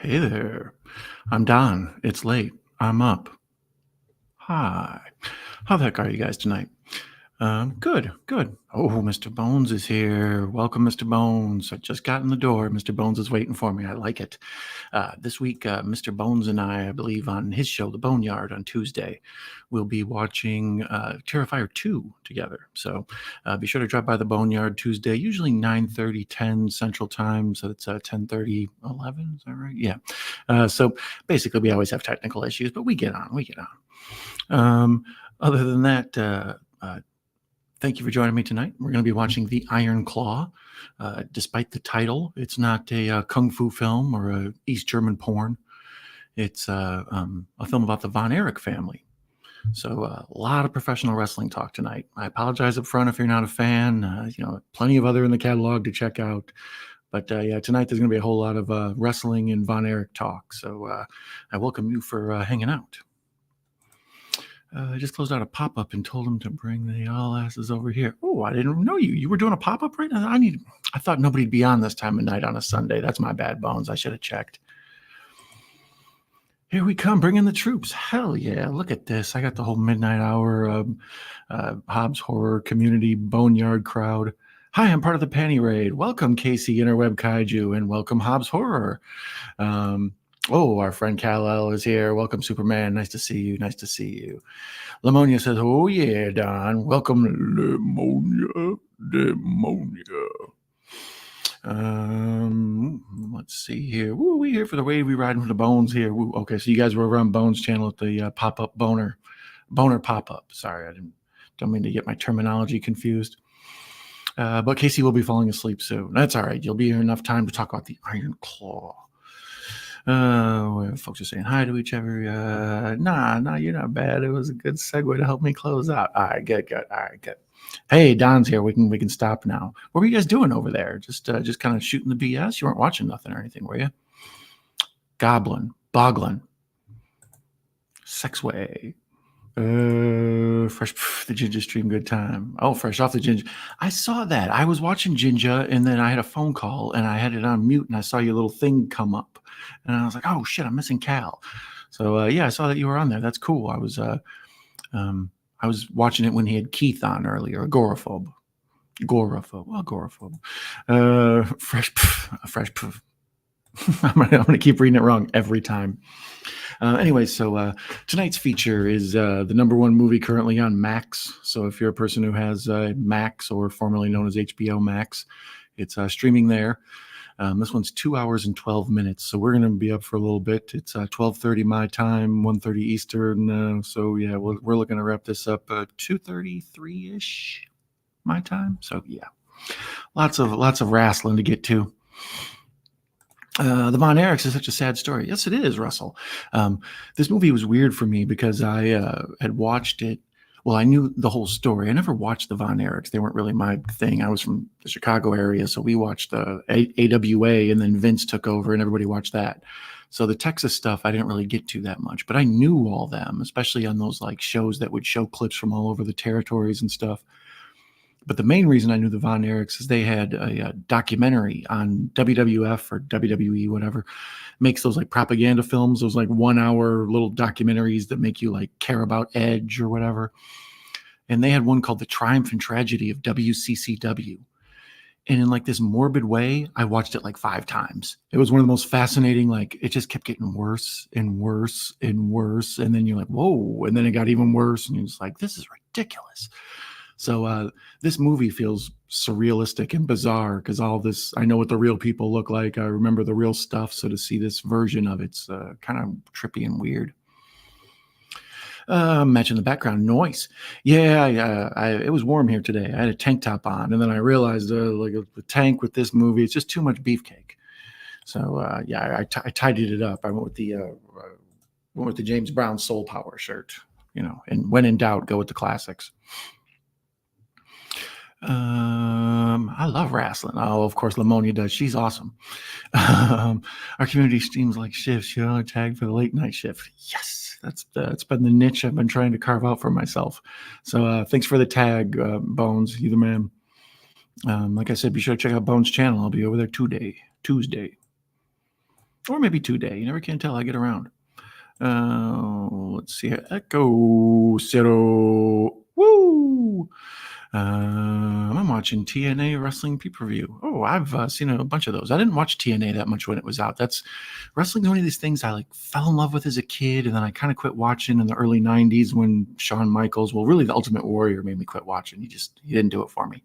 Hey there. I'm Don. It's late. I'm up. Hi. How the heck are you guys tonight? Good, good. Oh, Mr. Bones is here. Welcome, Mr. Bones. I just got in the door. Mr. Bones is waiting for me. I like it. This week, Mr. Bones and I believe, on his show, The Boneyard, on Tuesday, we'll be watching Terrifier 2 together. So be sure to drop by The Boneyard Tuesday, usually 9:30, 10 Central Time. So it's 10:30, 11. Is that right? Yeah. So basically, we always have technical issues, but we get on. We get on. Other than that, thank you for joining me tonight. We're going to be watching The Iron Claw. Despite the title, it's not a kung fu film or a East German porn. It's a film about the Von Erich family. So a lot of professional wrestling talk tonight. I apologize up front if you're not a fan. Plenty of other in the catalog to check out. But yeah, tonight there's going to be a whole lot of wrestling and Von Erich talk. So I welcome you for hanging out. I just closed out a pop-up and told him to bring the all asses over here. Oh, I didn't know you. You were doing a pop-up right now? I thought nobody'd be on this time of night on a Sunday. That's my bad, Bones. I should have checked. Here we come, bringing the troops. Hell yeah, look at this. I got the whole midnight hour Hobbs Horror Community Boneyard crowd. Hi, I'm part of the Panty Raid. Welcome, Casey Interweb Kaiju, and welcome, Hobbs Horror. Oh, our friend Kal-El is here. Welcome, Superman. Nice to see you. Nice to see you. Lamonia says, oh, yeah, Don. Welcome, Lamonia. Let's see here. Woo, we here for the raid. We riding for the Bones here. Woo. Okay, so you guys were over on Bones channel at the pop-up boner pop-up. Sorry, don't mean to get my terminology confused. But Casey will be falling asleep soon. That's all right. You'll be here enough time to talk about the Iron Claw. Folks are saying hi to each other. Nah, you're not bad. It was a good segue to help me close out. All right, good. All right, good. Hey, Don's here. We can stop now. What were you guys doing over there? Just kind of shooting the BS? You weren't watching nothing or anything, were you? Goblin, Boglin, Sexway, fresh the Ginger stream, good time. Oh, fresh off the Ginger. I saw that. I was watching Ginger, and then I had a phone call, and I had it on mute, and I saw your little thing come up. And I was like, oh, shit, I'm missing Cal. So, yeah, I saw that you were on there. That's cool. I was watching it when he had Keith on earlier, Agoraphobe. Fresh. I'm going to keep reading it wrong every time. Anyway, so tonight's feature is the #1 movie currently on Max. So if you're a person who has Max, or formerly known as HBO Max, it's streaming there. This one's 2 hours and 12 minutes, so we're going to be up for a little bit. It's 12:30 my time, 1:30 Eastern. So yeah, we're looking to wrap this up 2:33-ish my time. So yeah, lots of wrestling to get to. The Von Erichs is such a sad story. Yes, it is, Russell. This movie was weird for me because I had watched it. Well, I knew the whole story. I never watched the Von Erichs. They weren't really my thing. I was from the Chicago area, so we watched the AWA, and then Vince took over, and everybody watched that. So the Texas stuff I didn't really get to that much, but I knew all them, especially on those like shows that would show clips from all over the territories and stuff. But the main reason I knew the Von Erichs is they had a documentary on WWF or WWE, whatever, makes those like propaganda films, those like 1 hour little documentaries that make you like care about Edge or whatever. And they had one called The Triumph and Tragedy of WCCW. And in like this morbid way, I watched it like 5 times. It was one of the most fascinating, like it just kept getting worse and worse and worse. And then you're like, whoa. And then it got even worse. And you're just like, this is ridiculous. So this movie feels surrealistic and bizarre because all this, I know what the real people look like. I remember the real stuff. So to see this version of it's kind of trippy and weird. Matching the background noise. Yeah, it was warm here today. I had a tank top on, and then I realized like the tank with this movie, it's just too much beefcake. So yeah, I tidied it up. I went with the James Brown Soul Power shirt, and when in doubt, go with the classics. I love wrestling. Oh, of course, Lamonia does. She's awesome. Our community streams like shifts. Tagged for the late night shift. Yes, that's been the niche I've been trying to carve out for myself. So thanks for the tag, Bones. You the man. Like I said, be sure to check out Bones' channel. I'll be over there Tuesday. or maybe 2-day. You never can tell. I get around. Let's see here. Echo Zero. Woo! I'm watching TNA Wrestling Pay-Per-View. Oh, I've seen a bunch of those. I didn't watch TNA that much when it was out. Wrestling's one of these things I fell in love with as a kid, and then I kind of quit watching in the early 90s when Shawn Michaels, well, really the Ultimate Warrior made me quit watching. He didn't do it for me.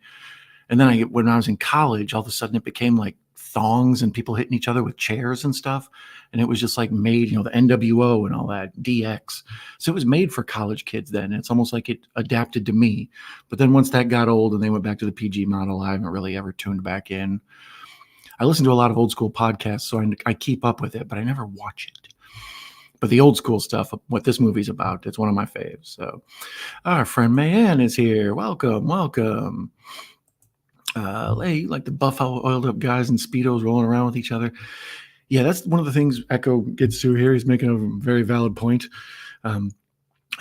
And then when I was in college, all of a sudden it became like thongs and people hitting each other with chairs and stuff. And it was just like made, the NWO and all that, DX. So it was made for college kids then. It's almost like it adapted to me. But then once that got old and they went back to the PG model, I haven't really ever tuned back in. I listen to a lot of old school podcasts, so I keep up with it, but I never watch it. But the old school stuff, what this movie's about, it's one of my faves. So our friend Mayan is here. Welcome. Like the buff oiled up guys in Speedos rolling around with each other. Yeah, that's one of the things Echo gets to here. He's making a very valid point. I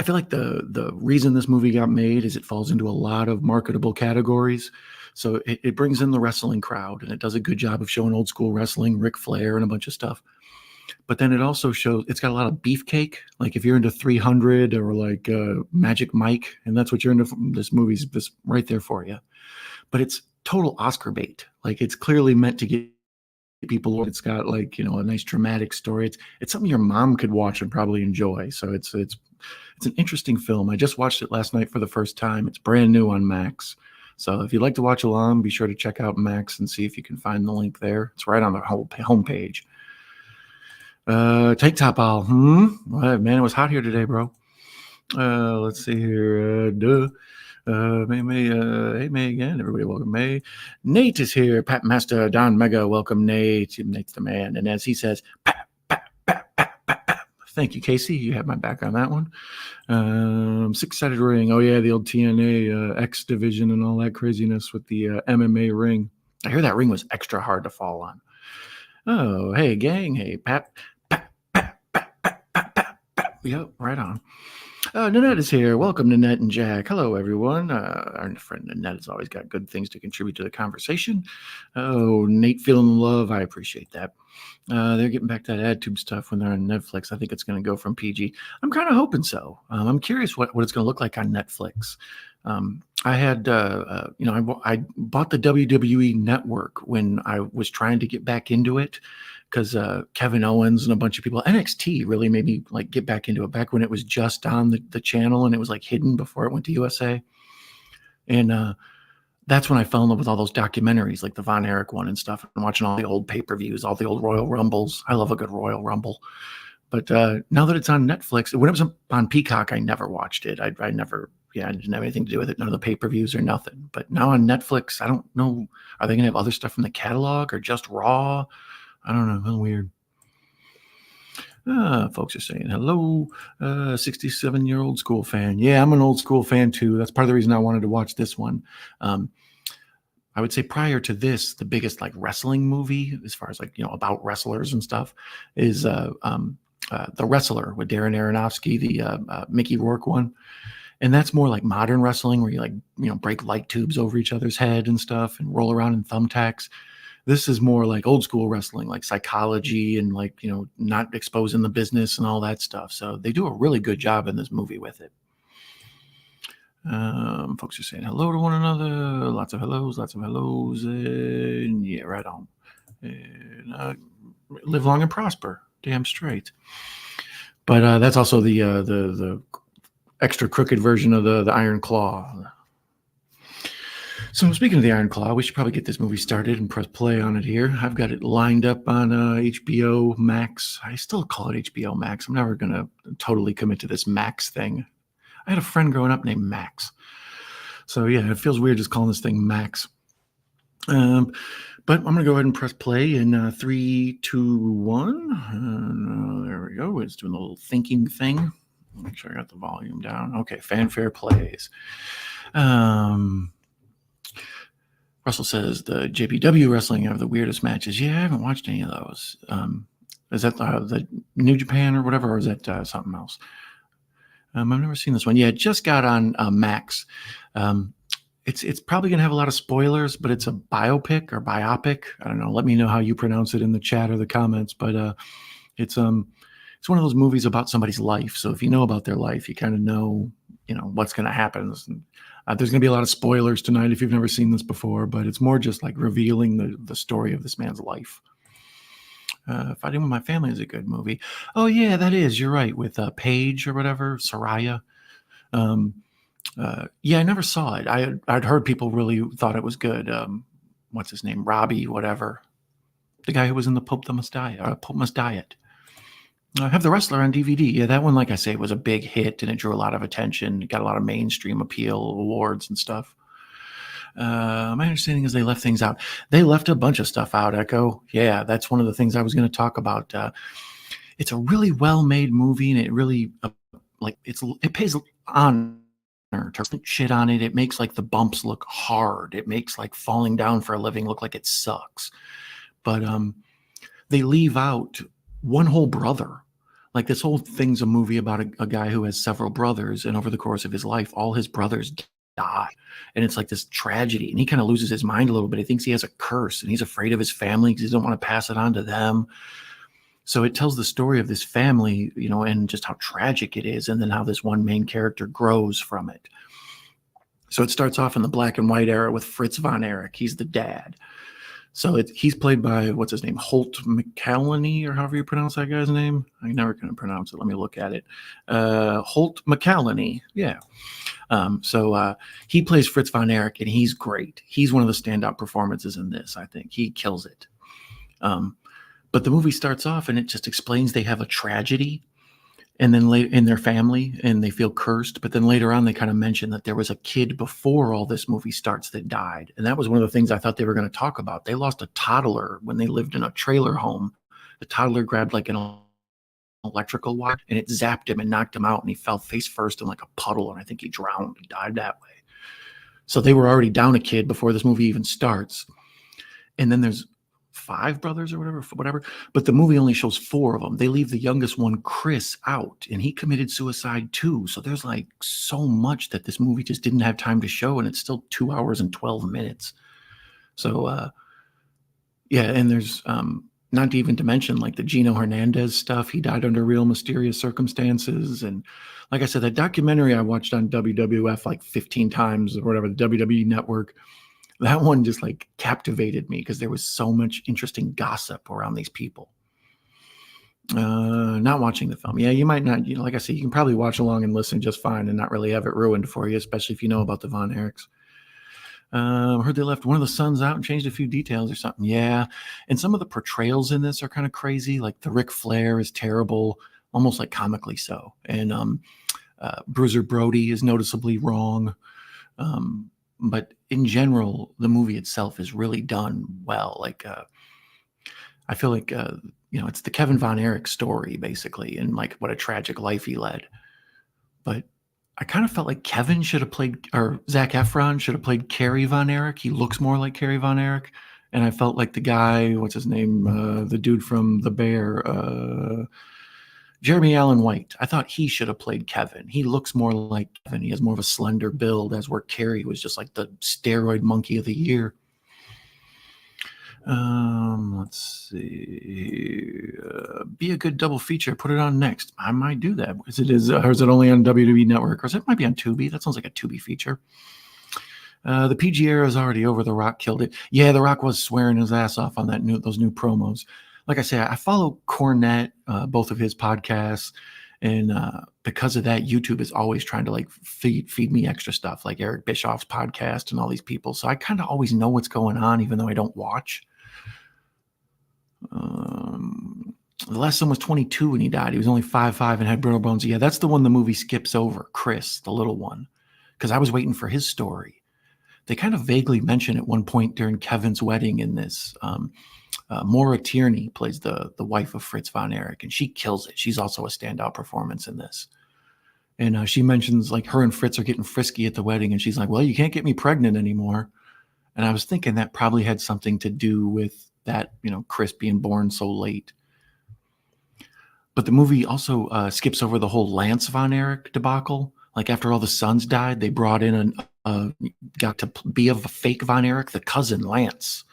feel like the reason this movie got made is it falls into a lot of marketable categories. So it brings in the wrestling crowd, and it does a good job of showing old school wrestling, Ric Flair, and a bunch of stuff. But then it also shows it's got a lot of beefcake. Like if you're into 300 or like Magic Mike, and that's what you're into, this movie's this right there for you. But it's total Oscar bait. Like it's clearly meant to get people. It's got like a nice dramatic story. It's something your mom could watch and probably enjoy. So it's an interesting film. I just watched it last night for the first time. It's brand new on Max. So if you'd like to watch along, be sure to check out Max and see if you can find the link there. It's right on the homepage. Tank top owl. Man, it was hot here today, bro. Let's see here. May, hey, May again. Everybody, welcome, May. Nate is here. Pat Master, Don Mega, welcome, Nate. Nate's the man. And as he says, pat, pat, pat, pat, pat, pat. Thank you, Casey. You have my back on that one. Six-sided ring. Oh, yeah, the old TNA X division and all that craziness with the MMA ring. I hear that ring was extra hard to fall on. Oh, hey, gang. Hey, Pat, pat, pat, pat, pat, pat, pat, pat. Yep, right on. Nanette is here. Welcome, Nanette and Jack. Hello, everyone. Our friend Nanette has always got good things to contribute to the conversation. Oh, Nate feeling the love. I appreciate that. They're getting back to that AdTube stuff when they're on Netflix. I think it's going to go from PG. I'm kind of hoping so. I'm curious what it's going to look like on Netflix. I had, I bought the WWE Network when I was trying to get back into it. Because Kevin Owens and a bunch of people, NXT really made me get back into it back when it was just on the channel and it was hidden before it went to USA. And that's when I fell in love with all those documentaries like the Von Erich one and stuff, and watching all the old pay-per-views, all the old Royal Rumbles. I love a good Royal Rumble. But now that it's on Netflix, when it was on Peacock, I never watched it. I didn't have anything to do with it. None of the pay-per-views or nothing. But now on Netflix, I don't know. Are they going to have other stuff from the catalog or just Raw? I don't know. A little weird. Folks are saying hello. 67-year-old school fan. Yeah, I'm an old school fan too. That's part of the reason I wanted to watch this one. I would say prior to this, the biggest wrestling movie, as far as about wrestlers and stuff, is The Wrestler with Darren Aronofsky, the Mickey Rourke one. And that's more like modern wrestling where you break light tubes over each other's head and stuff and roll around in thumbtacks. This is more like old school wrestling, like psychology and not exposing the business and all that stuff. So they do a really good job in this movie with it. Folks are saying hello to one another. Lots of hellos. And yeah, right on. And, live long and prosper. Damn straight. But that's also the extra crooked version of the Iron Claw. So speaking of the Iron Claw, we should probably get this movie started and press play on it here. I've got it lined up on HBO Max. I still call it HBO Max. I'm never going to totally commit to this Max thing. I had a friend growing up named Max. So yeah, it feels weird just calling this thing Max. But I'm going to go ahead and press play in 3, 2, 1. There we go. It's doing the little thinking thing. Make sure I got the volume down. Okay, fanfare plays. Russell says the JPW wrestling have the weirdest matches. Yeah, I haven't watched any of those. Is that the New Japan or whatever, or is that something else? I've never seen this one. Yeah, it just got on Max. it's probably gonna have a lot of spoilers, but it's a biopic or biopic. I don't know. Let me know how you pronounce it in the chat or the comments. But it's it's one of those movies about somebody's life. So if you know about their life, you kind of know, what's going to happen. There's going to be a lot of spoilers tonight if you've never seen this before, but it's more just like revealing the story of this man's life. Fighting with My Family is a good movie. Oh yeah, that is. You're right, with Paige or whatever, Soraya. Yeah, I never saw it. I'd heard people really thought it was good. What's his name? Robbie, whatever. The guy who was in the Pope Must Diet. I have The Wrestler on DVD. Yeah, that one, like I say, was a big hit and it drew a lot of attention. It got a lot of mainstream appeal, awards and stuff. My understanding is they left things out. They left a bunch of stuff out, Echo. Yeah, that's one of the things I was going to talk about. It's a really well-made movie, and it really it pays honor to shit on it. It makes like the bumps look hard. It makes like falling down for a living look like it sucks. But they leave out one whole brother. Like, this whole thing's a movie about a guy who has several brothers, and over the course of his life, all his brothers die. And it's like this tragedy, and he kind of loses his mind a little bit. He thinks he has a curse, and he's afraid of his family because he doesn't want to pass it on to them. So it tells the story of this family, and just how tragic it is, and then how this one main character grows from it. So it starts off in the black and white era with Fritz Von Erich. He's the dad. So he's played by, what's his name, Holt McCallany, or however you pronounce that guy's name. I never can pronounce it. Let me look at it. Holt McCallany, yeah. So he plays Fritz Von Erich, and he's great. He's one of the standout performances in this, I think. He kills it. But the movie starts off, and it just explains they have a tragedy, and then in their family, and they feel cursed. But then later on, they kind of mention that there was a kid before all this movie starts that died. And that was one of the things I thought they were going to talk about. They lost a toddler when they lived in a trailer home. The toddler grabbed like an electrical wire, and it zapped him and knocked him out, and he fell face first in like a puddle, and I think he drowned and died that way. So they were already down a kid before this movie even starts. And then there's 5 brothers or whatever, but the movie only shows 4 of them. They leave the youngest one, Chris, out, and he committed suicide too. So there's like so much that this movie just didn't have time to show, and it's still 2 hours and 12 minutes. So yeah, and there's not even to mention like the Gino Hernandez stuff. He died under real mysterious circumstances. And like I said, that documentary I watched on WWF like 15 times or whatever, the WWE Network, that one just like captivated me because there was so much interesting gossip around these people. Not watching the film. Yeah, you might not, like I said, you can probably watch along and listen just fine and not really have it ruined for you, especially if you know about the Von Erichs. Heard they left one of the sons out and changed a few details or something. Yeah. And some of the portrayals in this are kind of crazy. Like the Ric Flair is terrible, almost like comically so. And Bruiser Brody is noticeably wrong. But in general, the movie itself is really done well. Like, I feel like, it's the Kevin Von Erich story, basically, and like what a tragic life he led. But I kind of felt like Kevin should have played, or Zac Efron should have played Kerry Von Erich. He looks more like Kerry Von Erich. And I felt like the guy, what's his name? The dude from The Bear, Jeremy Allen White. I thought he should have played Kevin. He looks more like Kevin. He has more of a slender build, as where Kerry was just like the steroid monkey of the year. Let's see. Be a good double feature. Put it on next. I might do that. Or is it only on WWE Network? Or it might be on Tubi. That sounds like a Tubi feature. The PG era is already over. The Rock killed it. Yeah, The Rock was swearing his ass off on those new promos. Like I say, I follow Cornette, both of his podcasts, and because of that, YouTube is always trying to like feed me extra stuff, like Eric Bischoff's podcast and all these people. So I kind of always know what's going on, even though I don't watch. The last son was 22 when he died. He was only 5'5" and had brittle bones. Yeah, that's the one the movie skips over, Chris, the little one, because I was waiting for his story. They kind of vaguely mention at one point during Kevin's wedding in this. Maura Tierney plays the wife of Fritz Von Erich, and she kills it. She's also a standout performance in this. And she mentions like her and Fritz are getting frisky at the wedding, and she's like, well, you can't get me pregnant anymore. And I was thinking that probably had something to do with that, Chris being born so late. But the movie also skips over the whole Lance Von Erich debacle. Like after all the sons died, they brought in got to be a fake Von Erich, the cousin Lance.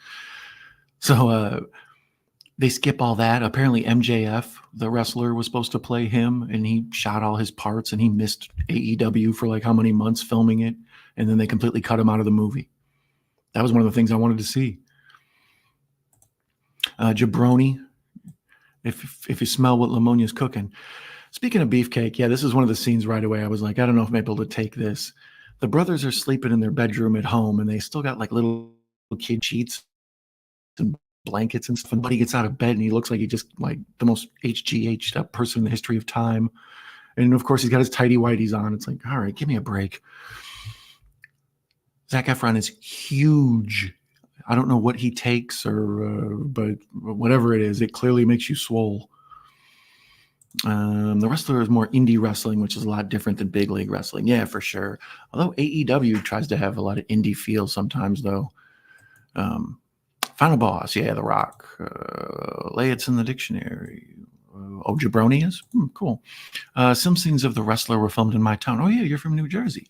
So they skip all that. Apparently MJF, the wrestler, was supposed to play him, and he shot all his parts, and he missed AEW for like how many months filming it, and then they completely cut him out of the movie. That was one of the things I wanted to see. Jabroni, if you smell what Lamonia's cooking. Speaking of beefcake, yeah, this is one of the scenes right away. I was like, I don't know if I'm able to take this. The brothers are sleeping in their bedroom at home, and they still got like little kid sheets and blankets and stuff. And Buddy gets out of bed, and he looks like he just like the most HGH'd up person in the history of time. And of course, he's got his tighty whities on. It's like, all right, give me a break. Zac Efron is huge. I don't know what he takes, but whatever it is, it clearly makes you swole. The wrestler is more indie wrestling, which is a lot different than big league wrestling. Yeah, for sure. Although AEW tries to have a lot of indie feel sometimes, though. Final boss, yeah, The Rock. Lay it's in the dictionary. Jabroni is? Cool. Some scenes of The Wrestler were filmed in my town. Oh, yeah, you're from New Jersey.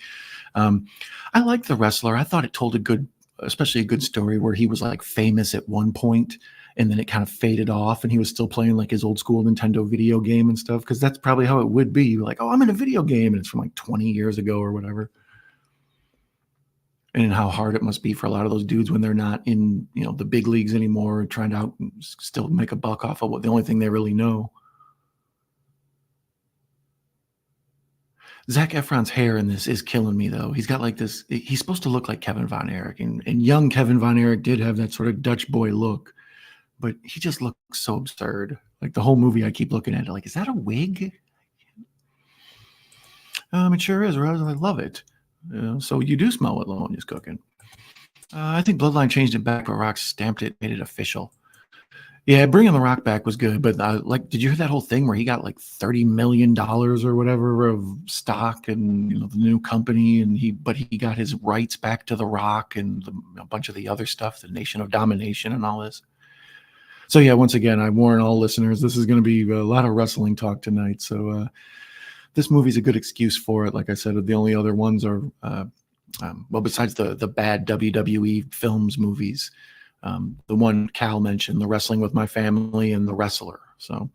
I like The Wrestler. I thought it told especially a good story where he was like famous at one point, and then it kind of faded off, and he was still playing like his old school Nintendo video game and stuff, because that's probably how it would be. You're like, oh, I'm in a video game, and it's from like 20 years ago or whatever. And how hard it must be for a lot of those dudes when they're not in, the big leagues anymore, trying to still make a buck off of the only thing they really know. Zac Efron's hair in this is killing me, though. He's got like this. He's supposed to look like Kevin Von Erich, and young Kevin Von Erich did have that sort of Dutch boy look, but he just looks so absurd. Like the whole movie, I keep looking at it like, is that a wig? It sure is. I love it. So you do smell what Lamonia's cooking. I think Bloodline changed it back, but Rock stamped it, made it official. Yeah, bringing The Rock back was good, but did you hear that whole thing where he got like $30 million or whatever of stock and the new company, and he got his rights back to The Rock and a bunch of the other stuff, the Nation of Domination and all this. So yeah, once again, I warn all listeners, this is going to be a lot of wrestling talk tonight. So this movie's a good excuse for it. Like I said, the only other ones are besides the bad WWE films movies. The one Cal mentioned, The Wrestling with My Family and The Wrestler. So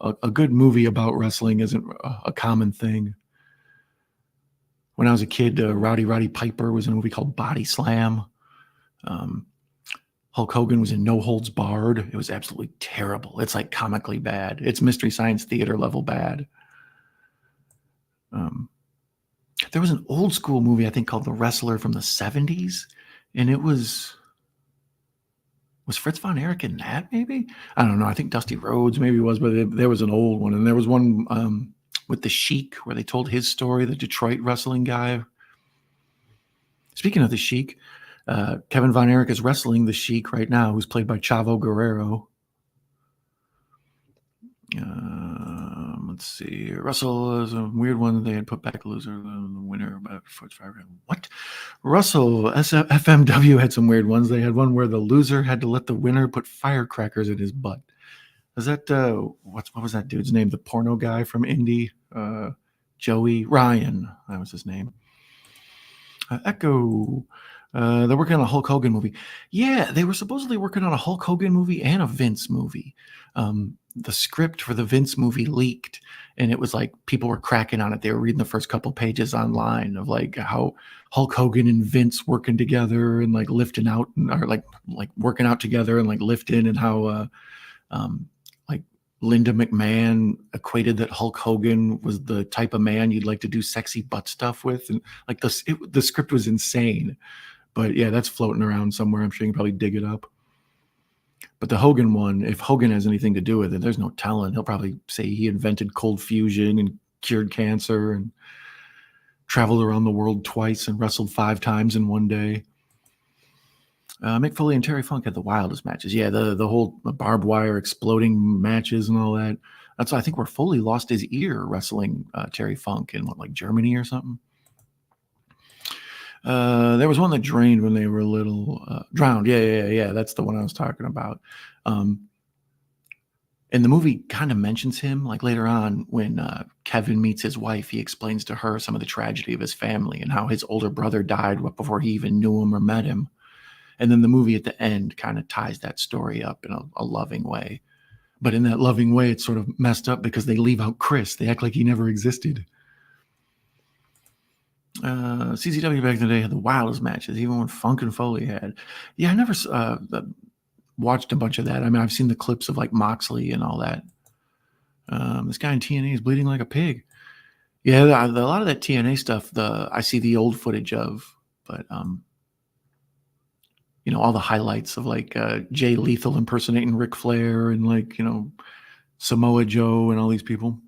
a good movie about wrestling isn't a common thing. When I was a kid, Roddy Piper was in a movie called Body Slam. Hulk Hogan was in No Holds Barred. It was absolutely terrible. It's like comically bad. It's Mystery Science Theater level bad. There was an old school movie, I think, called The Wrestler from the 70s, and it was Fritz Von Erich in that, maybe? I don't know. I think Dusty Rhodes maybe was, but there was an old one. And there was one with the Sheik where they told his story, the Detroit wrestling guy. Speaking of the Sheik, Kevin Von Erich is wrestling the Sheik right now, who's played by Chavo Guerrero. Let's see. Russell is a weird one. They had put back a loser, the winner about 45. What? Russell FMW had some weird ones. They had one where the loser had to let the winner put firecrackers in his butt. Is that what was that dude's name? The porno guy from Indy, Joey Ryan. That was his name. Echo. They're working on a Hulk Hogan movie. Yeah, they were supposedly working on a Hulk Hogan movie and a Vince movie. The script for the Vince movie leaked, and it was like people were cracking on it. They were reading the first couple pages online of like how Hulk Hogan and Vince working together and like lifting out, or like working out together and like lifting, and how like Linda McMahon equated that Hulk Hogan was the type of man you'd like to do sexy butt stuff with, and like the script was insane. But yeah, that's floating around somewhere. I'm sure you can probably dig it up. But the Hogan one, if Hogan has anything to do with it, there's no telling. He'll probably say he invented cold fusion and cured cancer and traveled around the world twice and wrestled 5 times in one day. Mick Foley and Terry Funk had the wildest matches. Yeah, the whole barbed wire exploding matches and all that. That's I think where Foley lost his ear wrestling Terry Funk in Germany or something. There was one that drained when they were little. Drowned. Yeah. That's the one I was talking about. And the movie kind of mentions him, like later on when Kevin meets his wife, he explains to her some of the tragedy of his family and how his older brother died before he even knew him or met him. And then the movie at the end kind of ties that story up in a loving way. But in that loving way, it's sort of messed up because they leave out Chris. They act like he never existed. CZW back in the day had the wildest matches, even when Funk and Foley had. Yeah, I never watched a bunch of that. I mean, I've seen the clips of like Moxley and all that. This guy in TNA is bleeding like a pig. Yeah, a lot of that TNA stuff, I see the old footage of, but you know, all the highlights of like Jay Lethal impersonating Ric Flair and like, you know, Samoa Joe and all these people.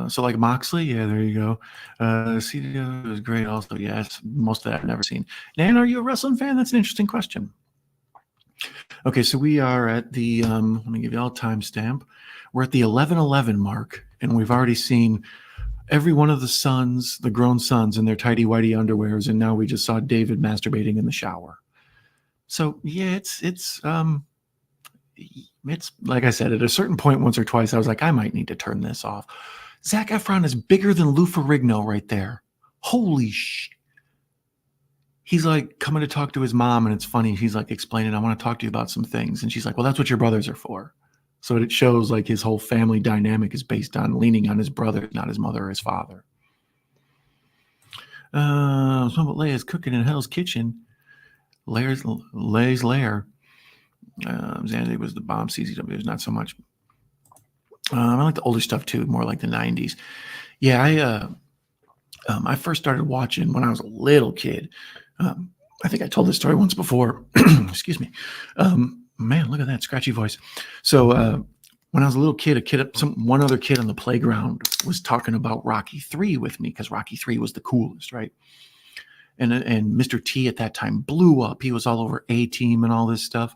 So like Moxley, yeah, there you go. CW was great also. Yes, most of that I've never seen. Nan, are you a wrestling fan? That's an interesting question. Okay, so we are at the, let me give you all timestamp. We're at the 11:11 mark, and we've already seen every one of the sons, the grown sons, in their tighty-whitey underwears, and now we just saw David masturbating in the shower. So yeah, it's like I said, at a certain point, once or twice, I was like, I might need to turn this off. Zac Efron is bigger than Lou Ferrigno right there. Holy sh! He's like coming to talk to his mom, and it's funny. He's like explaining, I want to talk to you about some things. And she's like, well, that's what your brothers are for. So it shows like his whole family dynamic is based on leaning on his brother, not his mother or his father. Somewhat Leia's cooking in Hell's Kitchen. Lay's Lair. Zandig was the bomb. CZW is not so much. I like the older stuff too, more like the 90s. Yeah, I first started watching when I was a little kid. I think I told this story once before. Excuse me. Man, look at that scratchy voice. So when I was a little kid, one other kid on the playground was talking about Rocky III with me because Rocky III was the coolest, right? And Mr. T at that time blew up. He was all over A-Team and all this stuff.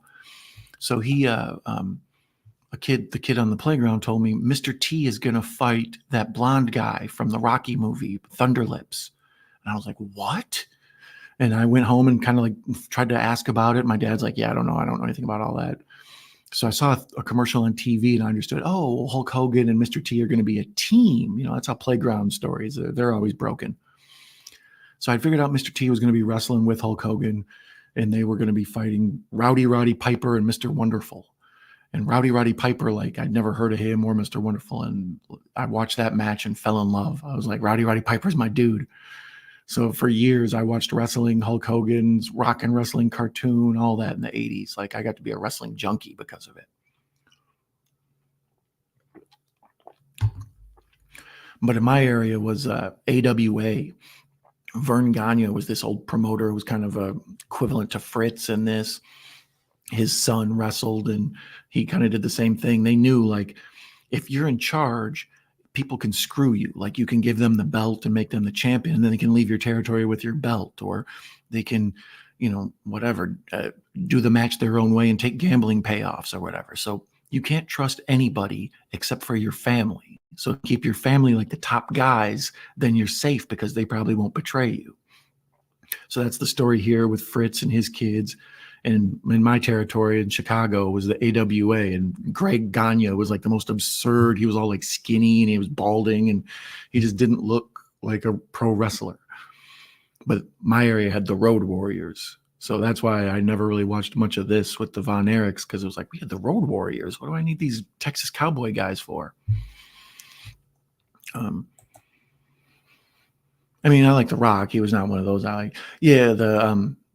So he, the kid on the playground told me Mr. T is going to fight that blonde guy from the Rocky movie, Thunder Lips. And I was like, what? And I went home and kind of like tried to ask about it. My dad's like, yeah, I don't know anything about all that. So I saw a commercial on TV and I understood, oh, Hulk Hogan and Mr. T are going to be a team. You know, that's how playground stories, they're always broken. So I figured out Mr. T was going to be wrestling with Hulk Hogan and they were going to be fighting Roddy Piper and Mr. Wonderful. And Roddy Piper, like I'd never heard of him or Mr. Wonderful. And I watched that match and fell in love. I was like, Roddy Piper's my dude. So for years, I watched wrestling, Hulk Hogan's Rock and Wrestling cartoon, all that in the 80s. Like I got to be a wrestling junkie because of it. But in my area was AWA. Vern Gagne was this old promoter who was kind of equivalent to Fritz in this. His son wrestled and he kind of did the same thing. They knew like if you're in charge, people can screw you. Like you can give them the belt and make them the champion, and then they can leave your territory with your belt, or they can, you know, whatever, do the match their own way and take gambling payoffs or whatever. So you can't trust anybody except for your family. So keep your family like the top guys, then you're safe because they probably won't betray you. So that's the story here with Fritz and his kids. And in my territory in Chicago was the AWA, and Greg Gagne was like the most absurd. He was all like skinny and he was balding and he just didn't look like a pro wrestler. But my area had the Road Warriors. So that's why I never really watched much of this with the Von Erichs, because it was like, we had the Road Warriors. What do I need these Texas Cowboy guys for? I mean, I like The Rock. He was not one of those.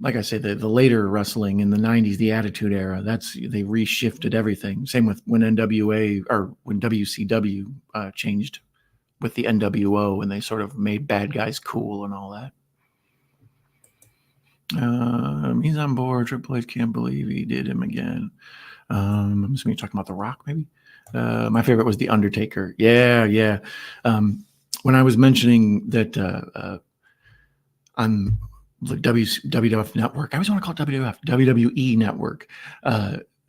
Like I say, the later wrestling in the 90s, the Attitude Era, they reshifted everything. Same with when NWA or when WCW changed with the NWO, and they sort of made bad guys cool and all that. He's on board. Triple H can't believe he did him again. I'm assuming you're talking about The Rock, maybe. My favorite was The Undertaker. Yeah. When I was mentioning that on the WWF network, I always want to call it WWE network.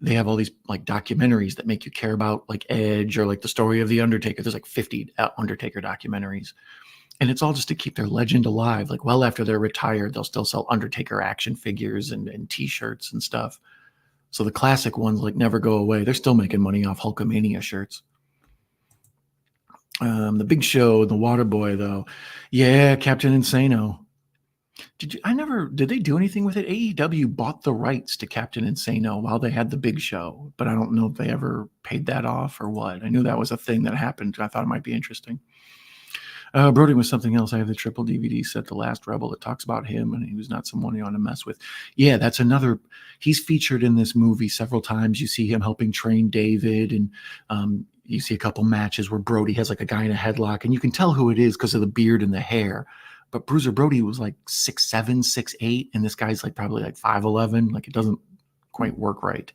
They have all these like documentaries that make you care about like Edge or like the story of The Undertaker. There's like 50 Undertaker documentaries. And it's all just to keep their legend alive. Like well after they're retired, they'll still sell Undertaker action figures and T-shirts and stuff. So the classic ones like never go away. They're still making money off Hulkamania shirts. The Big Show, the Waterboy, though. Yeah, Captain Insano. Did they do anything with it? AEW bought the rights to Captain Insano while they had the Big Show, but I don't know if they ever paid that off or what. I knew that was a thing that happened. I thought it might be interesting. Brody was something else. I have the triple DVD set, The Last Rebel, that talks about him, and he was not someone you want to mess with. Yeah, that's another. He's featured in this movie several times. You see him helping train David, and you see a couple matches where Brody has like a guy in a headlock, and you can tell who it is because of the beard and the hair. But Bruiser Brody was like 6'7", 6'8", and this guy's like probably like 5'11". Like it doesn't quite work right.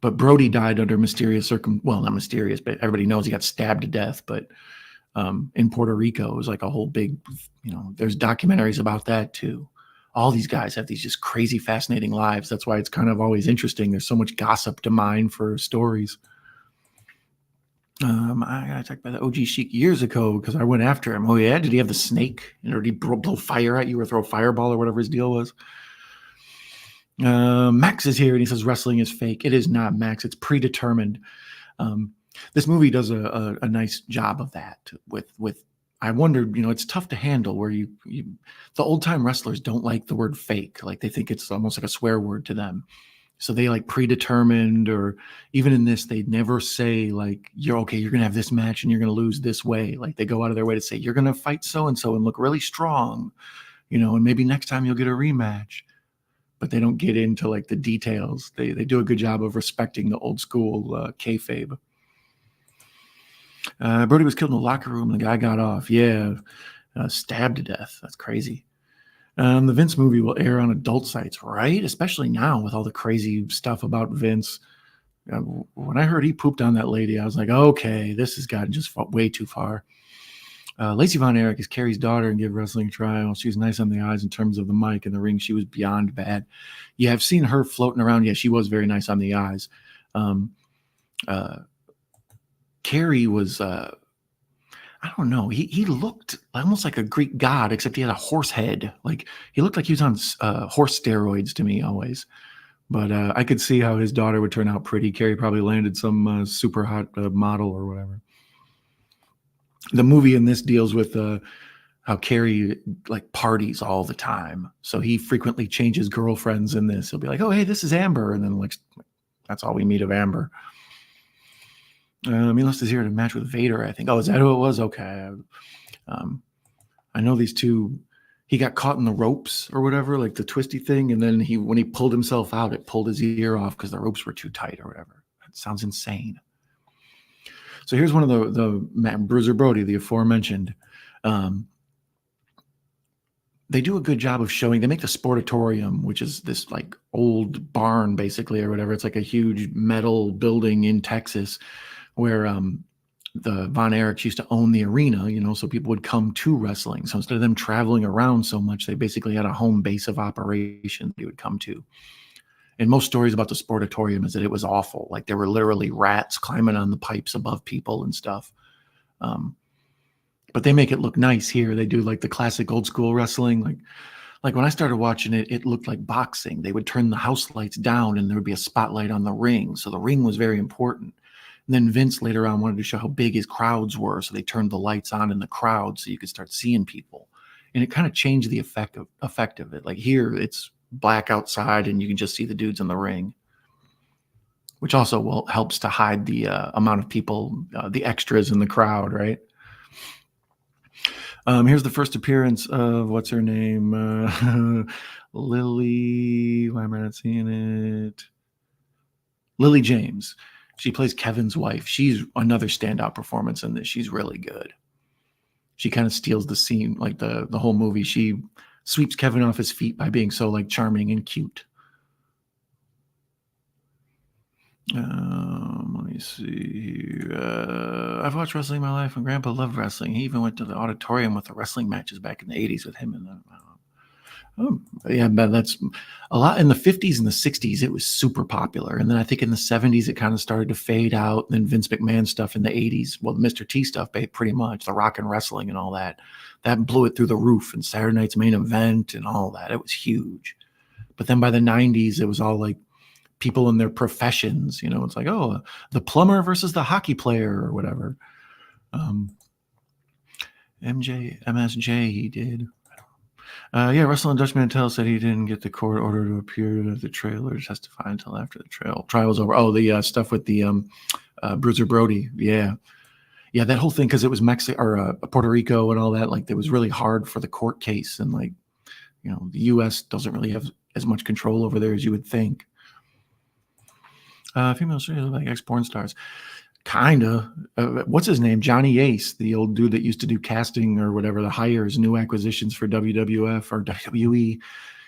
But Brody died under mysterious well, not mysterious, but everybody knows he got stabbed to death. But in Puerto Rico, it was like a whole big, there's documentaries about that too. All these guys have these just crazy, fascinating lives. That's why it's kind of always interesting. There's so much gossip to mine for stories. I got attacked by the OG Sheik years ago because I went after him. Oh yeah, did he have the snake? Or did he blow fire at you or throw a fireball or whatever his deal was? Max is here and he says wrestling is fake. It is not, Max. It's predetermined. This movie does a nice job of that. With I wondered, it's tough to handle where the old time wrestlers don't like the word fake. Like they think it's almost like a swear word to them. So they like predetermined, or even in this, they never say like, you're going to have this match and you're going to lose this way. Like they go out of their way to say, you're going to fight so-and-so and look really strong, and maybe next time you'll get a rematch. But they don't get into like the details. They do a good job of respecting the old school kayfabe. Brody was killed in the locker room. The guy got off. Yeah. Stabbed to death. That's crazy. The Vince movie will air on adult sites, right? Especially now with all the crazy stuff about Vince. When I heard he pooped on that lady, I was like, okay, this has gotten just way too far. Lacey Von Erich is Kerry's daughter and Give Wrestling a Try. She was nice on the eyes in terms of the mic and the ring. She was beyond bad. Yeah, I've seen her floating around. Yeah, she was very nice on the eyes. Kerry was, I don't know. He looked almost like a Greek god, except he had a horse head. Like he looked like he was on horse steroids to me always. But I could see how his daughter would turn out pretty. Kerry probably landed some super hot model or whatever. The movie in this deals with how Kerry like parties all the time. So he frequently changes girlfriends in this. He'll be like, oh, hey, this is Amber. And then like, that's all we meet of Amber. Milos is here to match with Vader, I think. Oh, is that who it was? Okay. I know these two, he got caught in the ropes or whatever, like the twisty thing. And then when he pulled himself out, it pulled his ear off because the ropes were too tight or whatever. That sounds insane. So here's one of the Bruiser Brody, the aforementioned. They do a good job of showing, they make the Sportatorium, which is this like old barn basically or whatever. It's like a huge metal building in Texas where the Von Erichs used to own the arena, so people would come to wrestling. So instead of them traveling around so much, they basically had a home base of operation they would come to. And most stories about the Sportatorium is that it was awful. Like there were literally rats climbing on the pipes above people and stuff. But they make it look nice here. They do like the classic old school wrestling. Like when I started watching it, it looked like boxing. They would turn the house lights down and there would be a spotlight on the ring. So the ring was very important. And then Vince later on wanted to show how big his crowds were. So they turned the lights on in the crowd so you could start seeing people. And it kind of changed the effect of it. Like here, it's black outside and you can just see the dudes in the ring, which also helps to hide the amount of people, the extras in the crowd, right? Here's the first appearance of what's her name? Lily. Why am I not seeing it? Lily James. She plays Kevin's wife. She's another standout performance in this. She's really good. She kind of steals the scene, like the whole movie. She sweeps Kevin off his feet by being so like charming and cute. Let me see. I've watched wrestling my life, and Grandpa loved wrestling. He even went to the auditorium with the wrestling matches back in the 80s with him and yeah, but that's a lot. In the 50s and the 60s, it was super popular. And then I think in the 70s, it kind of started to fade out. And then Vince McMahon stuff in the 80s, well, Mr. T stuff, pretty much, the rock and wrestling and all that, that blew it through the roof. And Saturday Night's Main Event and all that, it was huge. But then by the 90s, it was all like people in their professions. You know, it's like, oh, the plumber versus the hockey player or whatever. MSJ, he did. Yeah, Russell and Dutch Mantel said he didn't get the court order to appear at the trailer to testify until after the trial was over. Oh, the stuff with the Bruiser Brody. Yeah, that whole thing, because it was Mexico or Puerto Rico and all that. Like, it was really hard for the court case, and like, you know, the U.S. doesn't really have as much control over there as you would think. Female like ex-porn stars. Kinda. What's his name? Johnny Ace, the old dude that used to do casting or whatever, the hires, new acquisitions for WWF or WWE.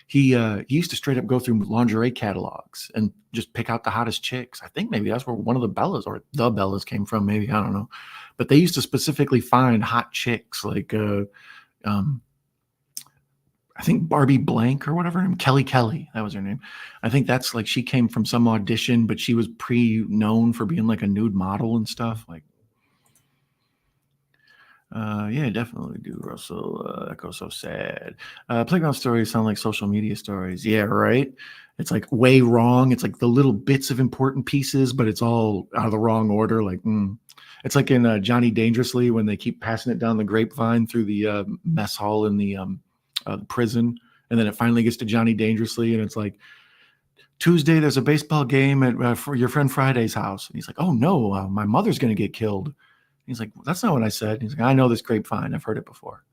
He used to straight up go through lingerie catalogs and just pick out the hottest chicks. I think maybe that's where one of the Bellas or the Bellas came from. Maybe, I don't know. But they used to specifically find hot chicks like I think Barbie Blank or whatever, Kelly, that was her name. I think that's like, she came from some audition, but she was pre-known for being like a nude model and stuff. Like, yeah, definitely do, Russell. Echo so sad. Playground stories sound like social media stories. Yeah, right. It's like way wrong. It's like the little bits of important pieces, but it's all out of the wrong order. Like, it's like in Johnny Dangerously when they keep passing it down the grapevine through the mess hall in the prison, and then it finally gets to Johnny Dangerously, and it's like, Tuesday there's a baseball game at for your friend Friday's house, and he's like, oh no, my mother's gonna get killed. He's like, that's not what I said. He's like, I know this grapevine, I've heard it before.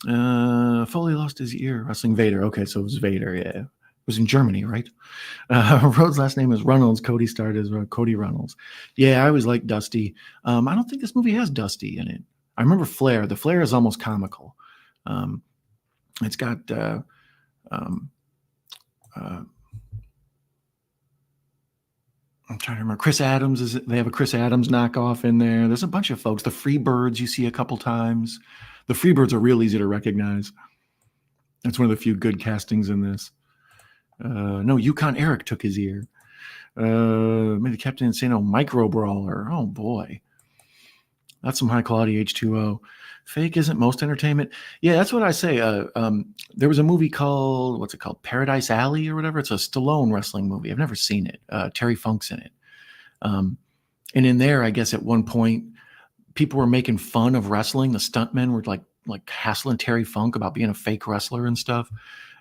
Foley lost his ear wrestling Vader. Okay, so it was Vader. Yeah, it was in Germany, right? Rhodes' last name is Runnels. Cody starred as Cody Runnels. Yeah, I always liked Dusty. I don't think this movie has Dusty in it. I remember Flair. The Flair is almost comical. It's got I'm trying to remember. Chris Adams they have a Chris Adams knockoff in there. There's a bunch of folks. The Freebirds you see a couple times. The Freebirds are real easy to recognize. That's one of the few good castings in this. No, Yukon Eric took his ear. Maybe Captain Insano Micro Brawler. Oh boy, that's some high quality H2O. Fake isn't most entertainment. Yeah, that's what I say. There was a movie called, what's it called? Paradise Alley or whatever. It's a Stallone wrestling movie. I've never seen it. Terry Funk's in it. And in there, I guess at one point, people were making fun of wrestling. The stuntmen were like hassling Terry Funk about being a fake wrestler and stuff.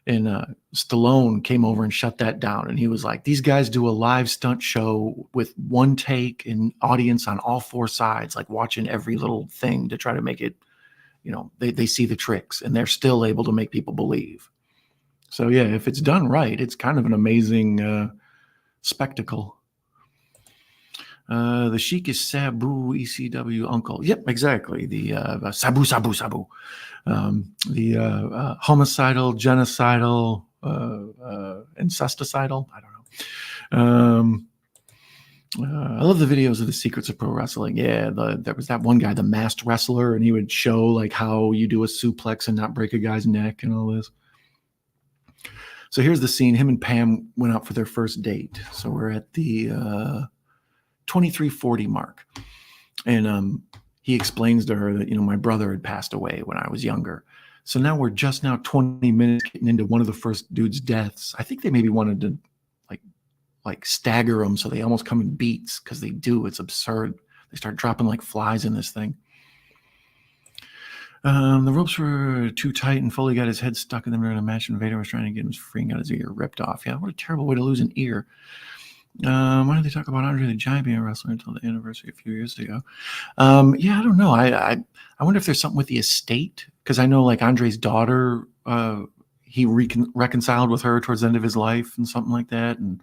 And Stallone came over and shut that down. And he was like, these guys do a live stunt show with one take and audience on all four sides, like watching every little thing to try to make it, you know, they see the tricks and they're still able to make people believe. So yeah, if it's done right, it's kind of an amazing spectacle. The Sheik is Sabu ECW uncle. Yep, exactly. The Sabu. The homicidal, genocidal, incesticidal. I don't know. I love the videos of the secrets of pro wrestling. Yeah, there was that one guy, the masked wrestler, and he would show like how you do a suplex and not break a guy's neck and all this. So here's the scene. Him and Pam went out for their first date. So we're at the 2340 mark. And he explains to her that, you know, my brother had passed away when I was younger. So now we're just now 20 minutes getting into one of the first dude's deaths. I think they maybe wanted to like stagger them so they almost come in beats, because they do. It's absurd. They start dropping like flies in this thing. The ropes were too tight and Foley got his head stuck in them during a match, and Vader was trying to get him free and got his ear ripped off. Yeah, what a terrible way to lose an ear. Why did they talk about Andre the Giant being a wrestler until the anniversary a few years ago? Yeah, I don't know. I wonder if there's something with the estate, because I know like Andre's daughter, he reconciled with her towards the end of his life and something like that. And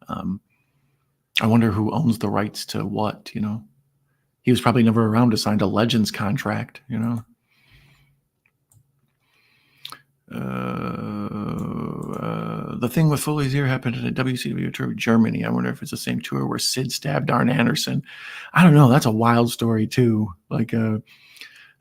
I wonder who owns the rights to what, you know. He was probably never around to sign a Legends contract, you know. The thing with Foley's ear happened at a WCW tour in Germany. I wonder if it's the same tour where Sid stabbed Arn Anderson. I don't know. That's a wild story too. Like,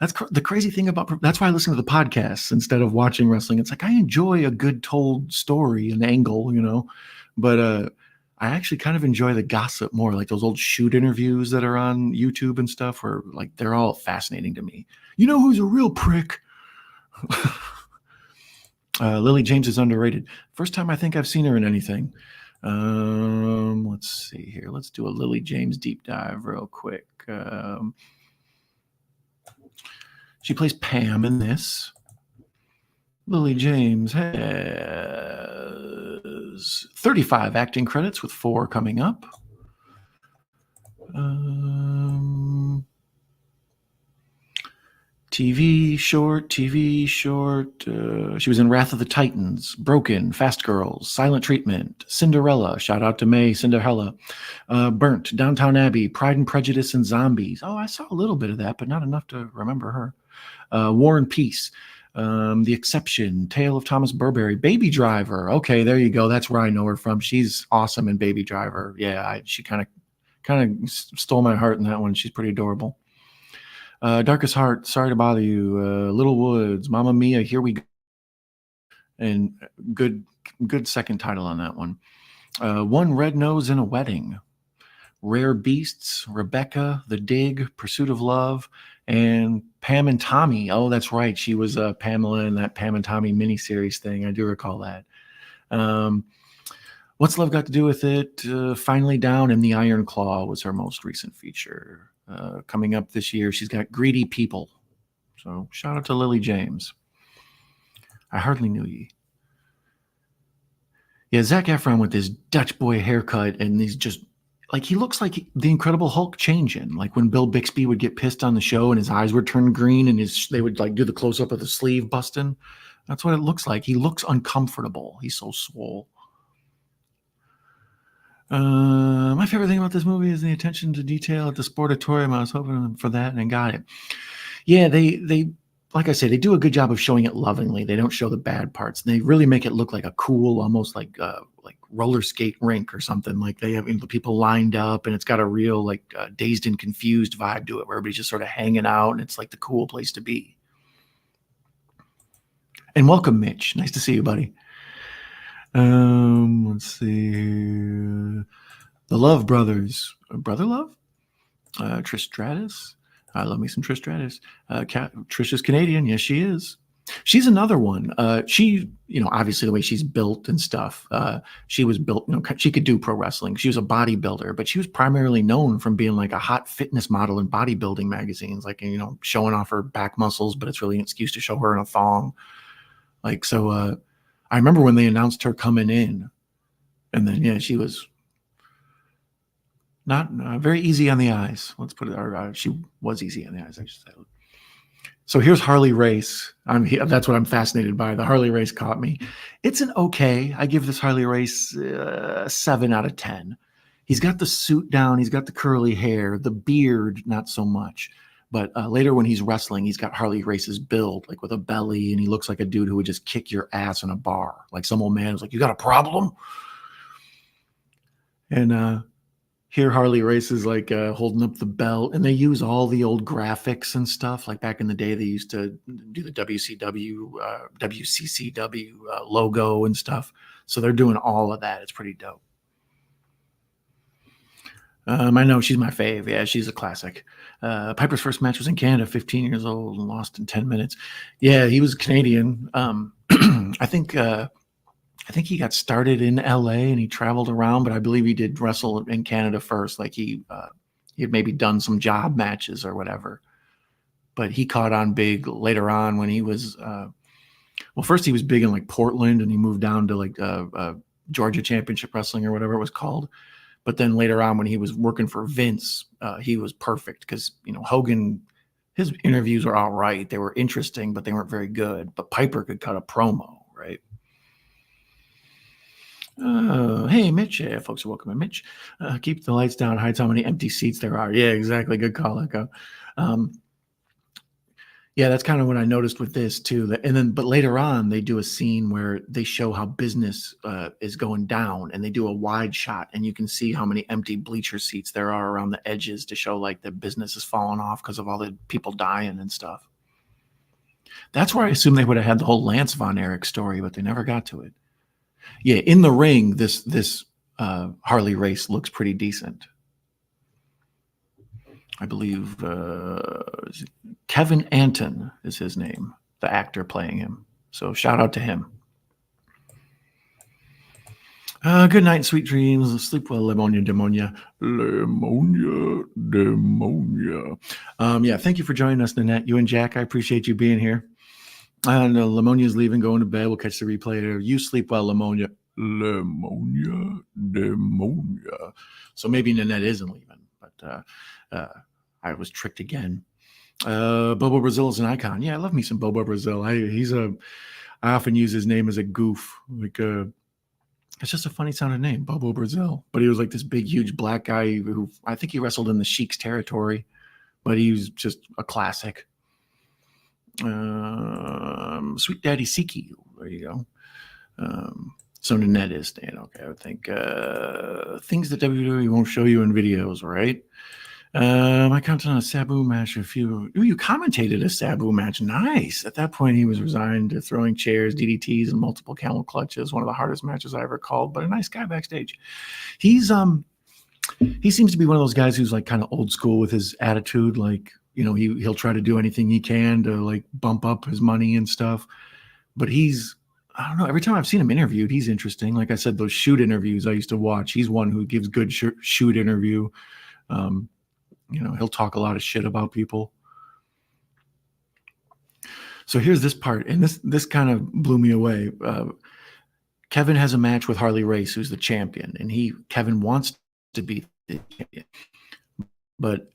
that's the crazy thing about. That's why I listen to the podcasts instead of watching wrestling. It's like I enjoy a good told story and angle, you know, but I actually kind of enjoy the gossip more, like those old shoot interviews that are on YouTube and stuff, where like they're all fascinating to me. You know who's a real prick? Lily James is underrated. First time I think I've seen her in anything. Let's see here. Let's do a Lily James deep dive real quick. She plays Pam in this. Lily James has 35 acting credits with 4 coming up. TV short. She was in Wrath of the Titans, Broken, Fast Girls, Silent Treatment, Cinderella. Shout out to May, Cinderella. Burnt, Downtown Abbey, Pride and Prejudice, and Zombies. Oh, I saw a little bit of that, but not enough to remember her. War and Peace, The Exception, Tale of Thomas Burberry, Baby Driver. Okay, there you go. That's where I know her from. She's awesome in Baby Driver. Yeah, she kind of stole my heart in that one. She's pretty adorable. Darkest Heart, Sorry to Bother You, Little Woods, Mamma Mia, Here We Go. And good second title on that one. One Red Nose in a Wedding, Rare Beasts, Rebecca, The Dig, Pursuit of Love, and Pam and Tommy. Oh, that's right. She was Pamela in that Pam and Tommy miniseries thing. I do recall that. What's Love Got to Do with It? Finally Down, and The Iron Claw was her most recent feature. Coming up this year, she's got Greedy People. So shout out to Lily James. I hardly knew ye. Yeah, Zac Efron with his Dutch boy haircut, and he's just like, he looks like the Incredible Hulk changing. Like when Bill Bixby would get pissed on the show and his eyes would turn green and they would like do the close up of the sleeve busting. That's what it looks like. He looks uncomfortable. He's so swole. My favorite thing about this movie is the attention to detail at the Sportatorium. I was hoping for that and got it. Yeah, they like I say, they do a good job of showing it lovingly. They don't show the bad parts. They really make it look like a cool, almost like roller skate rink or something. Like they have the people lined up, and it's got a real like Dazed and Confused vibe to it, where everybody's just sort of hanging out, and it's like the cool place to be. And welcome, Mitch. Nice to see you, buddy. Let's see. The Love Brothers. Brother Love? Trish Stratus. I love me some Trish Stratus. Trish is Canadian. Yes, she is. She's another one. She, obviously the way she's built and stuff, she was built, she could do pro wrestling. She was a bodybuilder, but she was primarily known from being like a hot fitness model in bodybuilding magazines, like, showing off her back muscles, but it's really an excuse to show her in a thong. Like, so I remember when they announced her coming in, and then, yeah, she was not very easy on the eyes. Let's put it, she was easy on the eyes, I should say. So here's Harley Race. That's what I'm fascinated by. The Harley Race caught me. It's an okay. I give this Harley Race 7 out of 10. He's got the suit down. He's got the curly hair. The beard, not so much. But later when he's wrestling, he's got Harley Race's build, like with a belly, and he looks like a dude who would just kick your ass in a bar. Like some old man who's like, you got a problem? And here Harley Race is like holding up the belt, and they use all the old graphics and stuff. Like back in the day, they used to do the WCCW logo and stuff. So they're doing all of that. It's pretty dope. I know she's my fave. Yeah, she's a classic. Piper's first match was in Canada, 15 years old, and lost in 10 minutes. Yeah, he was Canadian. I think he got started in LA and he traveled around, but I believe he did wrestle in Canada first. Like he had maybe done some job matches or whatever, but he caught on big later on when he was, first he was big in like Portland, and he moved down to like Georgia Championship Wrestling or whatever it was called. But then later on when he was working for Vince, he was perfect because, Hogan, his interviews were all right. They were interesting, but they weren't very good. But Piper could cut a promo, right? Hey, Mitch. Yeah, folks are welcome. Mitch. Keep the lights down. Hides how many empty seats there are. Yeah, exactly. Good call, Echo. Yeah, that's kind of what I noticed with this too. But later on, they do a scene where they show how business is going down, and they do a wide shot, and you can see how many empty bleacher seats there are around the edges to show like the business is falling off because of all the people dying and stuff. That's where I assume they would have had the whole Lance Von Erich story, but they never got to it. Yeah, in the ring, this Harley Race looks pretty decent. I believe Kevin Anton is his name, the actor playing him. So shout out to him. Good night, sweet dreams. Sleep well, Lemonia Demonia. Lemonia Demonia. Yeah, thank you for joining us, Nanette. You and Jack, I appreciate you being here. No, Lemonia's leaving, going to bed. We'll catch the replay later. You sleep well, Lemonia. Lemonia Demonia. So maybe Nanette isn't leaving, but I was tricked again. Bobo Brazil is an icon. Yeah, I love me some Bobo Brazil. I often use his name as a goof. Like it's just a funny sounding name, Bobo Brazil. But he was like this big, huge black guy who I think he wrestled in the Sheik's territory, but he was just a classic. Sweet Daddy Siki. There you go. So Nanette is staying. Okay, I would think things that WWE won't show you in videos, right? I commented on a Sabu match. You commentated a Sabu match. Nice. At that point, he was resigned to throwing chairs, DDTs, and multiple camel clutches. One of the hardest matches I ever called, but a nice guy backstage. He seems to be one of those guys who's like kind of old school with his attitude. Like, you know, he'll try to do anything he can to like bump up his money and stuff. But I don't know. Every time I've seen him interviewed, he's interesting. Like I said, those shoot interviews I used to watch. He's one who gives good shoot interview. You know, he'll talk a lot of shit about people. So here's this part, and this kind of blew me away. Kevin has a match with Harley Race, who's the champion, and Kevin wants to be the champion. But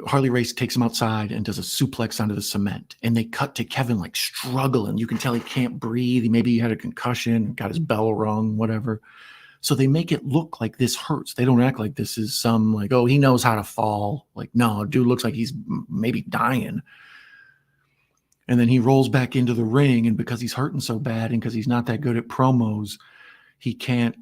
Harley Race takes him outside and does a suplex onto the cement. And they cut to Kevin like struggling. You can tell he can't breathe. Maybe he had a concussion, got his bell rung, whatever. So they make it look like this hurts. They don't act like this is some like, oh, he knows how to fall. Like, no, dude looks like he's maybe dying. And then he rolls back into the ring. And because he's hurting so bad and because he's not that good at promos, he can't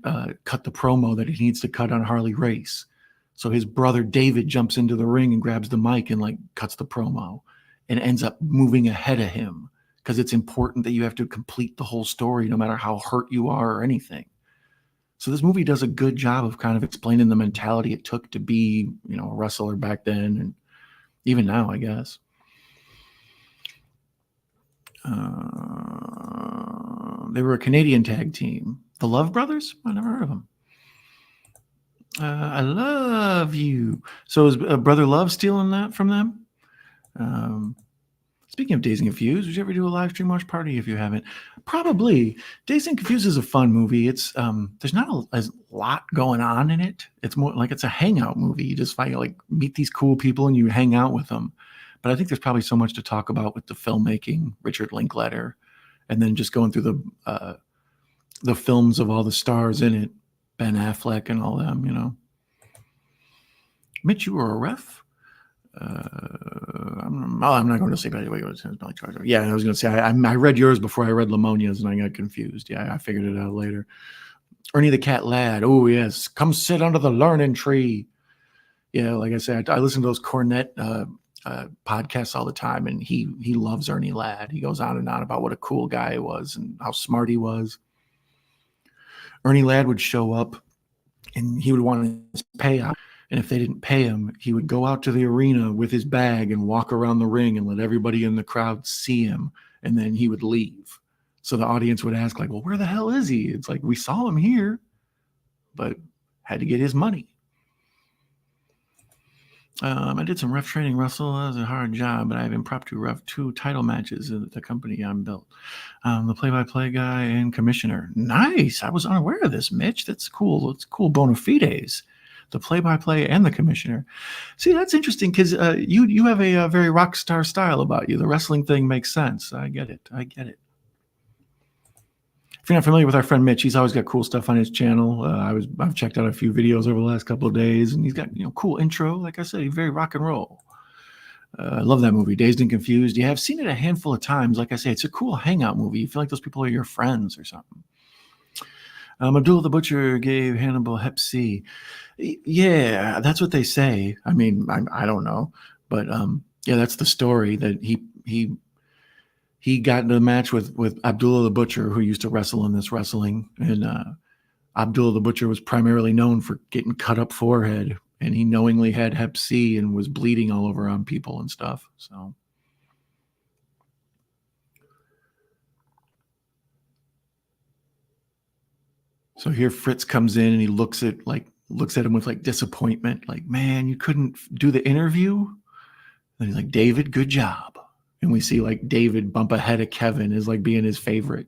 cut the promo that he needs to cut on Harley Race. So his brother David jumps into the ring and grabs the mic and like cuts the promo and ends up moving ahead of him because it's important that you have to complete the whole story no matter how hurt you are or anything. So this movie does a good job of kind of explaining the mentality it took to be, you know, a wrestler back then and even now, I guess. They were a Canadian tag team. The Love Brothers? I never heard of them. I love you. So is Brother Love stealing that from them? Speaking of Dazed and Confused, would you ever do a live stream watch party if you haven't? Probably. Dazed and Confused is a fun movie. It's there's not a lot going on in it. It's more like it's a hangout movie. You just like meet these cool people and you hang out with them. But I think there's probably so much to talk about with the filmmaking, Richard Linklater, and then just going through the films of all the stars in it, Ben Affleck and all them, you know. Mitch, you were a ref? I'm not going to say, but anyway, yeah, I was going to say, I read yours before I read Lamonia's and I got confused. Yeah, I figured it out later. Ernie the Cat Lad. Oh, yes. Come sit under the learning tree. Yeah, like I said, I listen to those Cornette podcasts all the time, and he loves Ernie Ladd. He goes on and on about what a cool guy he was and how smart he was. Ernie Ladd would show up, and he would want his payout. And if they didn't pay him, he would go out to the arena with his bag and walk around the ring and let everybody in the crowd see him. And then he would leave. So the audience would ask, like, well, where the hell is he? It's like, we saw him here, but had to get his money. I did some ref training, Russell. That was a hard job, but I have impromptu ref 2 title matches at the company I'm built. The play-by-play guy and commissioner. Nice. I was unaware of this, Mitch. That's cool. It's cool bona fides. The play-by-play and the commissioner. See, that's interesting because you have a very rock star style about you. The wrestling thing makes sense. I get it. If you're not familiar with our friend Mitch, he's always got cool stuff on his channel. I've checked out a few videos over the last couple of days, and he's got cool intro. Like I said, he's very rock and roll. I love that movie, Dazed and Confused. Yeah, I've seen it a handful of times. Like I say, it's a cool hangout movie. You feel like those people are your friends or something. Abdullah the Butcher gave Hannibal Hep C. Yeah, that's what they say. I mean, I don't know, but yeah, that's the story that he got into the match with Abdullah the Butcher, who used to wrestle in this wrestling, and Abdullah the Butcher was primarily known for getting cut up forehead, and he knowingly had Hep C and was bleeding all over on people and stuff. So. So here Fritz comes in and he looks at him with like disappointment, like, man, you couldn't do the interview. And he's like, David, good job. And we see like David bump ahead of Kevin as like being his favorite.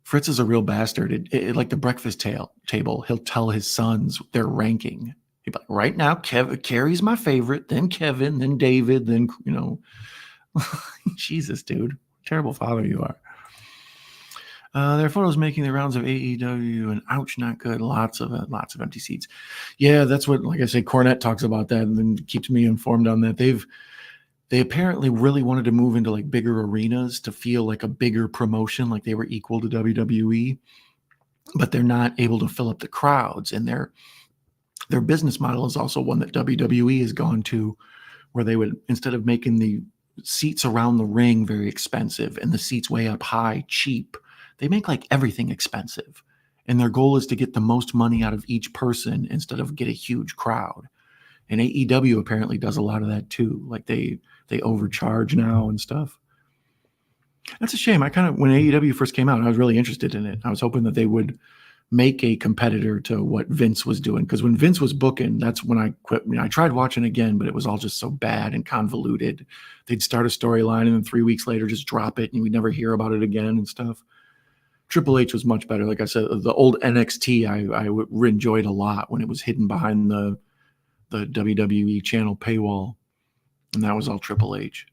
Fritz is a real bastard. Like the breakfast table, he'll tell his sons their ranking. He'd be like, right now, Kerry's my favorite, then Kevin, then David, then, Jesus, dude. Terrible father you are. There are photos making the rounds of AEW, and ouch, not good. Lots of empty seats. Yeah, that's what, like I say, Cornette talks about that and then keeps me informed on that. They apparently really wanted to move into like bigger arenas to feel like a bigger promotion, like they were equal to WWE, but they're not able to fill up the crowds. And their business model is also one that WWE has gone to, where they would, instead of making the seats around the ring very expensive and the seats way up high cheap, they make like everything expensive. And their goal is to get the most money out of each person instead of get a huge crowd. And AEW apparently does a lot of that too. Like they overcharge now and stuff. That's a shame. When AEW first came out, I was really interested in it. I was hoping that they would make a competitor to what Vince was doing. Because when Vince was booking, that's when I quit. I tried watching again, but it was all just so bad and convoluted. They'd start a storyline and then 3 weeks later just drop it and we'd never hear about it again and stuff. Triple H was much better. Like I said, the old NXT I enjoyed a lot when it was hidden behind the WWE channel paywall. And that was all Triple H.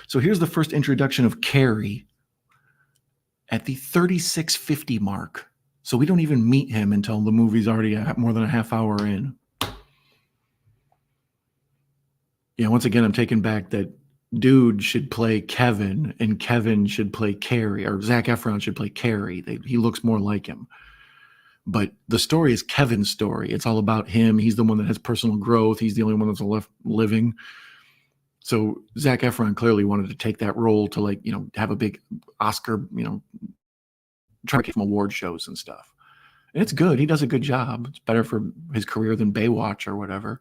So here's the first introduction of Kerry at the 36:50 mark. So we don't even meet him until the movie's already more than a half hour in. Yeah, once again, I'm taking back that Dude should play Kevin and Kevin should play Kerry, or Zac Efron should play Kerry. He looks more like him. But the story is Kevin's story. It's all about him. He's the one that has personal growth. He's the only one that's left living. So Zac Efron clearly wanted to take that role to have a big Oscar, try to get some award shows and stuff. And it's good. He does a good job. It's better for his career than Baywatch or whatever.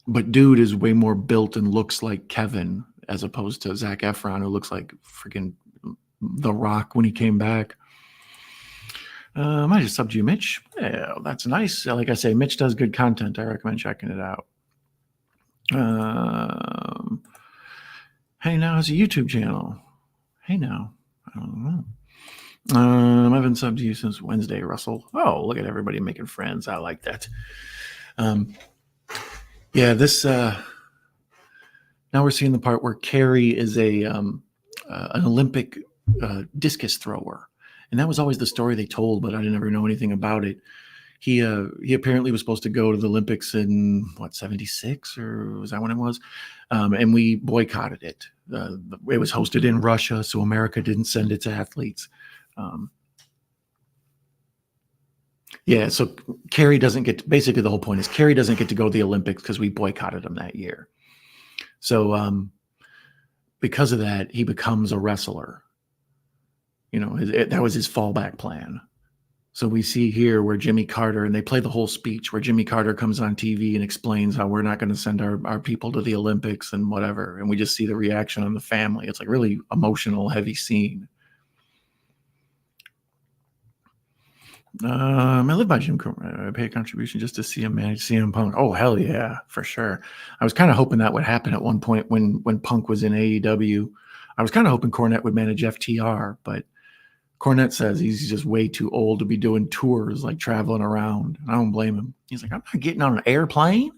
But Dude is way more built and looks like Kevin as opposed to Zac Efron, who looks like freaking The Rock when he came back. I just subbed you, Mitch. Yeah, that's nice. Like I say, Mitch does good content. I recommend checking it out. Hey, now has a YouTube channel. Hey, now. I don't know. I haven't subbed you since Wednesday, Russell. Oh, look at everybody making friends. I like that. Yeah, this now we're seeing the part where Kerry is an Olympic discus thrower. And that was always the story they told, but I didn't ever know anything about it. He apparently was supposed to go to the Olympics in 76, or was that when it was? And we boycotted it. It was hosted in Russia, so America didn't send its athletes. Yeah, so Kerry doesn't get basically the whole point is Kerry doesn't get to go to the Olympics because we boycotted him that year. So because of that, he becomes a wrestler. That was his fallback plan. So we see here where Jimmy Carter, and they play the whole speech where Jimmy Carter comes on TV and explains how we're not going to send our people to the Olympics and whatever. And we just see the reaction on the family. It's like really emotional, heavy scene. I live by Jim Cooper. I pay a contribution just to see him manage CM Punk. Oh, hell yeah, for sure. I was kind of hoping that would happen at one point when Punk was in AEW. I was kind of hoping Cornette would manage FTR, but Cornette says he's just way too old to be doing tours, like traveling around. I don't blame him. He's like, I'm not getting on an airplane.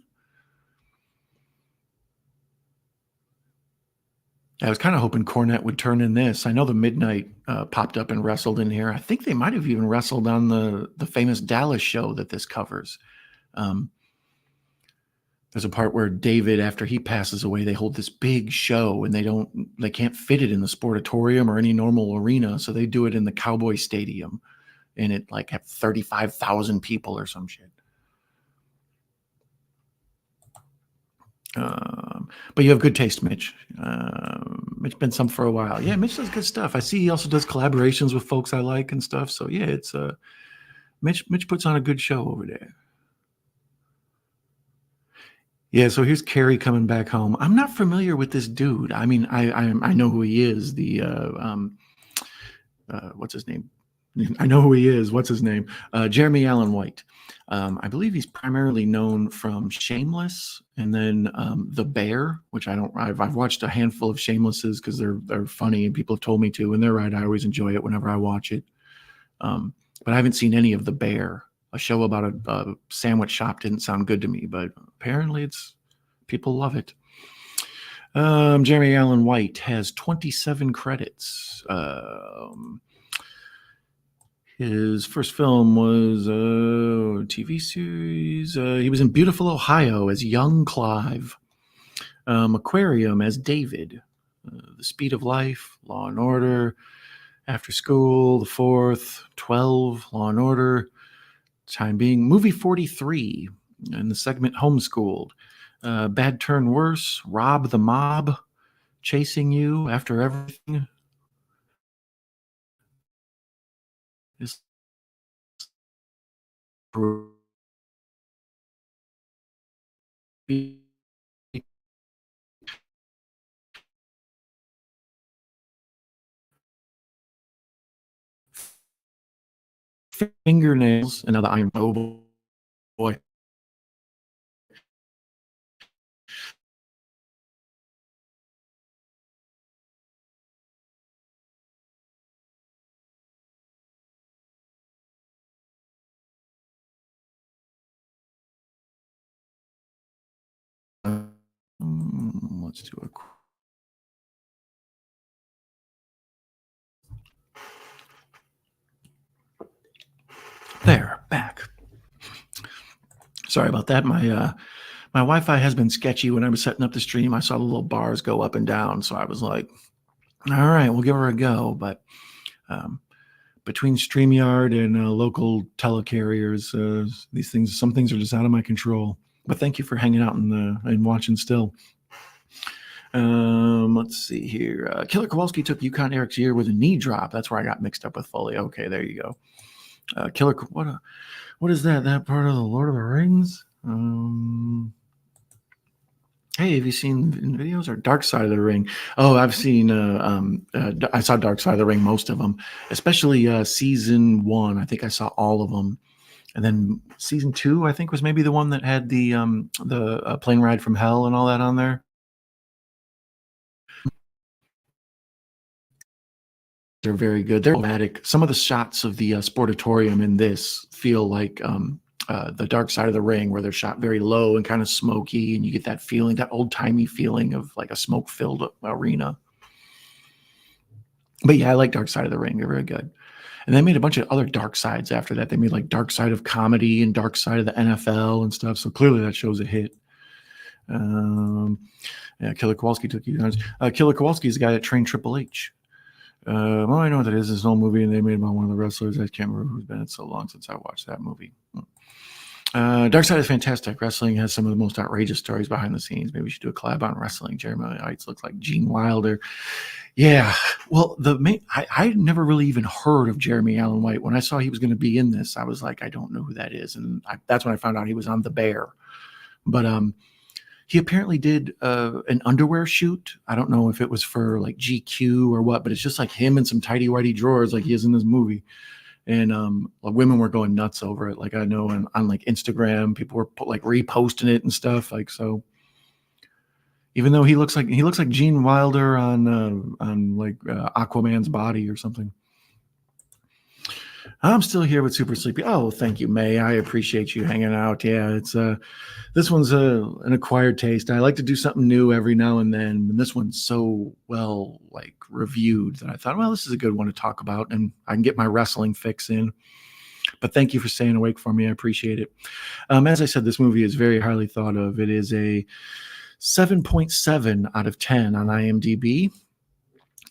I was kind of hoping Cornette would turn in this. I know the Midnight popped up and wrestled in here. I think they might have even wrestled on the famous Dallas show that this covers. There's a part where David, after he passes away, they hold this big show and they can't fit it in the Sportatorium or any normal arena. So they do it in the Cowboy Stadium and it have 35,000 people or some shit. But you have good taste, Mitch. Mitch been some for a while. Yeah, Mitch does good stuff. I see he also does collaborations with folks I like and stuff. So yeah, it's Mitch puts on a good show over there. Yeah, so here's Kerry coming back home. I'm not familiar with this dude. I mean, I know who he is. The what's his name? I know who he is. What's his name? Jeremy Allen White. I believe he's primarily known from Shameless and then The Bear, which I've watched a handful of Shamelesses because they're funny and people have told me to, and they're right. I always enjoy it whenever I watch it. But I haven't seen any of The Bear. A show about a sandwich shop didn't sound good to me, but apparently people love it. Jeremy Allen White has 27 credits. His first film was a TV series. He was in Beautiful Ohio as young Clive. Aquarium as David. The Speed of Life, Law and Order, After School, The Fourth, 12, Law and Order. Time being, movie 43 in the segment Homeschooled. Bad Turn Worse, Rob the Mob, Chasing You, After Everything. Is Fingernails, another Iron Oh boy. Let's do a there, back. Sorry about that. My Wi-Fi has been sketchy. When I was setting up the stream, I saw the little bars go up and down, so I was like, all right, we'll give her a go. But between StreamYard and local telecarriers, some things are just out of my control. But thank you for hanging out and watching still. Let's see here. Killer Kowalski took Yukon Eric's year with a knee drop. That's where I got mixed up with Foley. Okay, there you go. Killer, what is that? That part of the Lord of the Rings? Hey, have you seen videos or Dark Side of the Ring? Oh, I've seen. I saw Dark Side of the Ring, most of them, especially season 1. I think I saw all of them, and then season 2, I think, was maybe the one that had the plane ride from hell and all that on there. They're very good. They're dramatic. Some of the shots of the sportatorium in this feel like the Dark Side of the Ring, where they're shot very low and kind of smoky, and you get that feeling, that old-timey feeling of like a smoke-filled arena. But yeah, I like Dark Side of the Ring. They're very good. And they made a bunch of other Dark Sides after that. They made like Dark Side of Comedy and Dark Side of the NFL and stuff. So clearly that show's a hit. Yeah, Killer Kowalski took you guys. Killer Kowalski is the guy that trained Triple H. Well, I know what that is. It's an old movie, and they made about one of the wrestlers. I can't remember who's been. It's so long since I watched that movie. Dark Side is fantastic. Wrestling has some of the most outrageous stories behind the scenes. Maybe we should do a collab on wrestling. Jeremy Heights looks like Gene Wilder. Yeah. Well, I never really even heard of Jeremy Allen White. When I saw he was going to be in this, I was like, I don't know who that is. And that's when I found out he was on The Bear. But he apparently did an underwear shoot. I don't know if it was for like GQ or what, but it's just like him in some tidy whitey drawers like he is in this movie. And women were going nuts over it. Like I know on like Instagram, people were like reposting it and stuff. Like, so even though he looks like Gene Wilder on like Aquaman's body or something. I'm still here with Super Sleepy. Oh, thank you, May. I appreciate you hanging out. Yeah, it's this one's an acquired taste. I like to do something new every now and then. And this one's so well like reviewed that I thought, well, this is a good one to talk about, and I can get my wrestling fix in. But thank you for staying awake for me. I appreciate it. As I said, this movie is very highly thought of. It is a 7.7 out of 10 on IMDb.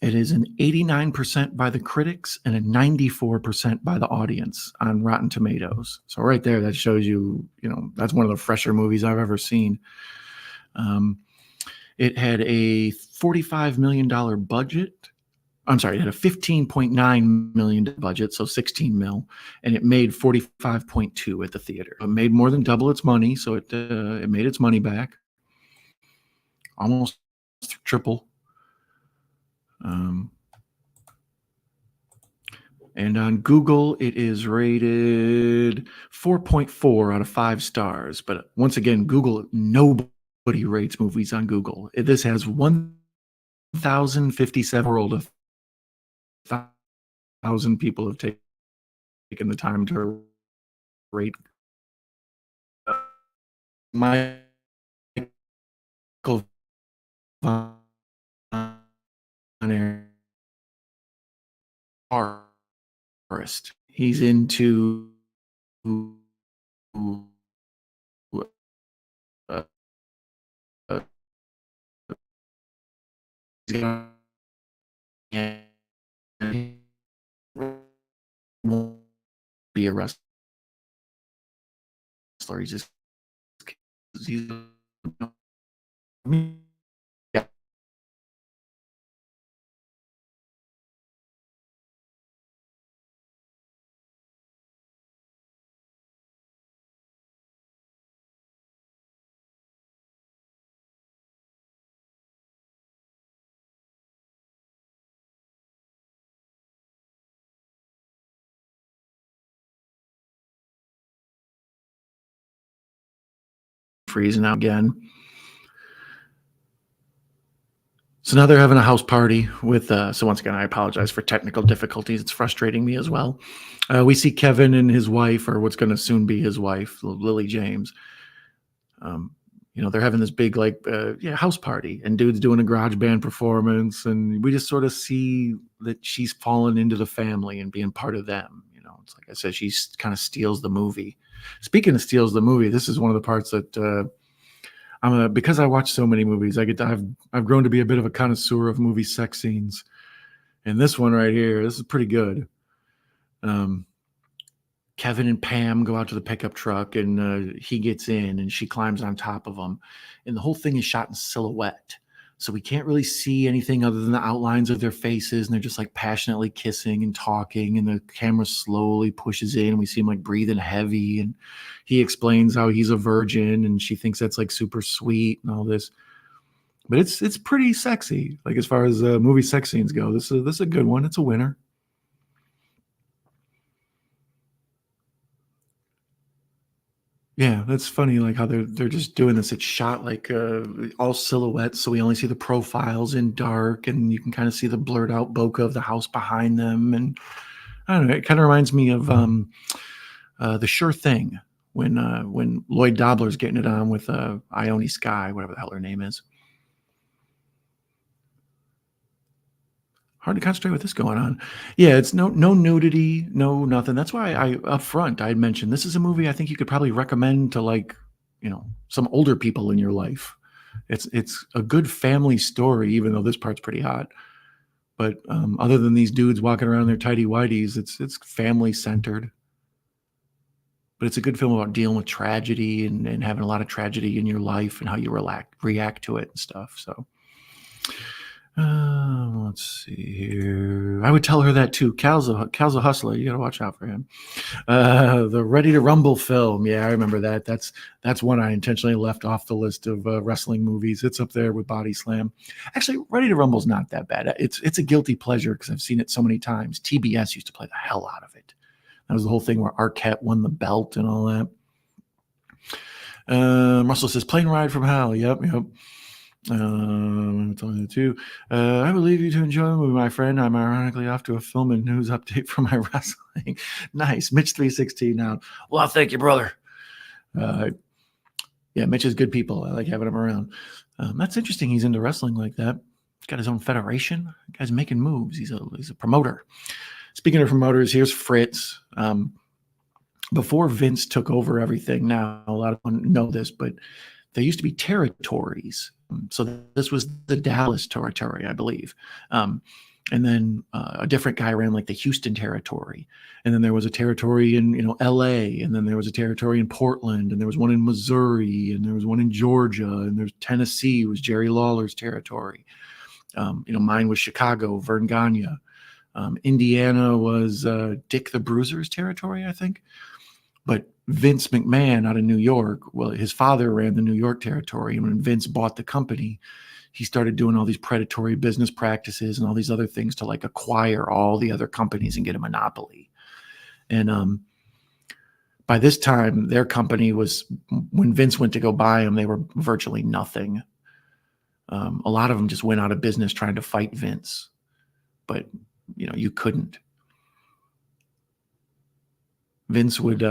It is an 89% by the critics and a 94% by the audience on Rotten Tomatoes. So right there, that shows you, that's one of the fresher movies I've ever seen. It had a $45 million budget. I'm sorry, it had a $15.9 million budget, so 16 mil, and it made 45.2 at the theater. It made more than double its money, so it made its money back. Almost triple. And on Google, it is rated 4.4 out of 5 stars. But once again, Google, nobody rates movies on Google. This has 1,057 world of 1,000 people have taken the time to rate Michael Von Erich. He's into uh, uh, he's gonna be a wrestler. He's just he's yeah. Freezing out again. So now they're having a house party with, so once again, I apologize for technical difficulties. It's frustrating me as well. We see Kevin and his wife, or what's going to soon be his wife, Lily James. They're having this big, house party, and dude's doing a garage band performance. And we just sort of see that she's fallen into the family and being part of them. It's like I said, she kind of steals the movie. Speaking of steals the movie, this is one of the parts that, because I watch so many movies, I've grown to be a bit of a connoisseur of movie sex scenes, and this one right here, this is pretty good. Kevin and Pam go out to the pickup truck, and he gets in, and she climbs on top of him, and the whole thing is shot in silhouette, so we can't really see anything other than the outlines of their faces, and they're just like passionately kissing and talking, and the camera slowly pushes in, and we see him like breathing heavy, and he explains how he's a virgin, and she thinks that's like super sweet and all this. But it's pretty sexy, like as far as movie sex scenes go. This is a good one. It's a winner. Yeah, that's funny, like how they're just doing this. It's shot like all silhouettes, so we only see the profiles in dark, and you can kind of see the blurred out bokeh of the house behind them. And I don't know, it kind of reminds me of The Sure Thing, when Lloyd Dobler's getting it on with Ione Skye, whatever the hell her name is. Hard to concentrate with this going on. Yeah, it's no nudity, no nothing. That's why I up front I mentioned this is a movie I think you could probably recommend to, like, some older people in your life. It's a good family story, even though this part's pretty hot. But other than these dudes walking around in their tidy whities, it's family centered. But it's a good film about dealing with tragedy and having a lot of tragedy in your life and how you react to it and stuff. So let's see here. I would tell her that too. Cal's a hustler. You got to watch out for him. The Ready to Rumble film. Yeah, I remember that. That's one I intentionally left off the list of wrestling movies. It's up there with Body Slam. Actually, Ready to Rumble's not that bad. It's a guilty pleasure because I've seen it so many times. TBS used to play the hell out of it. That was the whole thing where Arquette won the belt and all that. Russell says, "Plane Ride from Hell." Yep. I'm telling you too. I will leave you to enjoy the movie, my friend. I'm ironically off to a film and news update for my wrestling. Nice. Mitch 316 now. Well, thank you, brother. Yeah, Mitch is good people. I like having him around. That's interesting. He's into wrestling like that. He's got his own federation. The guy's making moves. He's a promoter. Speaking of promoters, here's Fritz. Before Vince took over everything, now a lot of people know this, but there used to be territories. So this was the Dallas territory, I believe. And then a different guy ran like the Houston territory. And then there was a territory in, LA. And then there was a territory in Portland. And there was one in Missouri. And there was one in Georgia. And there's Tennessee was Jerry Lawler's territory. Mine was Chicago, Vern Gagne. Indiana was Dick the Bruiser's territory, I think. But Vince McMahon out of New York, well, his father ran the New York territory. And when Vince bought the company, he started doing all these predatory business practices and all these other things to like acquire all the other companies and get a monopoly. And by this time, their company was, when Vince went to go buy them, they were virtually nothing. A lot of them just went out of business trying to fight Vince, but you couldn't. Vince would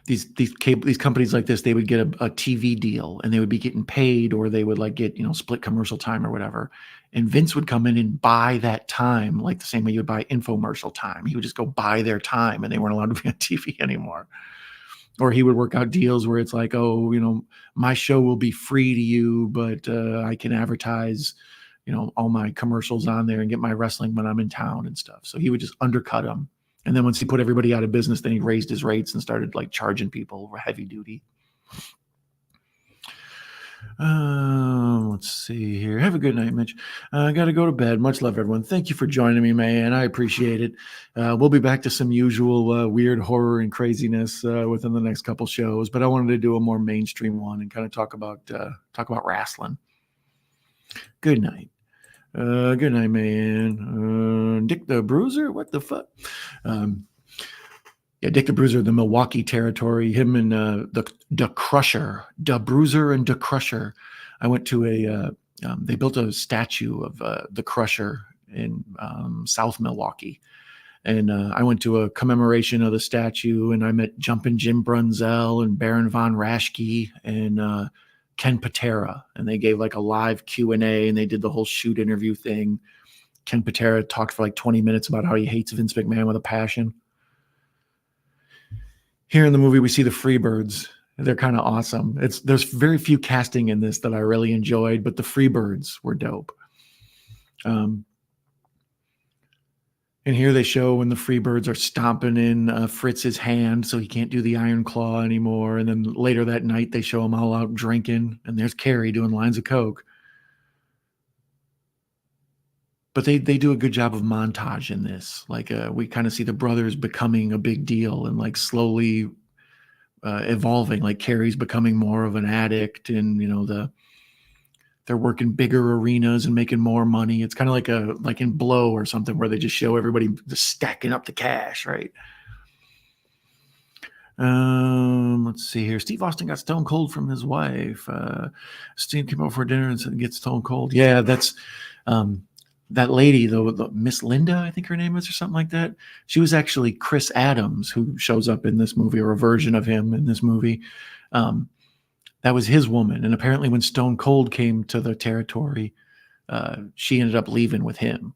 these companies like this, they would get a TV deal and they would be getting paid, or they would like get split commercial time or whatever. And Vince would come in and buy that time, like the same way you would buy infomercial time. He would just go buy their time, and they weren't allowed to be on TV anymore. Or he would work out deals where it's like, oh, my show will be free to you, but I can advertise, all my commercials on there and get my wrestling when I'm in town and stuff. So he would just undercut them. And then once he put everybody out of business, then he raised his rates and started like charging people heavy duty. Let's see here. Have a good night, Mitch. I got to go to bed. Much love, everyone. Thank you for joining me, man. I appreciate it. We'll be back to some usual weird horror and craziness within the next couple shows, but I wanted to do a more mainstream one and kind of talk about wrestling. Good night. Good night, man. Dick the Bruiser? What the fuck? Yeah, Dick the Bruiser, the Milwaukee territory, him and the Crusher, the Bruiser and the Crusher. I went to they built a statue of the Crusher in South Milwaukee. And I went to a commemoration of the statue, and I met Jumpin' Jim Brunzell and Baron von Raschke and Ken Patera, and they gave like a live Q&A, and they did the whole shoot interview thing. Ken Patera talked for like 20 minutes about how he hates Vince McMahon with a passion. Here in the movie, we see the Freebirds. They're kind of awesome. There's very few casting in this that I really enjoyed, but the Freebirds were dope. And here they show when the Freebirds are stomping in Fritz's hand so he can't do the Iron Claw anymore. And then later that night, they show him all out drinking. And there's Kerry doing lines of coke. But they do a good job of montage in this. Like we kind of see the brothers becoming a big deal and like slowly evolving. Like Kerry's becoming more of an addict, and they're working bigger arenas and making more money. It's kind of like in Blow or something where they just show everybody just stacking up the cash, right? Let's see here. Steve Austin got stone cold from his wife. Steve came over for dinner and said, "Get stone cold." Yeah, that's that lady, the Miss Linda, I think her name is, or something like that. She was actually Chris Adams, who shows up in this movie, or a version of him in this movie. That was his woman. And apparently when Stone Cold came to the territory, she ended up leaving with him.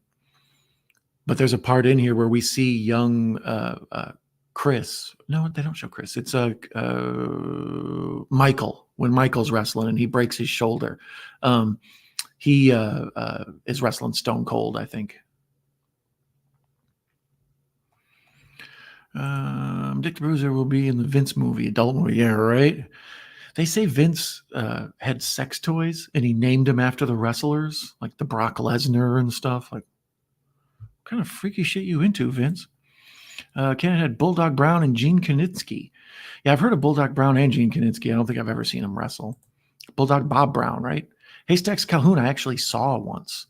But there's a part in here where we see young Chris. No, they don't show Chris. It's Michael, when Michael's wrestling and he breaks his shoulder. He is wrestling Stone Cold, I think. Dick the Bruiser will be in the Vince movie, adult movie. Yeah, right? They say Vince had sex toys and he named them after the wrestlers, like the Brock Lesnar and stuff. Like, what kind of freaky shit you into, Vince? Ken had Bulldog Brown and Gene Knitsky. Yeah, I've heard of Bulldog Brown and Gene Knitsky. I don't think I've ever seen him wrestle. Bulldog Bob Brown, right? Haystacks Calhoun, I actually saw once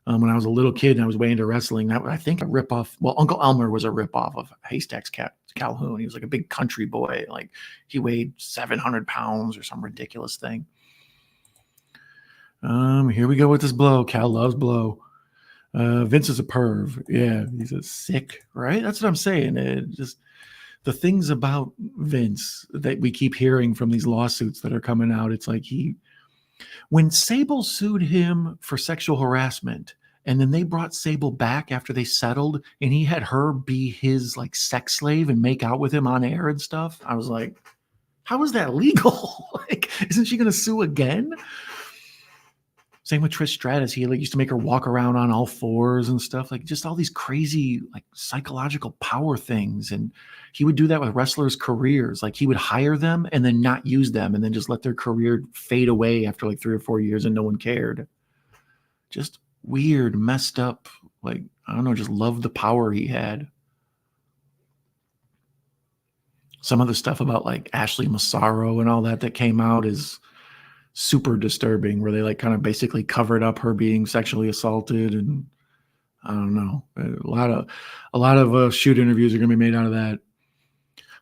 when I was a little kid and I was way into wrestling. That, I think, a ripoff. Well, Uncle Elmer was a ripoff of Haystacks Calhoun. He was like a big country boy. Like he weighed 700 pounds or some ridiculous thing. Here we go with this Blow. Cal loves Blow. Vince is a perv. Yeah, he's a sick, right? That's what I'm saying. Just the things about Vince that we keep hearing from these lawsuits that are coming out. It's like when Sable sued him for sexual harassment, and then they brought Sable back after they settled, and he had her be his like sex slave and make out with him on air and stuff. I was like, how is that legal? Like, isn't she going to sue again? Same with Trish Stratus. He like used to make her walk around on all fours and stuff, like just all these crazy like psychological power things. And he would do that with wrestlers' careers. Like he would hire them and then not use them and then just let their career fade away after like 3 or 4 years and no one cared. Just weird, messed up. Like, I don't know, just loved the power he had. Some of the stuff about like Ashley Massaro and all that came out is super disturbing, where they like kind of basically covered up her being sexually assaulted, and I don't know, a lot of shoot interviews are going to be made out of that.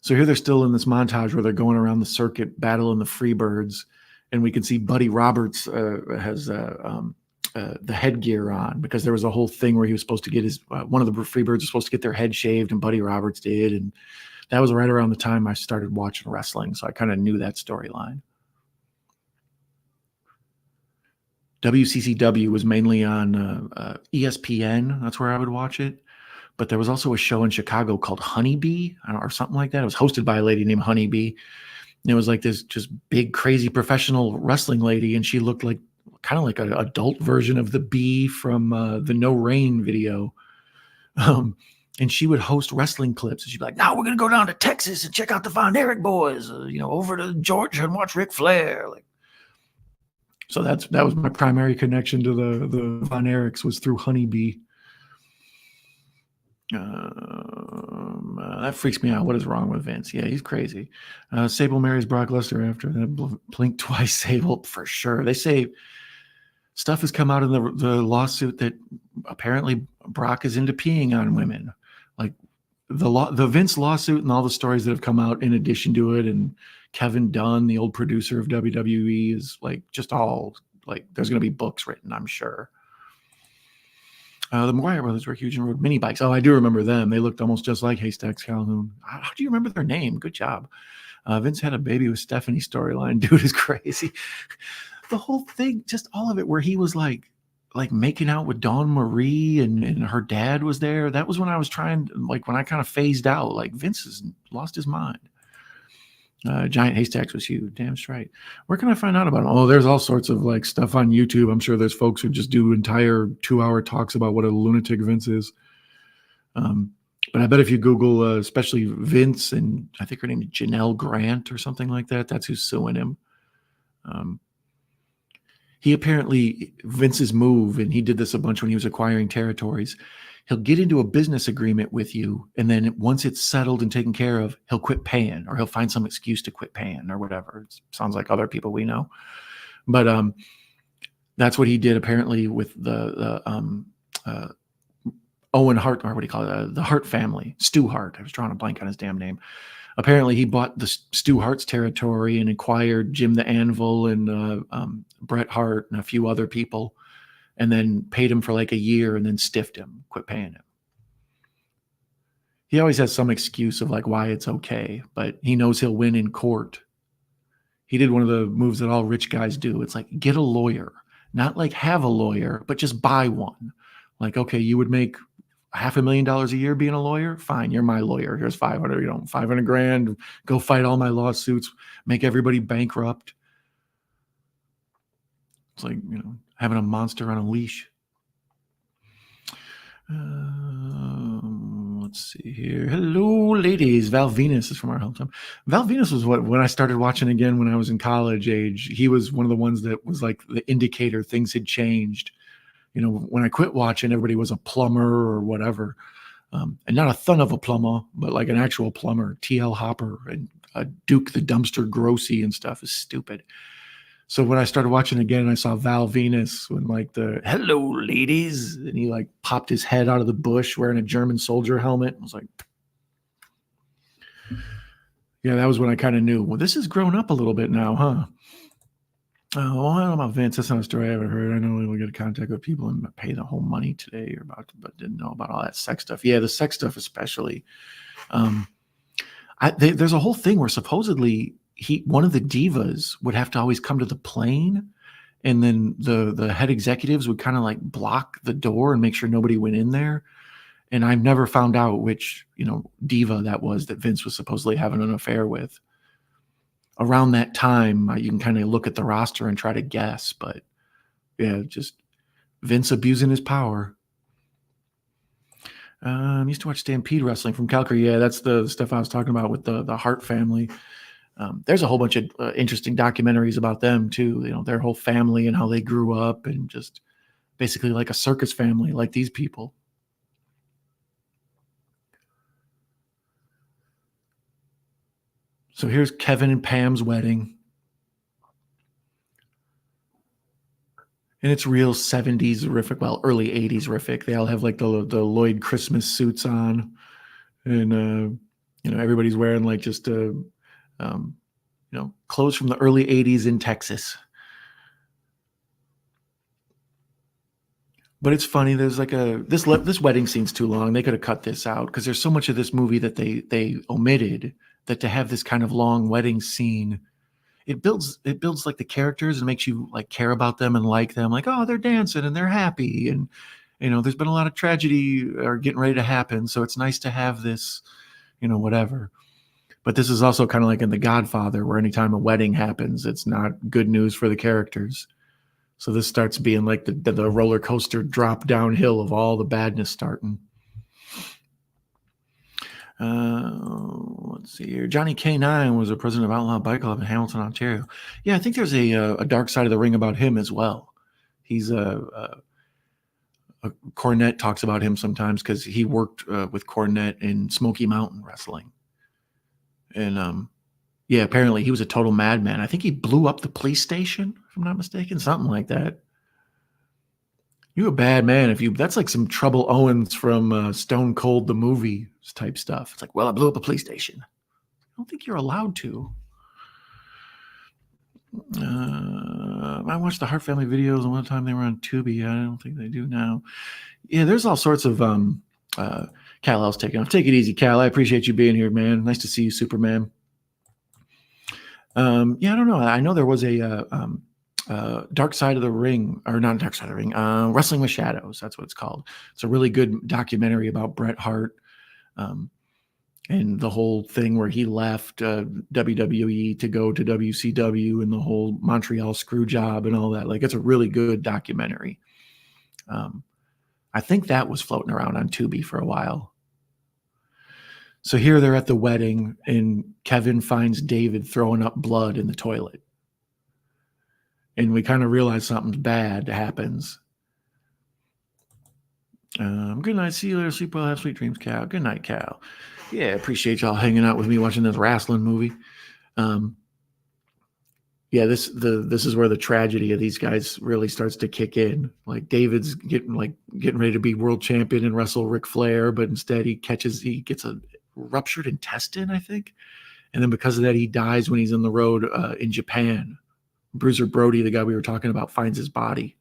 So here they're still in this montage where they're going around the circuit battling the Freebirds, and we can see Buddy Roberts has the headgear on, because there was a whole thing where he was supposed to get his one of the Freebirds was supposed to get their head shaved, and Buddy Roberts did, and that was right around the time I started watching wrestling, so I kind of knew that storyline. WCCW was mainly on ESPN. That's where I would watch it. But there was also a show in Chicago called Honeybee, or something like that. It was hosted by a lady named Honeybee. And it was like this just big, crazy professional wrestling lady. And she looked like kind of like an adult version of the Bee from the No Rain video. And she would host wrestling clips. And she'd be like, now we're going to go down to Texas and check out the Von Erich boys, over to Georgia and watch Ric Flair. So that was my primary connection to the Von Erichs, was through Honeybee. That freaks me out. What is wrong with Vince? Yeah, he's crazy. Sable marries Brock Lesnar after that. Blink twice, Sable, for sure. They say stuff has come out in the lawsuit that apparently Brock is into peeing on women. Like the Vince lawsuit and all the stories that have come out in addition to it, and Kevin Dunn, the old producer of WWE, is like just all like, there's going to be books written, I'm sure. The McGuire brothers were huge and rode mini bikes. Oh, I do remember them. They looked almost just like Haystacks Calhoun. How do you remember their name? Good job. Vince had a baby with Stephanie storyline. Dude is crazy. The whole thing, just all of it, where he was like making out with Dawn Marie and her dad was there. That was when I was when I kind of phased out. Like, Vince has lost his mind. Giant Haystacks was huge. Damn straight. Where can I find out about them? Oh, there's all sorts of like stuff on YouTube. I'm sure there's folks who just do entire 2-hour talks about what a lunatic Vince is. But I bet if you Google, especially Vince, and I think her name is Janelle Grant or something like that, that's who's suing him. He apparently, Vince's move, and he did this a bunch when he was acquiring territories, he'll get into a business agreement with you, and then once it's settled and taken care of, he'll quit paying, or he'll find some excuse to quit paying or whatever. It sounds like other people we know. But that's what he did apparently with the Owen Hart, or what do you call it? The Hart family, Stu Hart. I was drawing a blank on his damn name. Apparently, he bought the Stu Hart's territory and acquired Jim the Anvil and Bret Hart and a few other people, and then paid him for like a year and then stiffed him, quit paying him. He always has some excuse of like why it's okay, but he knows he'll win in court. He did one of the moves that all rich guys do. It's like, get a lawyer, not like have a lawyer, but just buy one. Like, okay, you would make $500,000 a year being a lawyer? Fine, you're my lawyer. Here's 500 grand. Go fight all my lawsuits, make everybody bankrupt. It's like, having a monster on a leash. Let's see here. Hello, ladies. Val Venus is from our hometown. Val Venus was when I started watching again when I was in college age. He was one of the ones that was like the indicator things had changed. When I quit watching, everybody was a plumber or whatever. And not a ton of a plumber, but like an actual plumber. T.L. Hopper and Duke the Dumpster Grossi and stuff is stupid. So when I started watching again, I saw Val Venus when like the hello ladies, and he like popped his head out of the bush wearing a German soldier helmet. I was like, yeah, that was when I kind of knew, well, this has grown up a little bit now, huh? Well, I don't know about Vince. That's not a story I ever heard. I know we'll get in contact with people and pay the whole money today but didn't know about all that sex stuff. Yeah, the sex stuff especially. There's a whole thing where supposedly one of the divas would have to always come to the plane, and then the head executives would kind of like block the door and make sure nobody went in there. And I've never found out which diva that was that Vince was supposedly having an affair with. Around that time, you can kind of look at the roster and try to guess, but yeah, just Vince abusing his power. I used to watch Stampede Wrestling from Calgary. Yeah, that's the stuff I was talking about with the Hart family. There's a whole bunch of interesting documentaries about them too. Their whole family and how they grew up, and just basically like a circus family, like these people. So here's Kevin and Pam's wedding. And it's real 70s horrific, well, early 80s horrific. They all have like the Lloyd Christmas suits on, and everybody's wearing like just clothes from the early 80s in Texas. But it's funny. There's like this wedding scene's too long. They could have cut this out because there's so much of this movie that they omitted, that to have this kind of long wedding scene, it builds like the characters and makes you like care about them and like them. Like, oh, they're dancing and they're happy, and there's been a lot of tragedy or getting ready to happen, so it's nice to have this, whatever. But this is also kind of like in The Godfather, where anytime a wedding happens, it's not good news for the characters. So this starts being like the roller coaster drop downhill of all the badness starting. Let's see here. Johnny K9 was a president of Outlaw Bike Club in Hamilton, Ontario. Yeah, I think there's a Dark Side of the Ring about him as well. He's Cornette talks about him sometimes because he worked with Cornette in Smoky Mountain Wrestling. And yeah, apparently he was a total madman. I think he blew up the police station, if I'm not mistaken, something like that. You a bad man if you. That's like some Trouble Owens from Stone Cold the movie type stuff. It's like, well, I blew up a police station. I don't think you're allowed to. I watched the Hart Family videos, and one time they were on Tubi. I don't think they do now. Yeah, there's all sorts of Kal-El's taking off. Take it easy, Cal. I appreciate you being here, man. Nice to see you, Superman. Yeah, I don't know. I know there was a Dark Side of the Ring, or not Dark Side of the Ring, Wrestling with Shadows. That's what it's called. It's a really good documentary about Bret Hart and the whole thing where he left WWE to go to WCW and the whole Montreal screw job and all that. Like, it's a really good documentary. I think that was floating around on Tubi for a while. So here they're at the wedding, and Kevin finds David throwing up blood in the toilet. And we kind of realize something bad happens. Good night. See you later. Sleep well. Have sweet dreams, Cal. Good night, Cal. Yeah, appreciate y'all hanging out with me watching this wrestling movie. Yeah, this is where the tragedy of these guys really starts to kick in. Like, David's getting ready to be world champion and wrestle Ric Flair, but instead he gets a ruptured intestine, I think. And then because of that, he dies when he's on the road in Japan. Bruiser Brody, the guy we were talking about, finds his body.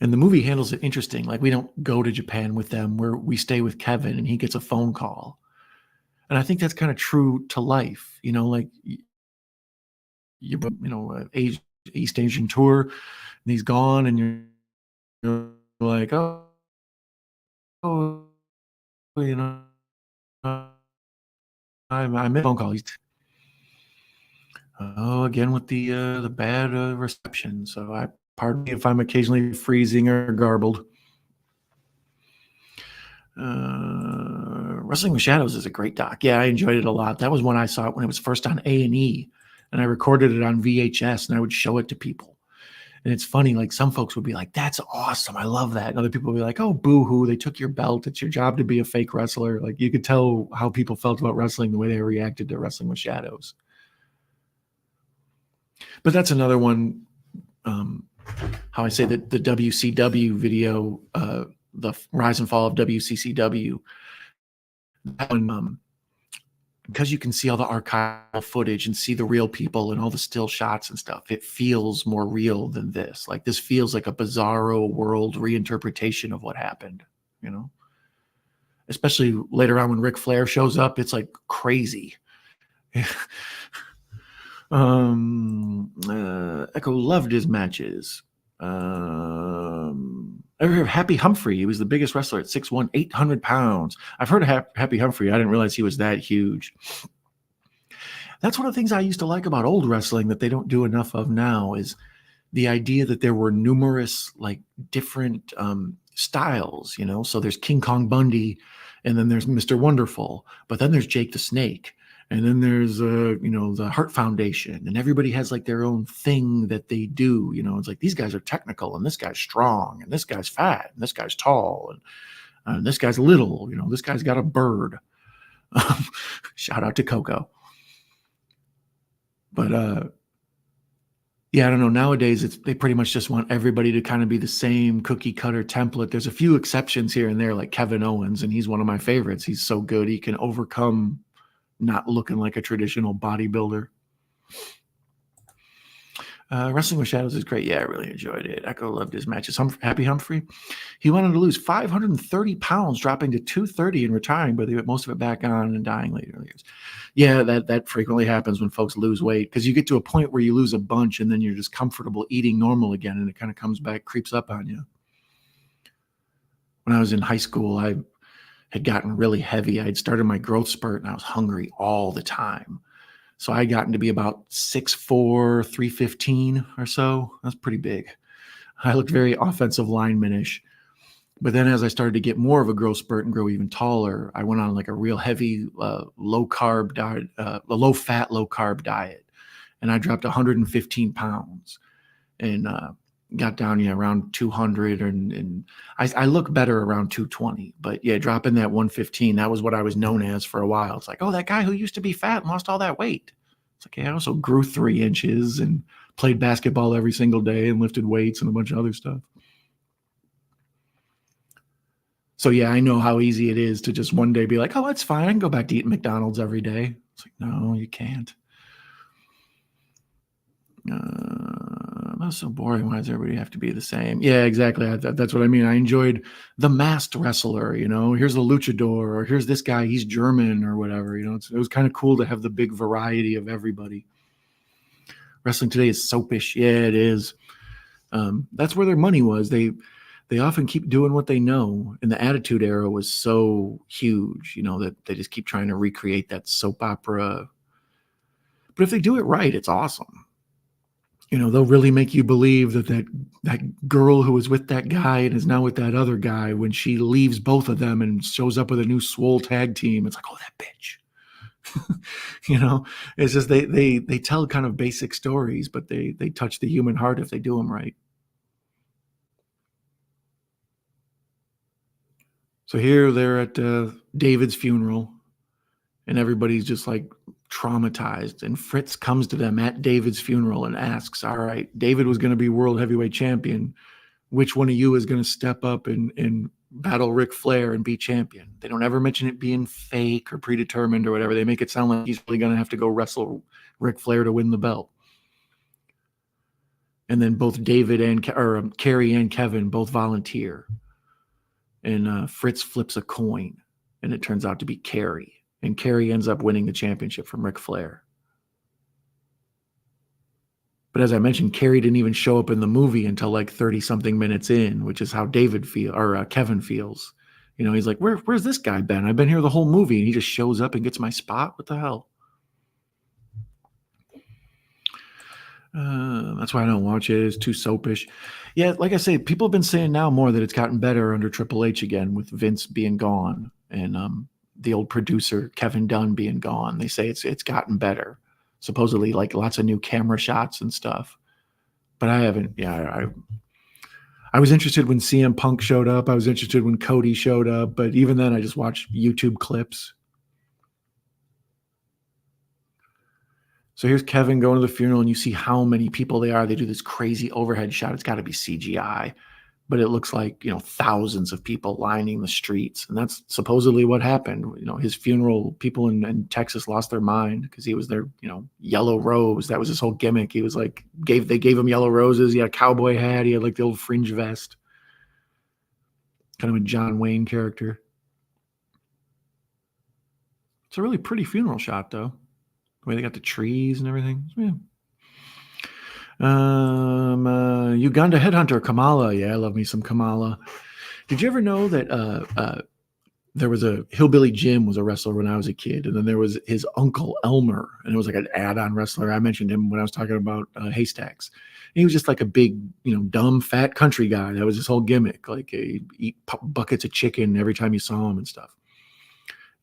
And the movie handles it interesting. Like, we don't go to Japan with them, we stay with Kevin, and he gets a phone call. And I think that's kind of true to life. Like, East Asian tour, and he's gone, and you're like, oh, I missed a phone call. Again with the bad reception. So pardon me if I'm occasionally freezing or garbled. Wrestling with Shadows is a great doc. Yeah, I enjoyed it a lot. That was when I saw it when it was first on A&E, and I recorded it on VHS, and I would show it to people. And it's funny, like, some folks would be like, that's awesome, I love that. And other people would be like, oh, boo-hoo, they took your belt. It's your job to be a fake wrestler. Like, you could tell how people felt about wrestling the way they reacted to Wrestling with Shadows. But that's another one, how I say that the WCW video, the rise and fall of WCCW, that one, because you can see all the archival footage and see the real people and all the still shots and stuff, it feels more real than this. Like, this feels like a bizarro world reinterpretation of what happened, especially later on when Ric Flair shows up. It's like crazy. Echo loved his matches. Ever heard of Happy Humphrey? He was the biggest wrestler at 6'1", 800 pounds. I've heard of Happy Humphrey. I didn't realize he was that huge. That's one of the things I used to like about old wrestling that they don't do enough of now, is the idea that there were numerous, like, different styles, So there's King Kong Bundy, and then there's Mr. Wonderful, but then there's Jake the Snake. And then there's, the Hart Foundation, and everybody has like their own thing that they do. It's like, these guys are technical, and this guy's strong, and this guy's fat, and this guy's tall, and this guy's little. This guy's got a bird. Shout out to Coco. But Yeah, I don't know. Nowadays, they pretty much just want everybody to kind of be the same cookie cutter template. There's a few exceptions here and there, like Kevin Owens, and he's one of my favorites. He's so good. He can overcome not looking like a traditional bodybuilder. Wrestling with Shadows is great. Yeah, I really enjoyed it. Echo loved his matches. Happy Humphrey. He wanted to lose 530 pounds, dropping to 230 and retiring, but he put most of it back on and dying later years. Yeah, that frequently happens when folks lose weight, because you get to a point where you lose a bunch and then you're just comfortable eating normal again, and it kind of comes back, creeps up on you. When I was in high school, I had gotten really heavy. I had started my growth spurt and I was hungry all the time. So I had gotten to be about 6'4", 315 or so. That's pretty big. I looked very offensive linemanish. But then as I started to get more of a growth spurt and grow even taller, I went on like a real heavy low carb diet, a low fat, low carb diet. And I dropped 115 pounds and got down around 200. And I look better around 220. But yeah, dropping that 115, that was what I was known as for a while. It's like, oh, that guy who used to be fat and lost all that weight. It's like, yeah, I also grew 3 inches and played basketball every single day and lifted weights and a bunch of other stuff. So yeah, I know how easy it is to just one day be like, oh, that's fine. I can go back to eating McDonald's every day. It's like, no, you can't. That's so boring. Why does everybody have to be the same? Yeah, exactly. That's what I mean. I enjoyed the masked wrestler, here's a luchador, or here's this guy, he's German or whatever. It was kind of cool to have the big variety of everybody. Wrestling today is soapish. Yeah, it is. That's where their money was. They often keep doing what they know. And the Attitude Era was so huge, that they just keep trying to recreate that soap opera. But if they do it right, it's awesome. They'll really make you believe that girl who was with that guy and is now with that other guy, when she leaves both of them and shows up with a new swole tag team, it's like, oh, that bitch. It's just they tell kind of basic stories, but they touch the human heart if they do them right. So here they're at David's funeral, and everybody's just like traumatized. And Fritz comes to them at David's funeral and asks, all right, David was going to be world heavyweight champion. Which one of you is going to step up and battle Ric Flair and be champion? They don't ever mention it being fake or predetermined or whatever. They make it sound like he's really going to have to go wrestle Ric Flair to win the belt. And then both David and Kerry and Kevin both volunteer. And Fritz flips a coin, and it turns out to be Kerry. And Kerry ends up winning the championship from Ric Flair. But as I mentioned, Kerry didn't even show up in the movie until like 30-something minutes in, which is how Kevin feels. He's like, where's this guy been? I've been here the whole movie, and he just shows up and gets my spot? What the hell? That's why I don't watch it. It's too soapish. Yeah, like I say, people have been saying now more that it's gotten better under Triple H again, with Vince being gone and the old producer Kevin Dunn being gone. They say it's gotten better. Supposedly, like lots of new camera shots and stuff. But I haven't. Yeah, I was interested when CM Punk showed up. I was interested when Cody showed up. But even then, I just watched YouTube clips. So here's Kevin going to the funeral, and you see how many people they are. They do this crazy overhead shot. It's got to be CGI, but it looks like, thousands of people lining the streets. And that's supposedly what happened. His funeral, people in Texas lost their mind because he was there, yellow rose. That was his whole gimmick. He was like, they gave him yellow roses. He had a cowboy hat. He had like the old fringe vest. Kind of a John Wayne character. It's a really pretty funeral shot, though. The way they got the trees and everything. Yeah. Uganda Headhunter, Kamala. Yeah, I love me some Kamala. Did you ever know that there was a Hillbilly Jim was a wrestler when I was a kid, and then there was his uncle Elmer, and it was like an add-on wrestler. I mentioned him when I was talking about Haystacks. And he was just like a big, dumb, fat country guy. That was his whole gimmick. Like he'd eat buckets of chicken every time you saw him and stuff.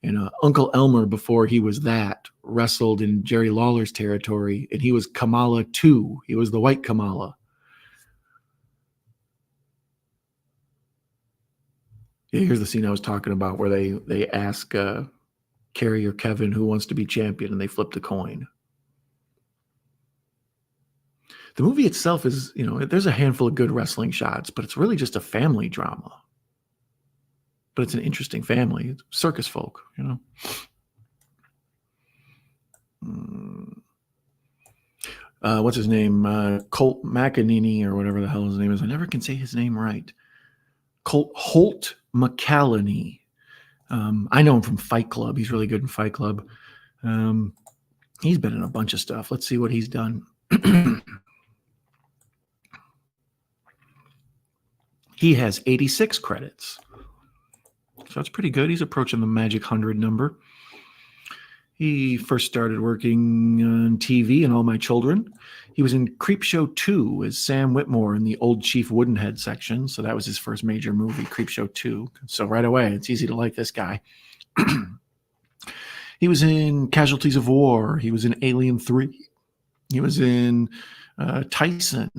And Uncle Elmer, before he was that, wrestled in Jerry Lawler's territory, and he was Kamala 2. He was the white Kamala. Yeah, here's the scene I was talking about where they ask Kerry or Kevin who wants to be champion, and they flip the coin. The movie itself is, there's a handful of good wrestling shots, but it's really just a family drama. But it's an interesting family. It's circus folk, What's his name? Holt McCallany or whatever the hell his name is. I never can say his name right. Holt McCallany. I know him from Fight Club. He's really good in Fight Club. He's been in a bunch of stuff. Let's see what he's done. He has 86 credits. So that's pretty good. He's approaching the magic 100 number. He first started working on TV in All My Children. He was in Creepshow 2 as Sam Whitmore in the Old Chief Woodenhead section. So that was his first major movie, Creepshow 2. So right away, it's easy to like this guy. He was in Casualties of War. He was in Alien 3. He was in Tyson.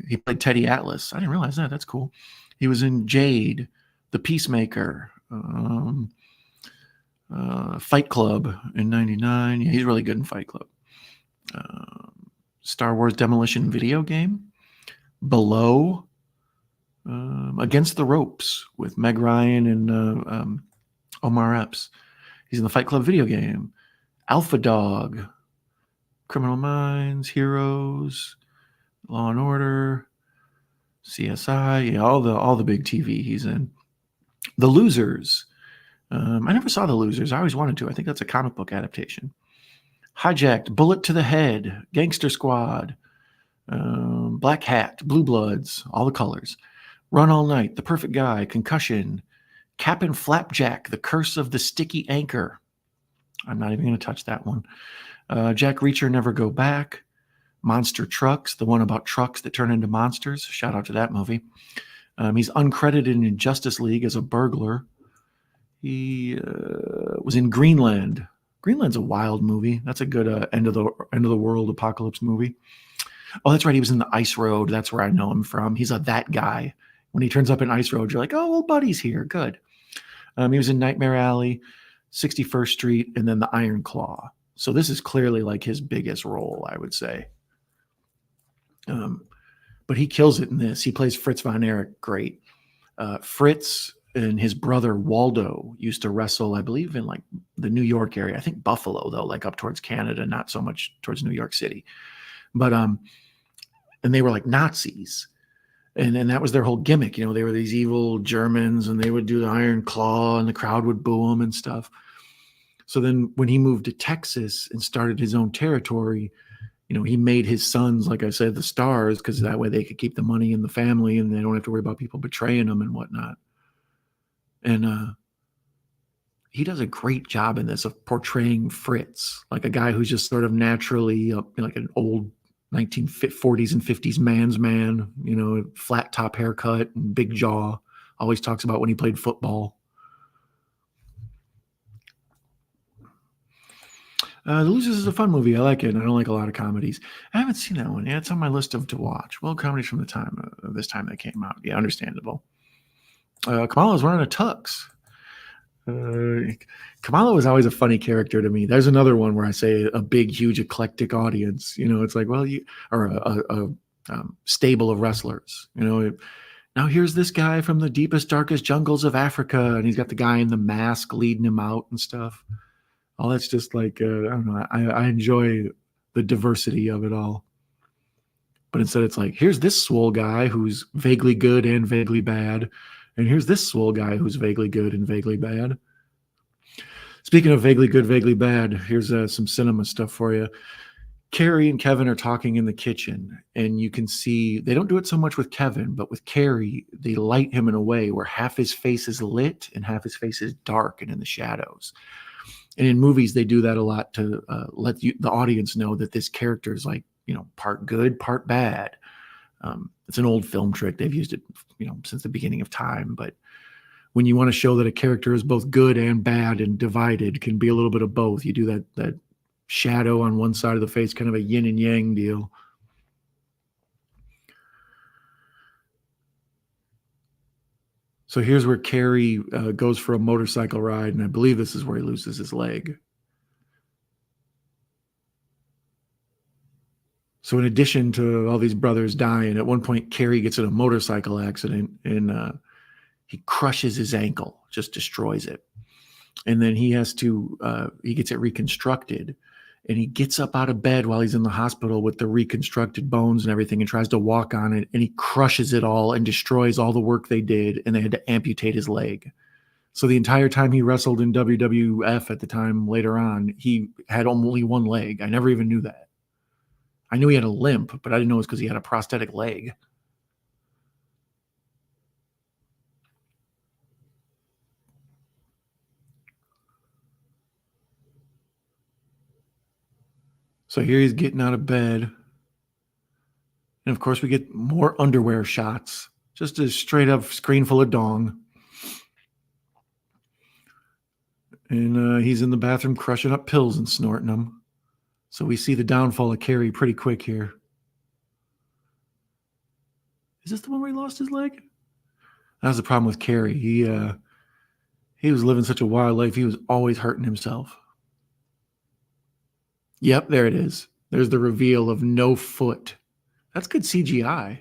He played Teddy Atlas. I didn't realize that. That's cool. He was in Jade, The Peacemaker, Fight Club in 99. Yeah, he's really good in Fight Club. Star Wars Demolition video game. Below. Against the Ropes with Meg Ryan and Omar Epps. He's in the Fight Club video game. Alpha Dog. Criminal Minds, Heroes, Law and Order, CSI, all the big TV he's in. The Losers. I never saw The Losers. I always wanted to. I think that's a comic book adaptation. Hijacked, Bullet to the Head, Gangster Squad, Black Hat, Blue Bloods, all the colors. Run All Night, The Perfect Guy, Concussion, Cap'n Flapjack, The Curse of the Sticky Anchor. I'm not even going to touch that one. Jack Reacher, Never Go Back. Monster Trucks, the one about trucks that turn into monsters. Shout out to that movie. He's uncredited in Justice League as a burglar. He was in Greenland. Greenland's a wild movie. That's a good end of the world apocalypse movie. Oh, that's right. He was in the Ice Road. That's where I know him from. He's that guy. When he turns up in Ice Road, you're like, oh, well, buddy's here. Good. He was in Nightmare Alley, 61st Street, and then The Iron Claw. So this is clearly like his biggest role, I would say. But he kills it in this. He plays Fritz Von Erich great. Fritz and his brother Waldo used to wrestle, I believe, in like the New York area. I think Buffalo, though, like up towards Canada, not so much towards New York City. But and they were like Nazis. And that was their whole gimmick. They were these evil Germans, and they would do the Iron Claw, and the crowd would boo them and stuff. So then when he moved to Texas and started his own territory, he made his sons, like I said, the stars, because that way they could keep the money in the family and they don't have to worry about people betraying them and whatnot. And he does a great job in this of portraying Fritz, like a guy who's just sort of naturally like an old 1940s and 50s man's man, flat top haircut and big jaw. Always talks about when he played football. The Losers is a fun movie. I like it. And I don't like a lot of comedies. I haven't seen that one. Yeah, it's on my list to watch. Well, comedies from the time this time that came out. Yeah, understandable. Kamala was wearing a tux. Kamala was always a funny character to me. There's another one where I say a big, huge, eclectic audience. It's like, well, a stable of wrestlers. Now here's this guy from the deepest, darkest jungles of Africa, and he's got the guy in the mask leading him out and stuff. All that's just like, I don't know. I enjoy the diversity of it all. But instead it's like, here's this swole guy who's vaguely good and vaguely bad. And here's this swole guy who's vaguely good and vaguely bad. Speaking of vaguely good, vaguely bad, here's some cinema stuff for you. Kerry and Kevin are talking in the kitchen, and you can see they don't do it so much with Kevin, but with Kerry, they light him in a way where half his face is lit and half his face is dark and in the shadows. And in movies, they do that a lot to let the audience know that this character is like, part good, part bad. It's an old film trick. They've used it, since the beginning of time. But when you want to show that a character is both good and bad and divided, can be a little bit of both. You do that shadow on one side of the face, kind of a yin and yang deal. So here's where Kerry goes for a motorcycle ride, and I believe this is where he loses his leg. So in addition to all these brothers dying, at one point Kerry gets in a motorcycle accident and he crushes his ankle, just destroys it. And then he has to, he gets it reconstructed, and he gets up out of bed while he's in the hospital with the reconstructed bones and everything and tries to walk on it, and he crushes it all and destroys all the work they did, and they had to amputate his leg. So the entire time he wrestled in WWF at the time later on, he had only one leg. I never even knew that. I knew he had a limp, but I didn't know it was because he had a prosthetic leg. So here he's getting out of bed. And of course, we get more underwear shots. Just a straight up screen full of dong. And he's in the bathroom crushing up pills and snorting them. So we see the downfall of Kerry pretty quick here. Is this the one where he lost his leg? That was the problem with Kerry. He was living such a wild life. He was always hurting himself. Yep, there it is. There's the reveal of no foot. That's good CGI.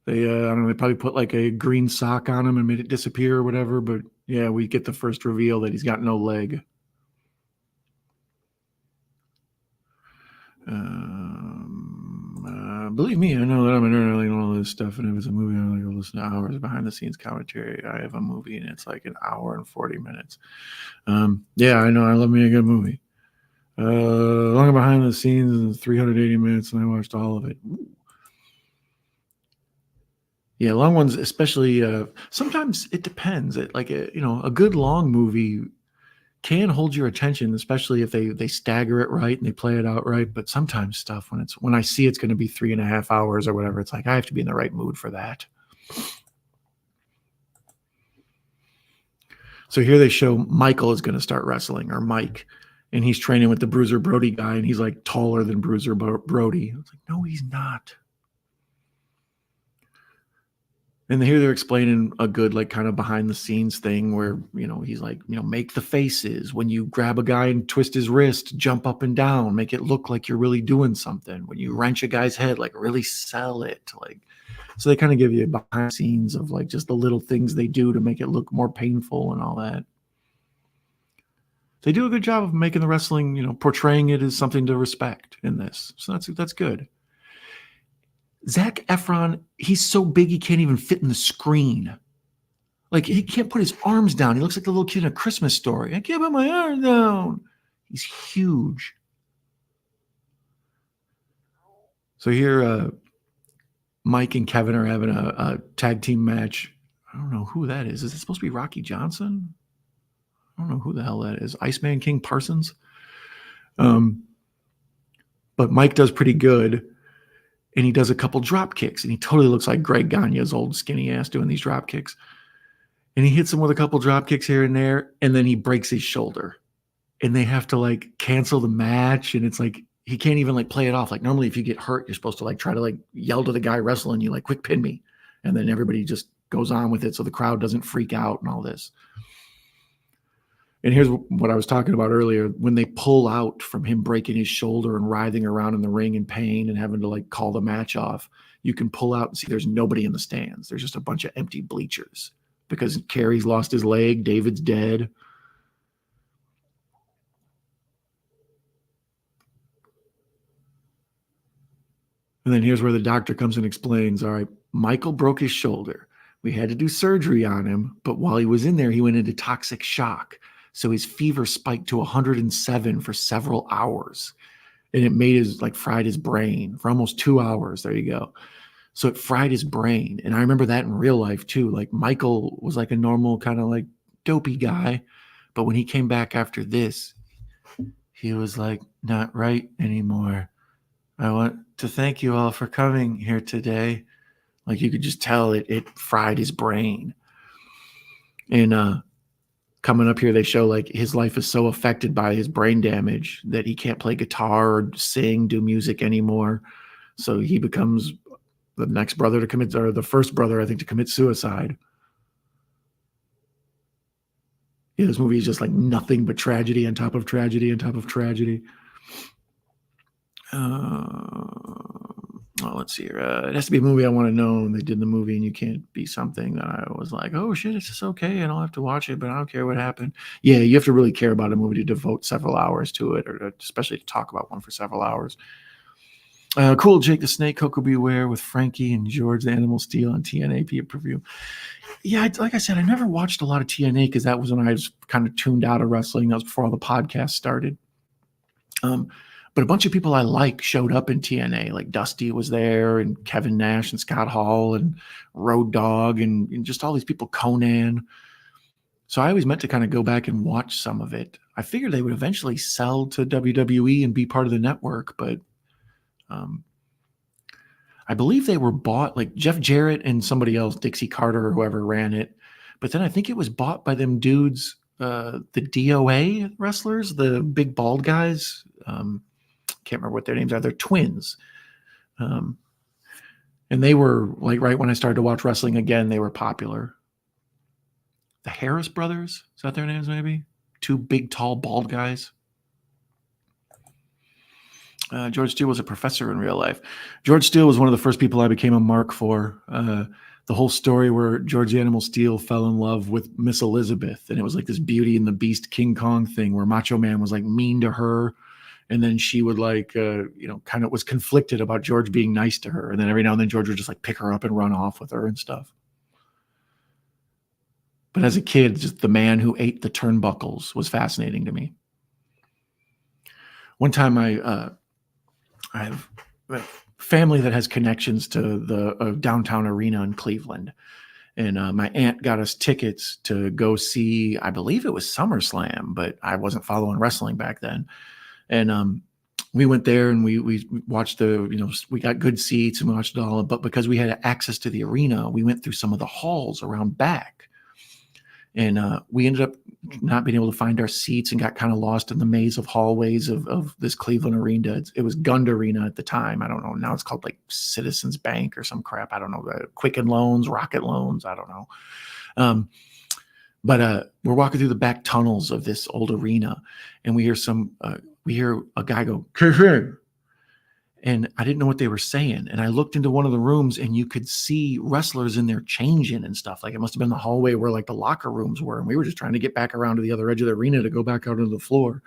They, I don't know, they probably put like a green sock on him and made it disappear or whatever. But yeah, we get the first reveal that he's got no leg. Believe me, I know that I'm a nerd and all this stuff. And if it's a movie, I'm like, listen to hours of behind the scenes commentary. I have a movie and it's like an hour and 40 minutes. Yeah, I know. I love me a good movie. Long behind the scenes is 380 minutes, and I watched all of it. Ooh. Yeah, long ones, especially. Sometimes it depends. A good long movie can hold your attention, especially if they stagger it right and they play it out right. But sometimes stuff when I see it's going to be 3.5 hours or whatever, it's like I have to be in the right mood for that. So here they show Michael is going to start wrestling, or Mike, and he's training with the Bruiser Brody guy, and he's like taller than Bruiser Brody. I was like, no, he's not. And here they're explaining a good, like, kind of behind the scenes thing where, he's like, make the faces. When you grab a guy and twist his wrist, jump up and down, make it look like you're really doing something. When you wrench a guy's head, like, really sell it. Like, so they kind of give you behind the scenes of like just the little things they do to make it look more painful and all that. They do a good job of making the wrestling, portraying it as something to respect in this. So that's good. Zac Efron, he's so big he can't even fit in the screen. Like, he can't put his arms down. He looks like the little kid in A Christmas Story. I can't put my arms down. He's huge. So here, Mike and Kevin are having a tag team match. I don't know who that is. Is it supposed to be Rocky Johnson? I don't know who the hell that is. Iceman King Parsons? But Mike does pretty good. And he does a couple drop kicks, and he totally looks like Greg Gagne's old skinny ass doing these drop kicks. And he hits him with a couple drop kicks here and there, and then he breaks his shoulder. And they have to like cancel the match, and it's like he can't even like play it off. Like normally if you get hurt, you're supposed to like try to like yell to the guy wrestling you, like, quick pin me. And then everybody just goes on with it so the crowd doesn't freak out and all this. And here's what I was talking about earlier. When they pull out from him breaking his shoulder and writhing around in the ring in pain and having to like call the match off, you can pull out and see there's nobody in the stands. There's just a bunch of empty bleachers because Kerry's lost his leg. David's dead. And then here's where the doctor comes and explains, all right, Michael broke his shoulder. We had to do surgery on him, but while he was in there, he went into toxic shock. So his fever spiked to 107 for several hours. And it made fried his brain for almost 2 hours. There you go. So it fried his brain. And I remember that in real life too. Like, Michael was like a normal kind of like dopey guy. But when he came back after this, he was like, not right anymore. I want to thank you all for coming here today. Like, you could just tell it fried his brain. And coming up here, they show like his life is so affected by his brain damage that he can't play guitar or sing, do music anymore. So he becomes the next brother to commit, or the first brother, I think, to commit suicide. Yeah, this movie is just like nothing but tragedy on top of tragedy on top of tragedy. let's see here. It has to be a movie I want to know. And they did the movie, and you can't be something that I was like, oh shit, it's just okay, and I'll have to watch it, but I don't care what happened. Yeah, you have to really care about a movie to devote several hours to it, or especially to talk about one for several hours. Cool Jake the Snake, Coco Beware with Frankie and George the Animal Steele on TNA pay-per-view. Yeah, like I said, I never watched a lot of TNA because that was when I was kind of tuned out of wrestling. That was before all the podcasts started. But a bunch of people I like showed up in TNA, like Dusty was there, and Kevin Nash and Scott Hall and Road Dogg and just all these people, Conan. So I always meant to kind of go back and watch some of it. I figured they would eventually sell to WWE and be part of the network, but I believe they were bought, like Jeff Jarrett and somebody else, Dixie Carter or whoever ran it. But then I think it was bought by them dudes, the DOA wrestlers, the big bald guys. Can't remember what their names are. They're twins. And they were like, right when I started to watch wrestling again, they were popular. The Harris brothers, is that their names maybe? Two big, tall, bald guys. George Steele was a professor in real life. George Steele was one of the first people I became a mark for. The whole story where George the Animal Steele fell in love with Miss Elizabeth, and it was like this Beauty and the Beast King Kong thing where Macho Man was like mean to her, and then she would like, kind of was conflicted about George being nice to her, and then every now and then George would just like pick her up and run off with her and stuff. But as a kid, just the man who ate the turnbuckles was fascinating to me. One time I have a family that has connections to the downtown arena in Cleveland. And my aunt got us tickets to go see, I believe it was SummerSlam, but I wasn't following wrestling back then. And we went there and we watched we got good seats and we watched it all. But because we had access to the arena, we went through some of the halls around back. And we ended up not being able to find our seats and got kind of lost in the maze of hallways of this Cleveland arena. It was Gund Arena at the time. I don't know. Now it's called like Citizens Bank or some crap. I don't know. Quicken Loans, Rocket Loans. I don't know. But we're walking through the back tunnels of this old arena, and we hear a guy go, "Kerry." And I didn't know what they were saying. And I looked into one of the rooms and you could see wrestlers in there changing and stuff. Like it must have been the hallway where like the locker rooms were. And we were just trying to get back around to the other edge of the arena to go back out onto the floor.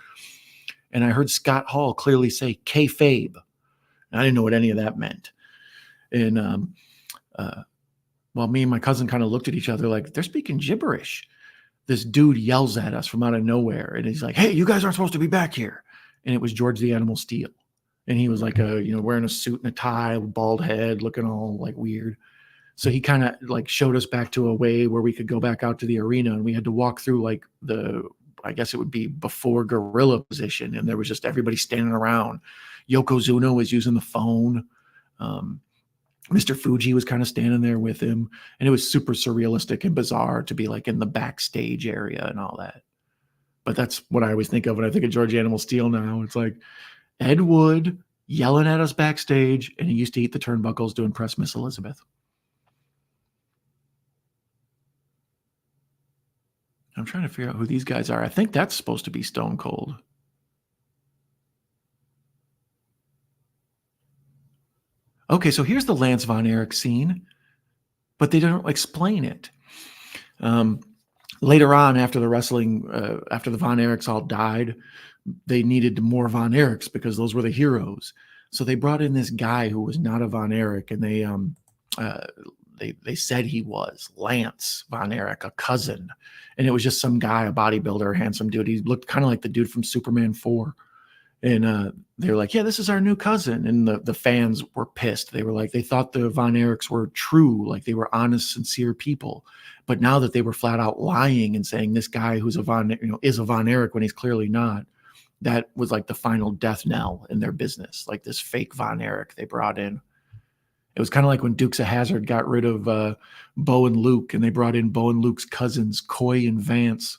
And I heard Scott Hall clearly say kayfabe. And I didn't know what any of that meant. And while me and my cousin kind of looked at each other like, they're speaking gibberish. This dude yells at us from out of nowhere. And he's like, hey, you guys aren't supposed to be back here. And it was George the Animal Steele. And he was like wearing a suit and a tie, bald head, looking all like weird. So he kind of like showed us back to a way where we could go back out to the arena, and we had to walk through like I guess it would be before gorilla position. And there was just everybody standing around. Yokozuna was using the phone. Mr. Fuji was kind of standing there with him. And it was super surrealistic and bizarre to be like in the backstage area and all that. But that's what I always think of when I think of George Animal Steele now. It's like Ed Wood yelling at us backstage, and he used to eat the turnbuckles to impress Miss Elizabeth. I'm trying to figure out who these guys are. I think that's supposed to be Stone Cold. Okay, so here's the Lance Von Erich scene, but they don't explain it. Later on, after the wrestling, after the Von Erichs all died, they needed more Von Erichs because those were the heroes. So they brought in this guy who was not a Von Erich, and they said he was Lance Von Erich, a cousin. And it was just some guy, a bodybuilder, handsome dude. He looked kind of like the dude from Superman 4. And they were like, yeah, this is our new cousin. And the fans were pissed. They were like, they thought the Von Erichs were true, like they were honest, sincere people. But now that they were flat out lying and saying this guy who's is a Von Erich when he's clearly not, that was like the final death knell in their business. Like this fake Von Erich they brought in. It was kind of like when Dukes of Hazzard got rid of Bo and Luke, and they brought in Bo and Luke's cousins, Coy and Vance.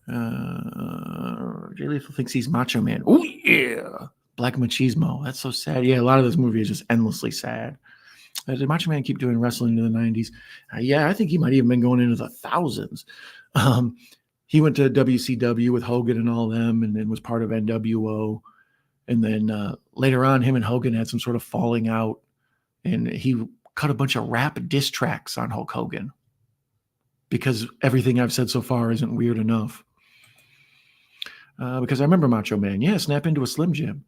Jay Lethal thinks he's Macho Man. Oh, yeah. Black Machismo. That's so sad. Yeah, a lot of this movie is just endlessly sad. Did Macho Man keep doing wrestling in the 90s? Yeah, I think he might even been going into the thousands. He went to WCW with Hogan and all them, and then was part of NWO. And then later on, him and Hogan had some sort of falling out, and he cut a bunch of rap diss tracks on Hulk Hogan because everything I've said so far isn't weird enough. Because I remember Macho Man, snap into a Slim Jim.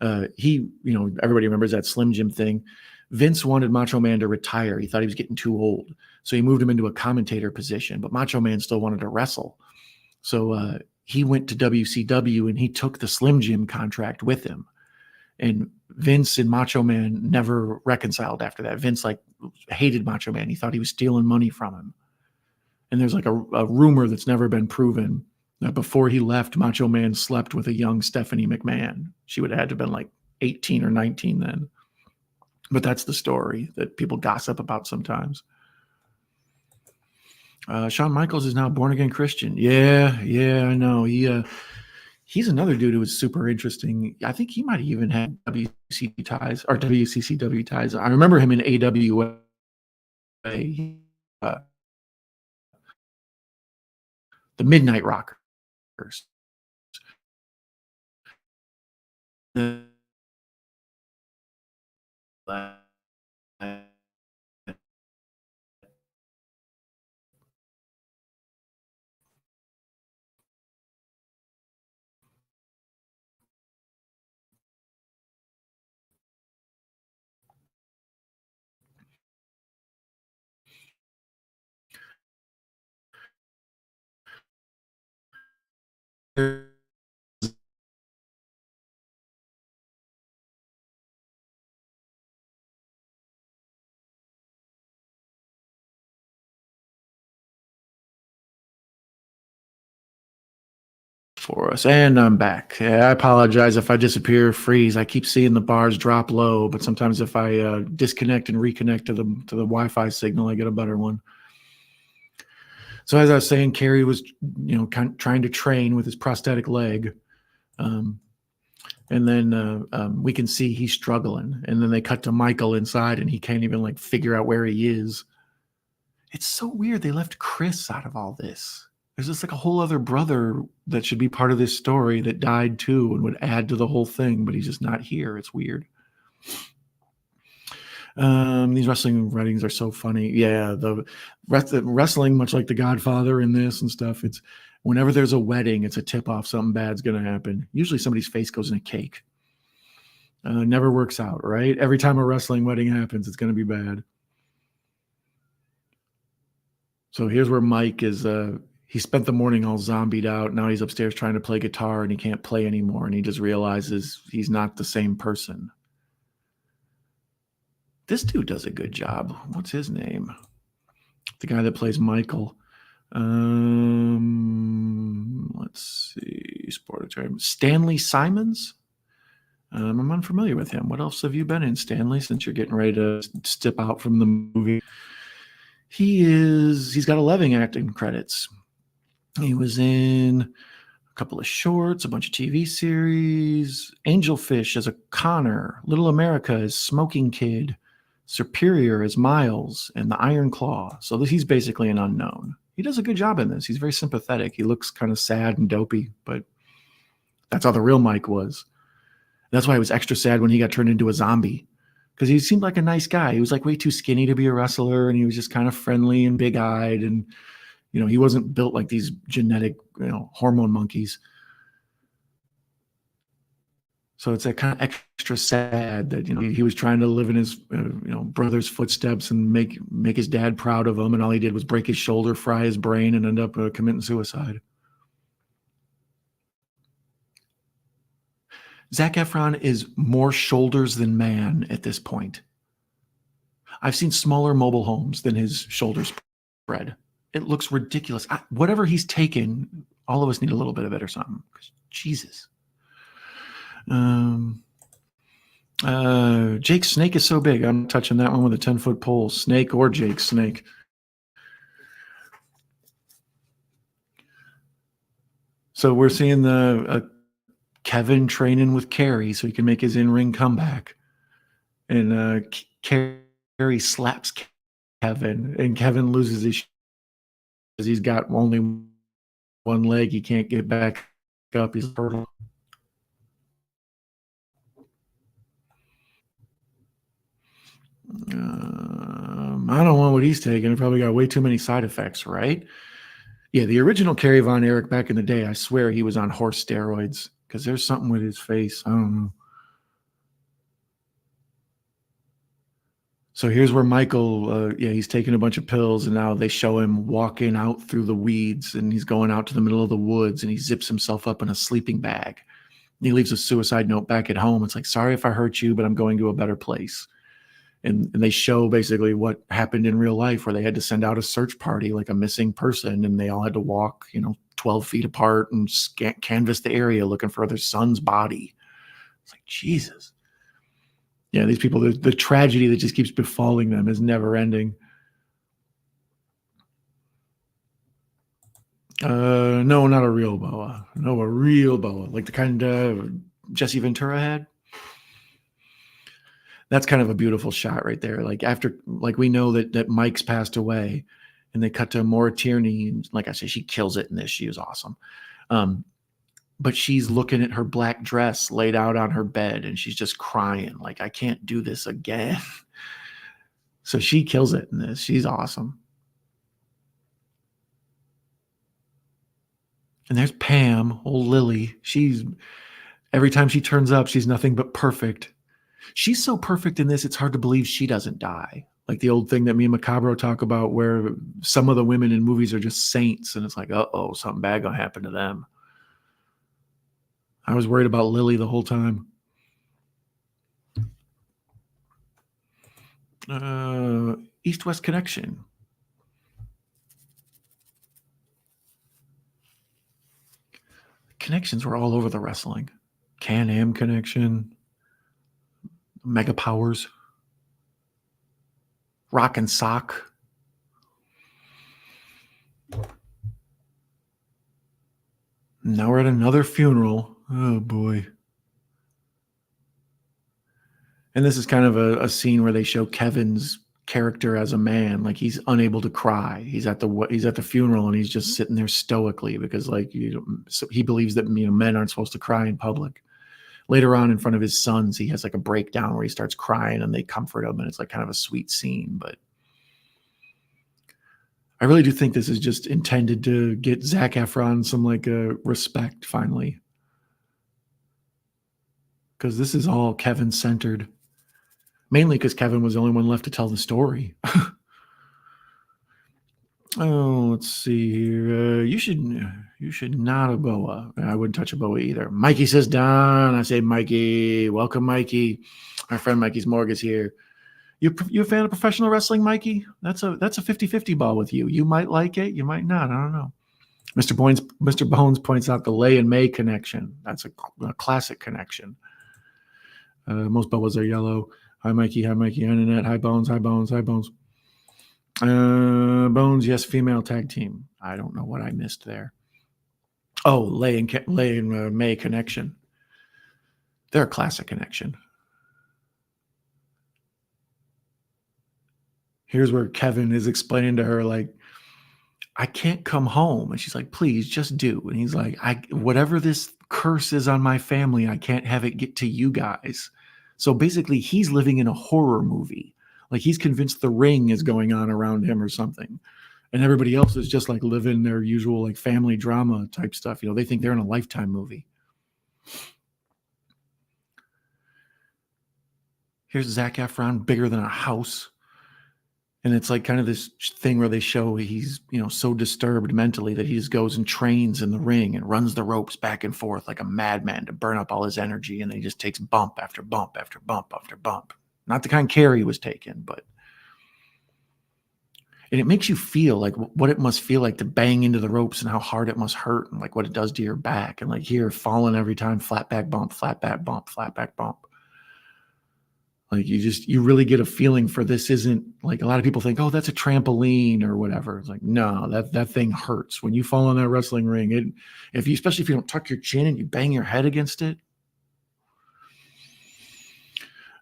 Everybody remembers that Slim Jim thing. Vince wanted Macho Man to retire. He thought he was getting too old. So he moved him into a commentator position, but Macho Man still wanted to wrestle. So he went to WCW and he took the Slim Jim contract with him. And Vince and Macho Man never reconciled after that. Vince hated Macho Man. He thought he was stealing money from him. And there's a rumor that's never been proven that before he left, Macho Man slept with a young Stephanie McMahon. She would have had to have been 18 or 19 then. But that's the story that people gossip about sometimes. Shawn Michaels is now born-again Christian. Yeah, I know. He's another dude who was super interesting. I think he might have even had WCW ties or WCCW ties. I remember him in AWA. The Midnight Rockers. For us, and I'm back. I apologize if I disappear, freeze. I keep seeing the bars drop low, but sometimes if I disconnect and reconnect to the Wi-Fi signal, I get a better one. So as I was saying, Kerry was trying to train with his prosthetic leg, and then we can see he's struggling. And then they cut to Michael inside, and he can't even figure out where he is. It's so weird they left Chris out of all this. There's just a whole other brother that should be part of this story that died too and would add to the whole thing, but he's just not here. It's weird. These wrestling writings are so funny. Yeah, the wrestling, much like The Godfather in this and stuff, it's whenever there's a wedding, it's a tip-off. Something bad's going to happen. Usually somebody's face goes in a cake. Never works out, right? Every time a wrestling wedding happens, it's going to be bad. So here's where Mike is... he spent the morning all zombied out. Now he's upstairs trying to play guitar and he can't play anymore. And he just realizes he's not the same person. This dude does a good job. What's his name? The guy that plays Michael. Let's see. Stanley Simons. I'm unfamiliar with him. What else have you been in, Stanley, since you're getting ready to step out from the movie? He's got 11 acting credits. He was in a couple of shorts, a bunch of TV series, Angelfish as a Connor, Little America as Smoking Kid, Superior as Miles, and The Iron Claw. So he's basically an unknown. He does a good job in this. He's very sympathetic. He looks kind of sad and dopey, but that's how the real Mike was. That's why he was extra sad when he got turned into a zombie, because he seemed like a nice guy. He was way too skinny to be a wrestler, and he was just kind of friendly and big-eyed, and he wasn't built like these genetic, hormone monkeys. So it's that kind of extra sad that, he was trying to live in his, brother's footsteps and make his dad proud of him. And all he did was break his shoulder, fry his brain, and end up committing suicide. Zac Efron is more shoulders than man at this point. I've seen smaller mobile homes than his shoulder spread. It looks ridiculous. Whatever he's taken, all of us need a little bit of it or something. Jesus. Jake's snake is so big. I'm touching that one with a 10-foot pole. Snake or Jake's snake. So we're seeing the Kevin training with Kerry so he can make his in-ring comeback. And Kerry slaps Kevin, and Kevin loses his shit because he's got only one leg. He can't get back up. He's hurdle. I don't want what he's taking. It probably got way too many side effects, right? Yeah, the original Kerry Von Erich back in the day, I swear he was on horse steroids because there's something with his face. I don't know. So here's where Michael, he's taking a bunch of pills, and now they show him walking out through the weeds, and he's going out to the middle of the woods, and he zips himself up in a sleeping bag. And he leaves a suicide note back at home. It's like, sorry if I hurt you, but I'm going to a better place. And they show basically what happened in real life, where they had to send out a search party, like a missing person, and they all had to walk, 12 feet apart and canvass the area looking for their son's body. It's like, Jesus. Yeah, these people, the tragedy that just keeps befalling them is never ending. No, not a real boa. No, a real boa, like the kind Jesse Ventura had. That's kind of a beautiful shot right there. Like we know that Mike's passed away, and they cut to Maura Tierney, and like I said, she kills it in this. She was awesome. But she's looking at her black dress laid out on her bed, and she's just crying, like, I can't do this again. So she kills it in this. She's awesome. And there's Pam, old Lily. Every time she turns up, she's nothing but perfect. She's so perfect in this, it's hard to believe she doesn't die. Like the old thing that me and Macabro talk about, where some of the women in movies are just saints, and it's like, uh-oh, something bad gonna happen to them. I was worried about Lily the whole time. East-West Connection. Connections were all over the wrestling. Can-Am connection. Mega Powers. Rock and Sock. Now we're at another funeral. Oh, boy. And this is kind of a scene where they show Kevin's character as a man. Like, he's unable to cry. He's at the funeral, and he's just sitting there stoically because, like, so he believes that men aren't supposed to cry in public. Later on, in front of his sons, he has like a breakdown where he starts crying, and they comfort him, and it's like kind of a sweet scene. But I really do think this is just intended to get Zac Efron some respect finally, because this is all Kevin centered, mainly because Kevin was the only one left to tell the story. Oh, let's see here. You should not a boa. I wouldn't touch a boa either. Mikey says Don. I say Mikey. Welcome, Mikey. Our friend Mikey's Morgus here. You a fan of professional wrestling, Mikey? That's a 50-50 ball with you. You might like it. You might not. I don't know. Mr. Bones points out the Lay and May connection. That's a classic connection. Most boas are yellow. Hi, Mikey. Hi, Mikey. Internet. Hi, Bones. Hi, Bones. Hi, Bones. Bones, yes, female tag team. I don't know what I missed there. Oh, Lay and May connection. They're a classic connection. Here's where Kevin is explaining to her, like, I can't come home. And she's like, please just do. And he's like, whatever this curse is on my family, I can't have it get to you guys. So basically, he's living in a horror movie. Like, he's convinced the Ring is going on around him or something. And everybody else is just like living their usual like family drama type stuff. They think they're in a Lifetime movie. Here's Zac Efron, bigger than a house. And it's like kind of this thing where they show he's, so disturbed mentally that he just goes and trains in the ring and runs the ropes back and forth like a madman to burn up all his energy. And then he just takes bump after bump after bump after bump. Not the kind Kerry was taking, but. And it makes you feel like what it must feel like to bang into the ropes and how hard it must hurt and like what it does to your back. And like here, falling every time, flat back bump, flat back bump, flat back bump. Like you really get a feeling for this. Isn't like a lot of people think, oh, that's a trampoline or whatever. It's like, no, that thing hurts. When you fall in that wrestling ring, especially if you don't tuck your chin and you bang your head against it.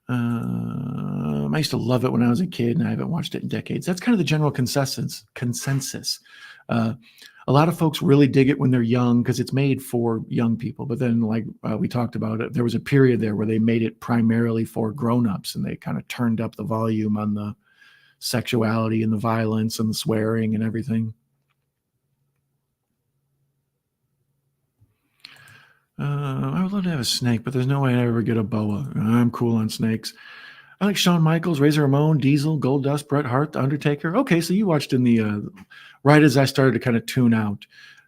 I used to love it when I was a kid, and I haven't watched it in decades. That's kind of the general consensus. Uh, a lot of folks really dig it when they're young because it's made for young people. But then, like we talked about it, there was a period there where they made it primarily for grown-ups, and they kind of turned up the volume on the sexuality and the violence and the swearing and everything. I would love to have a snake, but there's no way I ever get a boa. I'm cool on snakes. I like Shawn Michaels, Razor Ramon, Diesel, Goldust, Bret Hart, The Undertaker. Okay, so you watched in the right as I started to kind of tune out.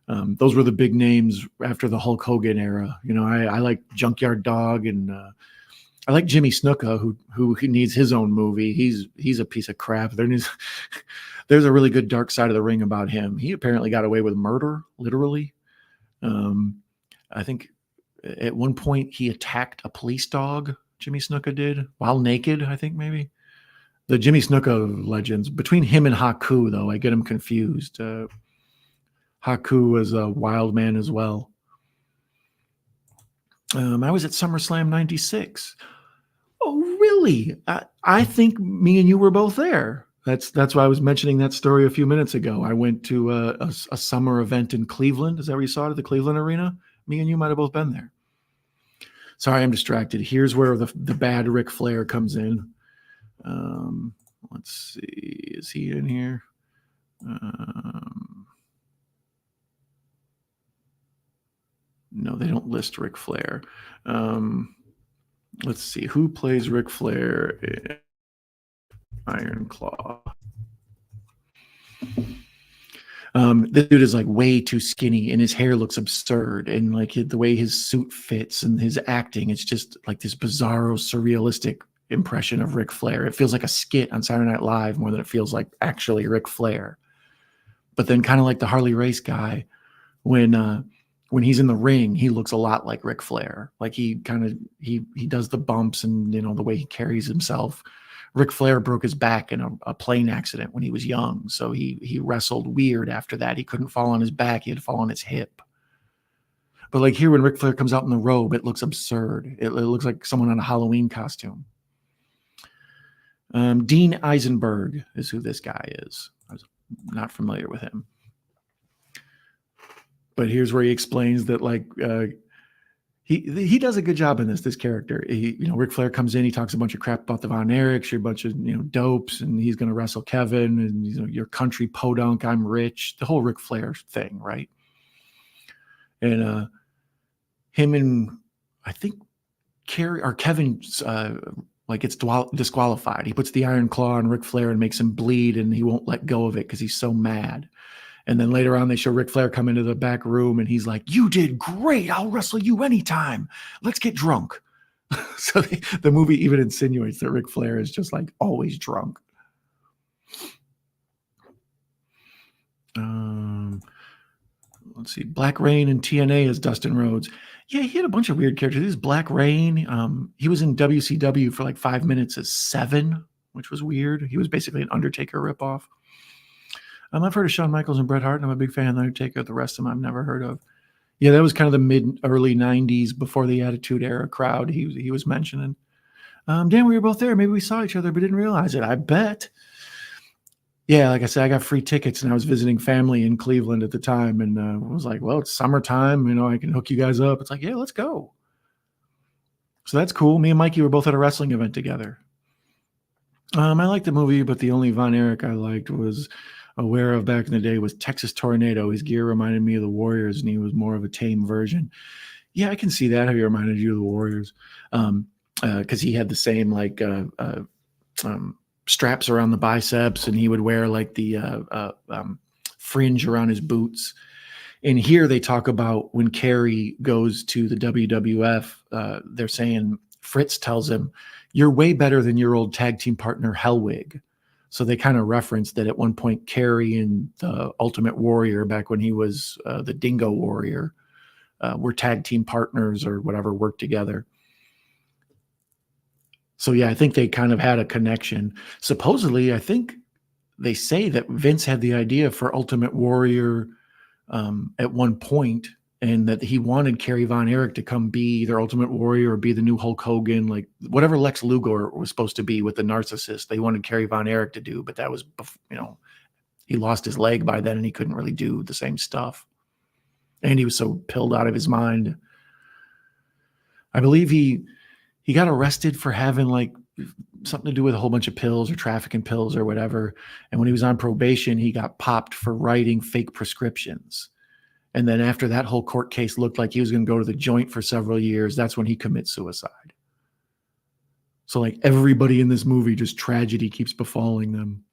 Those were the big names after the Hulk Hogan era. You know, I like Junkyard Dog, and I like Jimmy Snuka, who needs his own movie. He's a piece of crap. There's a really good Dark Side of the Ring about him. He apparently got away with murder, literally. I think at one point he attacked a police dog. Jimmy Snuka did while naked. I think maybe the Jimmy Snuka legends between him and Haku, though, I get him confused. Haku was a wild man as well. I was at SummerSlam '96. Oh, really? I think me and you were both there. That's why I was mentioning that story a few minutes ago. I went to a summer event in Cleveland. Is that where you saw it, at the Cleveland Arena? Me and you might have both been there. Sorry, I'm distracted. Here's where the bad Ric Flair comes in. Let's see. Is he in here? No, they don't list Ric Flair. Let's see. Who plays Ric Flair in Iron Claw? This dude is like way too skinny, and his hair looks absurd, and like the way his suit fits and his acting, it's just like this bizarro, surrealistic impression of Ric Flair. It feels like a skit on Saturday Night Live more than it feels like actually Ric Flair. But then, kind of like the Harley Race guy, when he's in the ring, he looks a lot like Ric Flair. Like he does the bumps and the way he carries himself. Ric Flair broke his back in a plane accident when he was young, so he wrestled weird after that. He couldn't fall on his back; he had to fall on his hip. But like here, when Ric Flair comes out in the robe, it looks absurd. It looks like someone in a Halloween costume. Dean Eisenberg is who this guy is. I was not familiar with him, but here's where he explains that he does a good job in this character. Ric Flair comes in, he talks a bunch of crap about the Von Erichs, you're a bunch of dopes, and he's going to wrestle Kevin, and your country podunk, I'm rich, the whole Ric Flair thing, right? And him and I think Kevin gets disqualified. He puts the iron claw on Ric Flair and makes him bleed, and he won't let go of it because he's so mad. And then later on, they show Ric Flair come into the back room, and he's like, "You did great. I'll wrestle you anytime. Let's get drunk." So the movie even insinuates that Ric Flair is just like always drunk. Let's see. Black Rain in TNA as Dustin Rhodes. Yeah, he had a bunch of weird characters. This is Black Rain. He was in WCW for like 5 minutes as Seven, which was weird. He was basically an Undertaker ripoff. I've heard of Shawn Michaels and Bret Hart, and I'm a big fan of the Undertaker. The rest of them I've never heard of. Yeah, that was kind of the early 90s, before the Attitude Era crowd he was mentioning. Dan, we were both there. Maybe we saw each other but didn't realize it. I bet. Yeah, like I said, I got free tickets, and I was visiting family in Cleveland at the time, and I was like, well, it's summertime. I can hook you guys up. It's like, yeah, let's go. So that's cool. Me and Mikey were both at a wrestling event together. I liked the movie, but the only Von Erich I liked was aware of back in the day was Texas Tornado. His gear reminded me of the Warriors, and he was more of a tame version. Yeah, I can see that, how he reminded you of the Warriors, because he had the same straps around the biceps, and he would wear like the fringe around his boots. And here they talk about when Kerry goes to the WWF, they're saying, Fritz tells him, "You're way better than your old tag team partner Hellwig." So they kind of referenced that at one point Kerry and the Ultimate Warrior, back when he was the Dingo Warrior, were tag team partners or whatever, worked together. So yeah, I think they kind of had a connection. Supposedly, I think they say that Vince had the idea for Ultimate Warrior at one point, and that he wanted Kerry Von Erich to come be either Ultimate Warrior or be the new Hulk Hogan, like whatever Lex Luger was supposed to be with the narcissist. They wanted Kerry Von Erich to do, but that was, He lost his leg by then and he couldn't really do the same stuff. And he was so pilled out of his mind. I believe he got arrested for having like something to do with a whole bunch of pills or trafficking pills or whatever. And when he was on probation, he got popped for writing fake prescriptions. And then after that whole court case looked like he was going to go to the joint for several years, that's when he commits suicide. So like everybody in this movie, just tragedy keeps befalling them.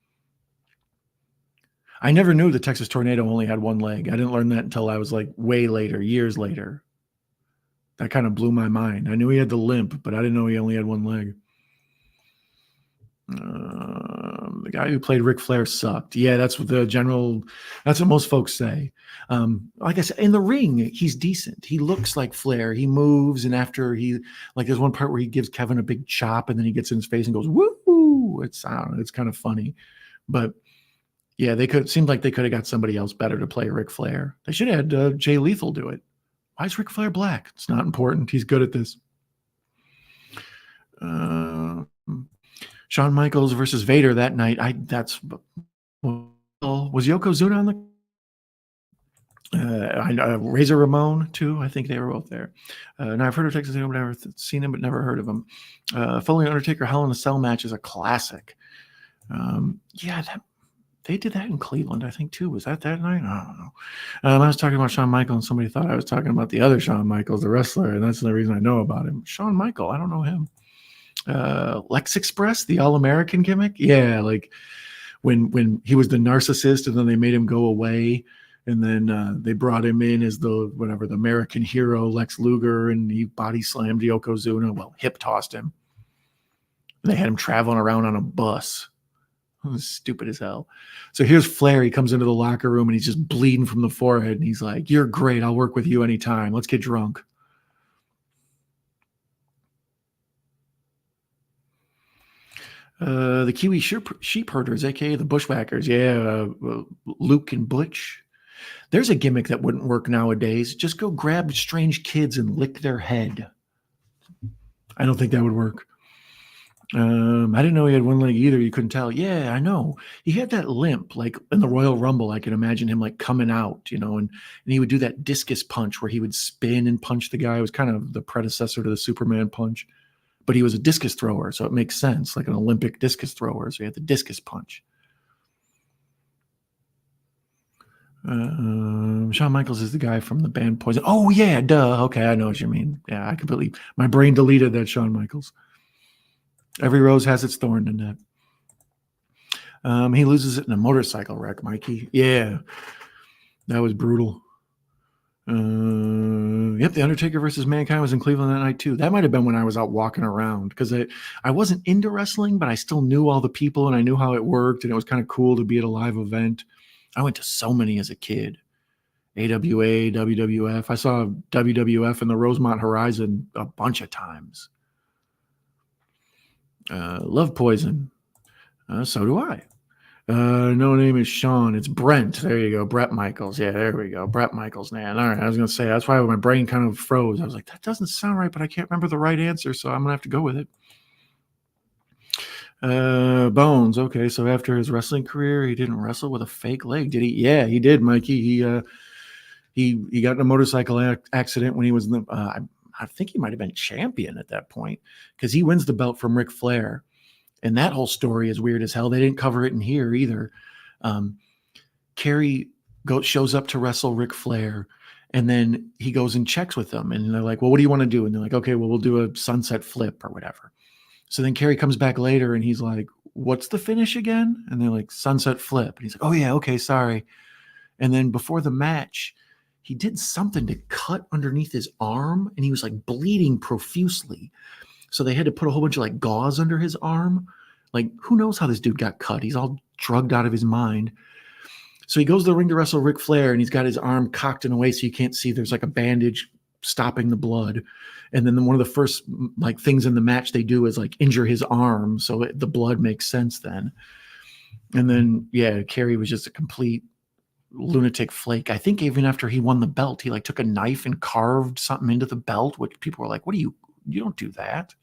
I never knew the Texas Tornado only had one leg. I didn't learn that until I was like way later, years later. That kind of blew my mind. I knew he had the limp, but I didn't know he only had one leg. The guy who played Ric Flair sucked. Yeah, that's what most folks say. Like I said, in the ring, he's decent. He looks like Flair. He moves, and after there's one part where he gives Kevin a big chop, and then he gets in his face and goes, woo! It's kind of funny. But yeah, seemed like they could have got somebody else better to play Ric Flair. They should have had Jay Lethal do it. Why is Ric Flair black? It's not important. He's good at this. Shawn Michaels versus Vader that night. Was Yokozuna on the Razor Ramon too? I think they were both there. Now I've heard of Texas, but never seen him, but never heard of him. Foley Undertaker Hell in a Cell match is a classic. They did that in Cleveland, I think, too. Was that night? I don't know. I was talking about Shawn Michaels, and somebody thought I was talking about the other Shawn Michaels, the wrestler, and that's the reason I know about him. Shawn Michael, I don't know him. Lex Express, the All-American gimmick? Yeah, like when he was the narcissist, and then they made him go away, and then they brought him in as the American hero, Lex Luger, and he body slammed Yokozuna. Well, hip tossed him. They had him traveling around on a bus. It was stupid as hell. So here's Flair. He comes into the locker room and he's just bleeding from the forehead. And he's like, "You're great. I'll work with you anytime. Let's get drunk." The Kiwi sheep herders, a.k.a. the Bushwhackers. Yeah, Luke and Butch. There's a gimmick that wouldn't work nowadays. Just go grab strange kids and lick their head. I don't think that would work. I didn't know he had one leg either. You couldn't tell. Yeah, I know. He had that limp, like in the Royal Rumble. I can imagine him like coming out, and he would do that discus punch where he would spin and punch the guy. It was kind of the predecessor to the Superman punch, but he was a discus thrower, so it makes sense, like an Olympic discus thrower. So he had the discus punch. Shawn Michaels is the guy from the band Poison. Oh yeah, duh. Okay, I know what you mean. Yeah, my brain deleted that Shawn Michaels. Every rose has its thorn in that. He loses it in a motorcycle wreck, Mikey. Yeah, that was brutal. Yep, The Undertaker versus Mankind was in Cleveland that night too. That might have been when I was out walking around, because I wasn't into wrestling, but I still knew all the people and I knew how it worked, and it was kind of cool to be at a live event. I went to so many as a kid. AWA, WWF. I saw WWF in the Rosemont Horizon a bunch of times. Love Poison. So do I. No name is Sean. It's Brent. There you go. Brett Michaels. Yeah, there we go. Brett Michaels, man. All right. I was going to say, that's why my brain kind of froze. I was like, that doesn't sound right, but I can't remember the right answer, so I'm going to have to go with it. Bones. Okay, so after his wrestling career, he didn't wrestle with a fake leg, did he? Yeah, he did, Mikey. He got in a motorcycle accident when he was in the I think he might have been champion at that point, because he wins the belt from Ric Flair. And that whole story is weird as hell. They didn't cover it in here either. Kerry shows up to wrestle Ric Flair, and then he goes and checks with them. And they're like, "Well, what do you want to do?" And they're like, "Okay, well, we'll do a sunset flip or whatever." So then Kerry comes back later and he's like, "What's the finish again?" And they're like, "Sunset flip." And he's like, "Oh yeah, okay, sorry." And then before the match, he did something to cut underneath his arm, and he was like bleeding profusely. So they had to put a whole bunch of like gauze under his arm. Like, who knows how this dude got cut? He's all drugged out of his mind. So he goes to the ring to wrestle Ric Flair, and he's got his arm cocked in a way so you can't see. There's like a bandage stopping the blood. And then one of the first like things in the match they do is like injure his arm, so the blood makes sense then. And then, yeah, Kerry was just a complete lunatic flake. I think even after he won the belt, he like took a knife and carved something into the belt, which people were like, "What do you don't do that."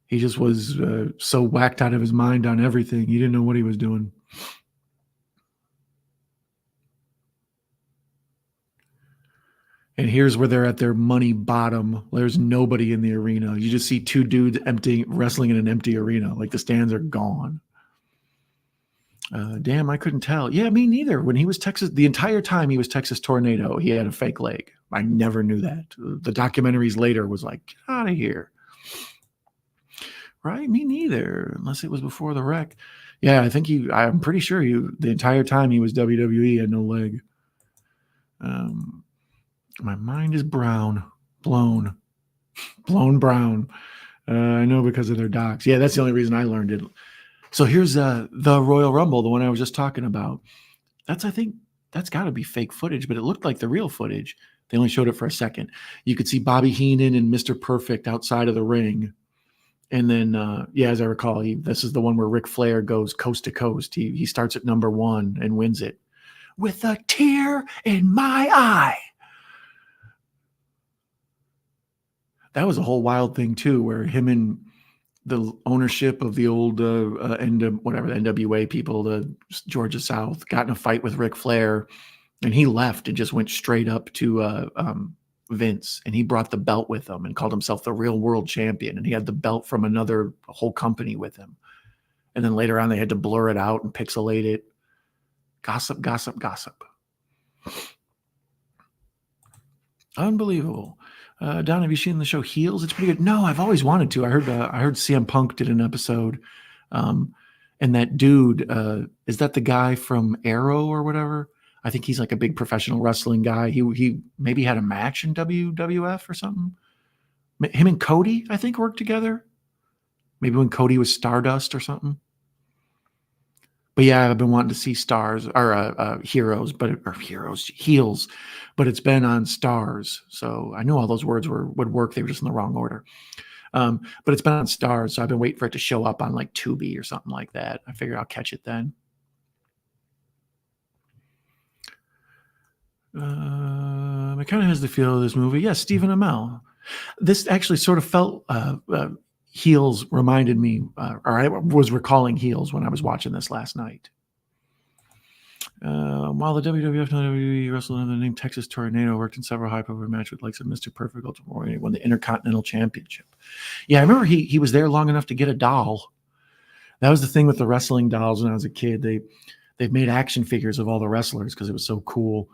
He just was so whacked out of his mind on everything. He didn't know what he was doing. And here's where they're at their money bottom. There's nobody in the arena. You just see two dudes wrestling in an empty arena. Like the stands are gone. Damn, I couldn't tell. Yeah, me neither. When he was Texas, the entire time he was Texas Tornado, he had a fake leg. I never knew that. The documentaries later was like, get out of here. Right? Me neither, unless it was before the wreck. Yeah, I'm pretty sure the entire time he was WWE had no leg. My mind is blown brown. I know because of their docs. Yeah, that's the only reason I learned it. So here's the Royal Rumble, the one I was just talking about. I think that's got to be fake footage, but it looked like the real footage. They only showed it for a second. You could see Bobby Heenan and Mr. Perfect outside of the ring. And then, as I recall, this is the one where Ric Flair goes coast to coast. He starts at number 1 and wins it with a tear in my eye. That was a whole wild thing too, where him and the ownership of the old the NWA people, the Georgia South, got in a fight with Ric Flair, and he left and just went straight up to Vince, and he brought the belt with him and called himself the real world champion, and he had the belt from another whole company with him. And then later on they had to blur it out and pixelate it. Gossip. Unbelievable. Don, have you seen the show Heels? It's pretty good. No, I've always wanted to. I heard CM Punk did an episode, and that dude, is that the guy from Arrow or whatever? I think he's like a big professional wrestling guy. He maybe had a match in WWF or something. Him and Cody, I think, worked together. Maybe when Cody was Stardust or something. But yeah, I've been wanting to see Heels, but it's been on Stars. So I knew all those words would work. They were just in the wrong order. But it's been on Stars, so I've been waiting for it to show up on like Tubi or something like that. I figure I'll catch it then. It kind of has the feel of this movie. Yes, Stephen Amell. This actually sort of felt Heels reminded me, or I was recalling Heels when I was watching this last night. While the WWF and WWE wrestled under the name Texas Tornado, worked in several high-profile matches with likes of Mr. Perfect, Ultimate Warrior, won the Intercontinental Championship. Yeah, I remember he was there long enough to get a doll. That was the thing with the wrestling dolls when I was a kid. They've made action figures of all the wrestlers because it was so cool.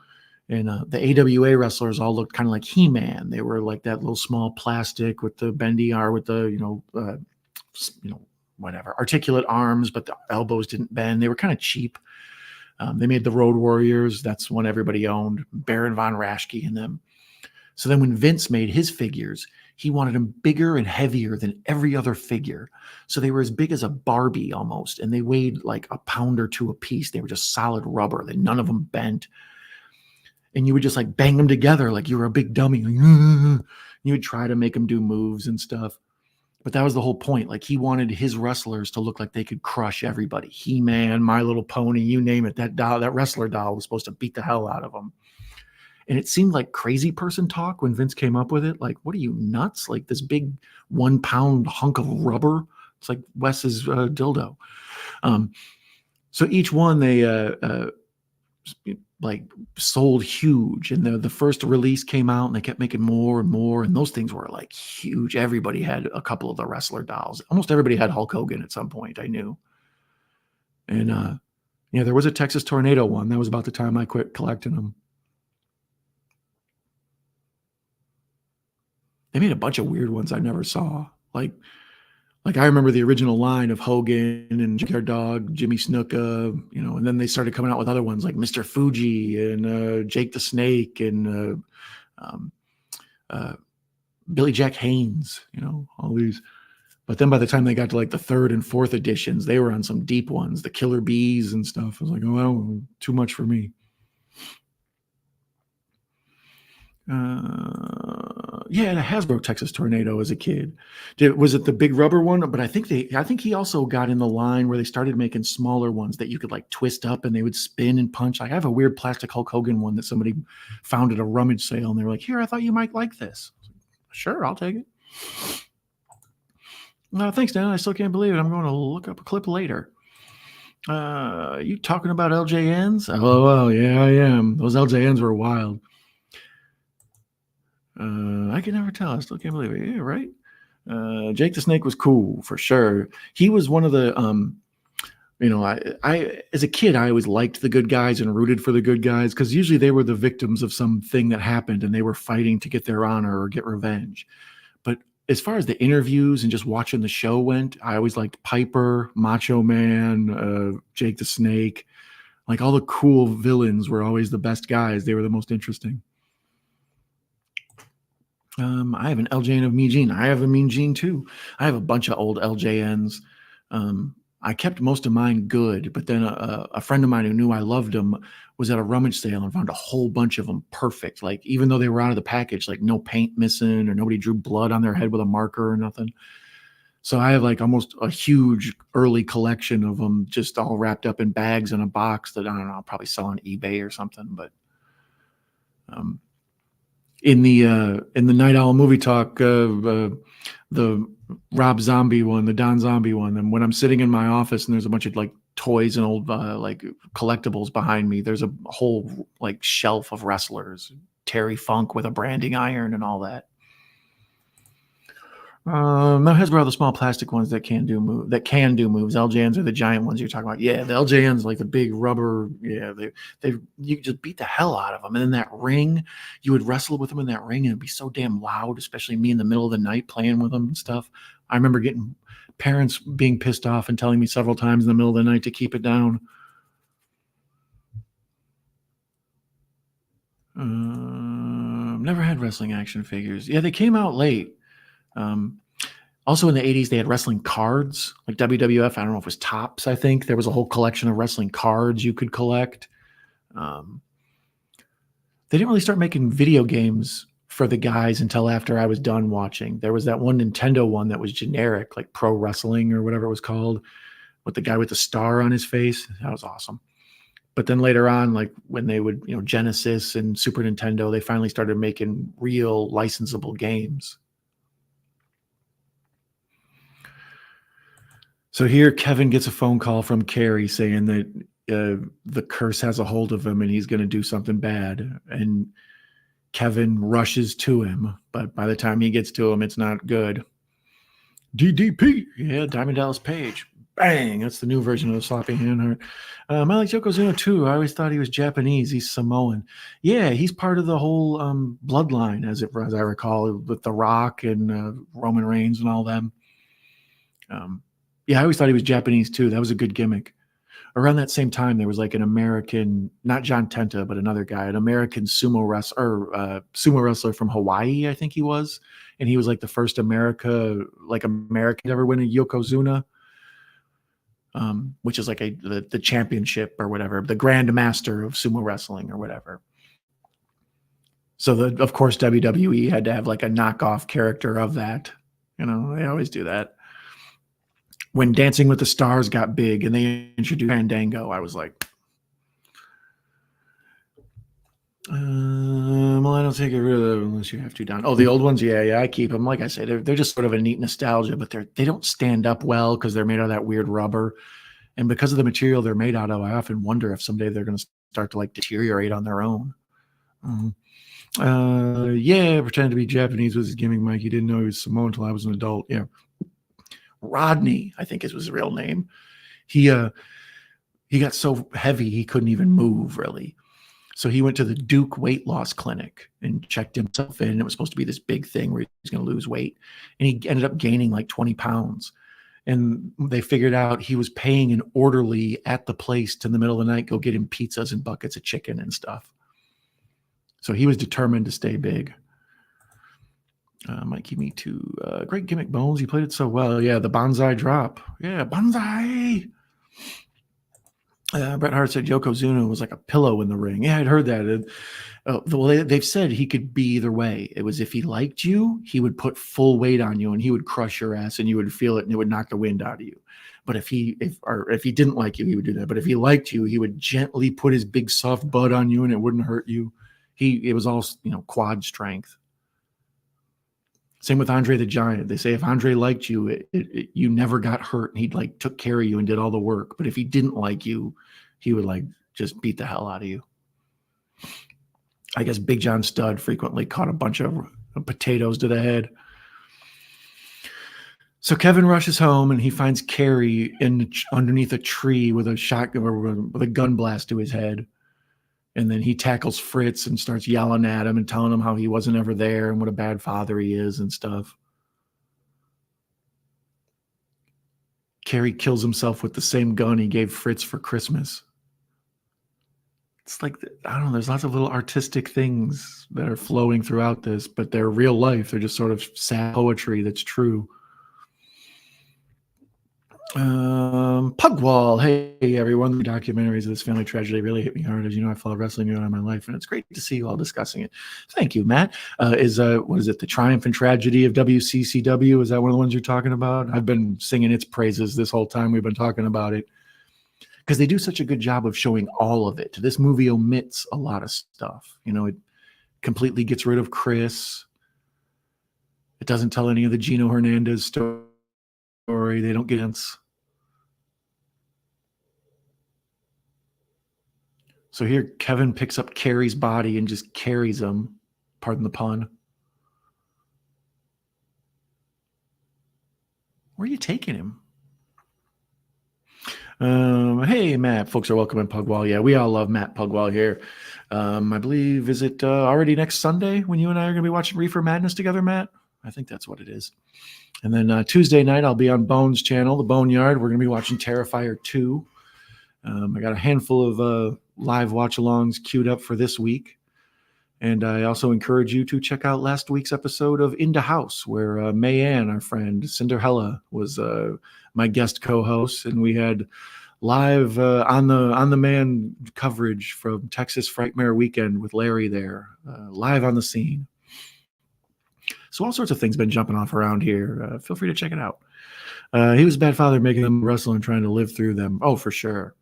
And the AWA wrestlers all looked kind of like He-Man. They were like that little small plastic with the bendy arm, with the whatever articulate arms, but the elbows didn't bend. They were kind of cheap. They made the Road Warriors. That's one everybody owned. Baron von Raschke and them. So then when Vince made his figures, he wanted them bigger and heavier than every other figure. So they were as big as a Barbie almost, and they weighed like a pound or two a piece. They were just solid rubber. None of them bent. And you would just like bang them together like you were a big dummy. Like, you would try to make them do moves and stuff. But that was the whole point. Like he wanted his wrestlers to look like they could crush everybody. He-Man, My Little Pony, you name it. That wrestler doll was supposed to beat the hell out of them. And it seemed like crazy person talk when Vince came up with it. Like, what are you, nuts? Like this big 1 pound hunk of rubber. It's like Wes's dildo. So each one they like sold huge, and the first release came out and they kept making more and more, and those things were like huge. Everybody had a couple of the wrestler dolls. Almost everybody had Hulk Hogan at some point, I knew. And there was a Texas Tornado one. That was about the time I quit collecting them. They made a bunch of weird ones I never saw. Like I remember the original line of Hogan and Junkyard Dog, Jimmy Snuka, and then they started coming out with other ones like Mr. Fuji and Jake the Snake and Billy Jack Haynes, all these. But then by the time they got to like the 3rd and 4th editions, they were on some deep ones, the Killer Bees and stuff. I was like, oh, well, too much for me. And a Hasbro Texas Tornado as a kid. Was it the big rubber one? But I think he also got in the line where they started making smaller ones that you could like twist up and they would spin and punch. Like I have a weird plastic Hulk Hogan one that somebody found at a rummage sale, and they were like, "Here, I thought you might like this." Sure, I'll take it. No, thanks, Dan. I still can't believe it. I'm going to look up a clip later. You talking about LJNs? Oh, yeah, I am. Those LJNs were wild. I can never tell. I still can't believe it. Yeah, right. Jake the Snake was cool for sure. He was one of the I as a kid I always liked the good guys and rooted for the good guys because usually they were the victims of something that happened and they were fighting to get their honor or get revenge. But as far as the interviews and just watching the show went, I always liked Piper, Macho Man, Jake the Snake. Like all the cool villains were always the best guys. They were the most interesting. I have an LJN of Mean Gene. I have a Mean Gene too. I have a bunch of old LJNs. I kept most of mine good, but then a friend of mine who knew I loved them was at a rummage sale and found a whole bunch of them perfect. Like even though they were out of the package, like no paint missing or nobody drew blood on their head with a marker or nothing. So I have like almost a huge early collection of them, just all wrapped up in bags in a box that I don't know, I'll probably sell on eBay or something. But in the Night Owl movie talk, the Rob Zombie one, the Don Zombie one, and when I'm sitting in my office and there's a bunch of like toys and old like collectibles behind me, there's a whole like shelf of wrestlers, Terry Funk with a branding iron and all that. No, Hasbro are the small plastic ones that can do moves. LJNs are the giant ones you're talking about. Yeah, the LJNs like the big rubber. Yeah, they you just beat the hell out of them. And in that ring, you would wrestle with them in that ring, and it'd be so damn loud, especially me in the middle of the night playing with them and stuff. I remember getting parents being pissed off and telling me several times in the middle of the night to keep it down. Never had wrestling action figures. Yeah, they came out late. Also in the 80s, they had wrestling cards like WWF. I don't know if it was Topps, I think. There was a whole collection of wrestling cards you could collect. They didn't really start making video games for the guys until after I was done watching. There was that one Nintendo one that was generic, like Pro Wrestling or whatever it was called, with the guy with the star on his face. That was awesome. But then later on, like when they would, Genesis and Super Nintendo, they finally started making real licensable games. So here, Kevin gets a phone call from Kerry saying that the curse has a hold of him and he's going to do something bad. And Kevin rushes to him, but by the time he gets to him, it's not good. DDP, yeah, Diamond Dallas Page. Bang! That's the new version of the sloppy hand hurt. I like Yokozuna too. I always thought he was Japanese. He's Samoan. Yeah, he's part of the whole bloodline, as I recall, with The Rock and Roman Reigns and all them. Yeah, I always thought he was Japanese too. That was a good gimmick. Around that same time, there was like an American, not John Tenta, but another guy, an American sumo wrestler from Hawaii, I think he was. And he was like the first American to ever win a Yokozuna, which is like the championship or whatever, the Grand Master of sumo wrestling or whatever. So of course, WWE had to have like a knockoff character of that. They always do that. When Dancing with the Stars got big and they introduced Fandango, I was like, well, I don't take it really unless you have to, Don. Oh, the old ones? Yeah, I keep them. Like I said, they're just sort of a neat nostalgia, but they don't stand up well because they're made out of that weird rubber. And because of the material they're made out of, I often wonder if someday they're going to start to like deteriorate on their own. Yeah, pretending to be Japanese was his gimmick, Mike. He didn't know he was Samoan until I was an adult. Yeah. Rodney, I think is his real name. He got so heavy he couldn't even move really. So he went to the Duke weight loss clinic and checked himself in. It was supposed to be this big thing where he was going to lose weight. And he ended up gaining like 20 pounds. And they figured out he was paying an orderly at the place to in the middle of the night go get him pizzas and buckets of chicken and stuff. So he was determined to stay big. Might keep me to great gimmick, Bones. You played it so well. Yeah, the Banzai drop. Yeah, Banzai. Bret Hart said Yokozuna was like a pillow in the ring. Yeah, I'd heard that. Well, they've said he could be either way. It was if he liked you, he would put full weight on you and he would crush your ass and you would feel it and it would knock the wind out of you. But if he didn't like you, he would do that. But if he liked you, he would gently put his big soft butt on you and it wouldn't hurt you. It was all quad strength. Same with Andre the Giant. They say if Andre liked you, you never got hurt, and he'd like took care of you and did all the work. But if he didn't like you, he would like just beat the hell out of you. I guess Big John Studd frequently caught a bunch of potatoes to the head. So Kevin rushes home and he finds Kerry underneath a tree with a shotgun or with a gun blast to his head. And then he tackles Fritz and starts yelling at him and telling him how he wasn't ever there and what a bad father he is and stuff. Kerry kills himself with the same gun he gave Fritz for Christmas. It's like, I don't know, there's lots of little artistic things that are flowing throughout this, but they're real life. They're just sort of sad poetry that's true. Pugwall. Hey, everyone. The documentaries of this family tragedy really hit me hard. As you know, I followed wrestling all my life, and it's great to see you all discussing it. Thank you, Matt. What is it? The Triumph and Tragedy of WCCW? Is that one of the ones you're talking about? I've been singing its praises this whole time we've been talking about it, because they do such a good job of showing all of it. This movie omits a lot of stuff. You know, it completely gets rid of Chris. It doesn't tell any of the Gino Hernandez story. They don't get into. So here, Kevin picks up Kerry's body and just carries him. Pardon the pun. Where are you taking him? Hey, Matt. Folks are welcome in Pugwall. Yeah, we all love Matt Pugwall here. I believe, is it already next Sunday when you and I are going to be watching Reefer Madness together, Matt? I think that's what it is. And then Tuesday night, I'll be on Bones' channel, The Boneyard. We're going to be watching Terrifier 2. I got a handful of live watch-alongs queued up for this week. And I also encourage you to check out last week's episode of In the House, where Mayanne, our friend, Cinderella, was my guest co-host. And we had live on the man coverage from Texas Frightmare Weekend with Larry there, live on the scene. So all sorts of things been jumping off around here. Feel free to check it out. He was a bad father making them wrestle and trying to live through them. Oh, for sure.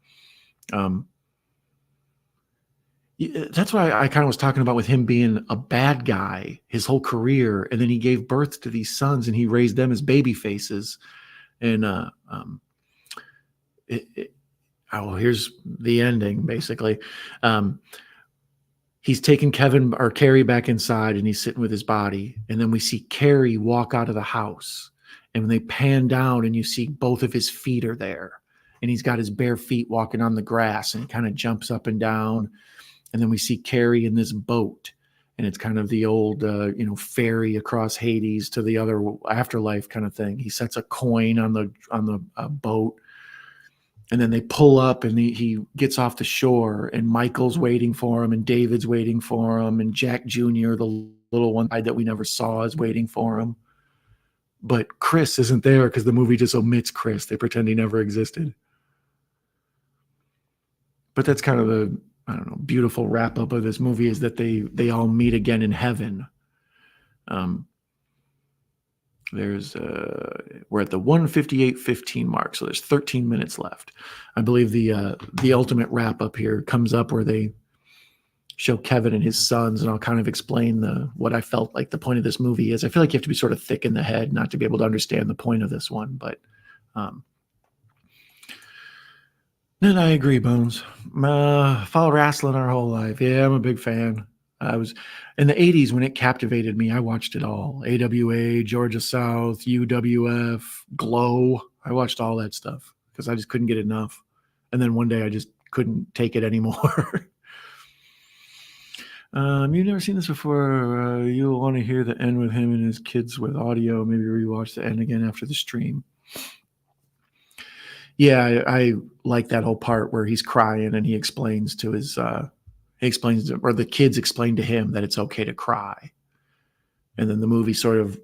That's why I kind of was talking about with him being a bad guy his whole career, and then he gave birth to these sons and he raised them as baby faces. And here's the ending, basically. He's taken Kevin or Kerry back inside and he's sitting with his body. And then we see Kerry walk out of the house. And when they pan down and you see both of his feet are there. And he's got his bare feet walking on the grass and he kind of jumps up and down. And then we see Kerry in this boat. And it's kind of the old, ferry across Hades to the other afterlife kind of thing. He sets a coin on the boat. And then they pull up and he gets off the shore and Michael's waiting for him and David's waiting for him and Jack Jr., the little one that we never saw, is waiting for him. But Chris isn't there because the movie just omits Chris. They pretend he never existed. But that's kind of the, beautiful wrap up of this movie, is that they all meet again in heaven. We're at the 1:58:15 mark, so there's 13 minutes left. I believe the ultimate wrap up here comes up where they show Kevin and his sons, and I'll kind of explain what I felt like the point of this movie is. I feel like you have to be sort of thick in the head not to be able to understand the point of this one, but then I agree, Bones. Follow wrestling our whole life. Yeah, I'm a big fan. I was in the 80s when it captivated me. I watched it all. AWA, Georgia South, UWF, Glow. I watched all that stuff because I just couldn't get enough. And then one day I just couldn't take it anymore. You've never seen this before. You'll want to hear the end with him and his kids with audio. Maybe rewatch the end again after the stream. Yeah, I like that whole part where he's crying and he explains to his or the kids explain to him that it's okay to cry. And then the movie sort of,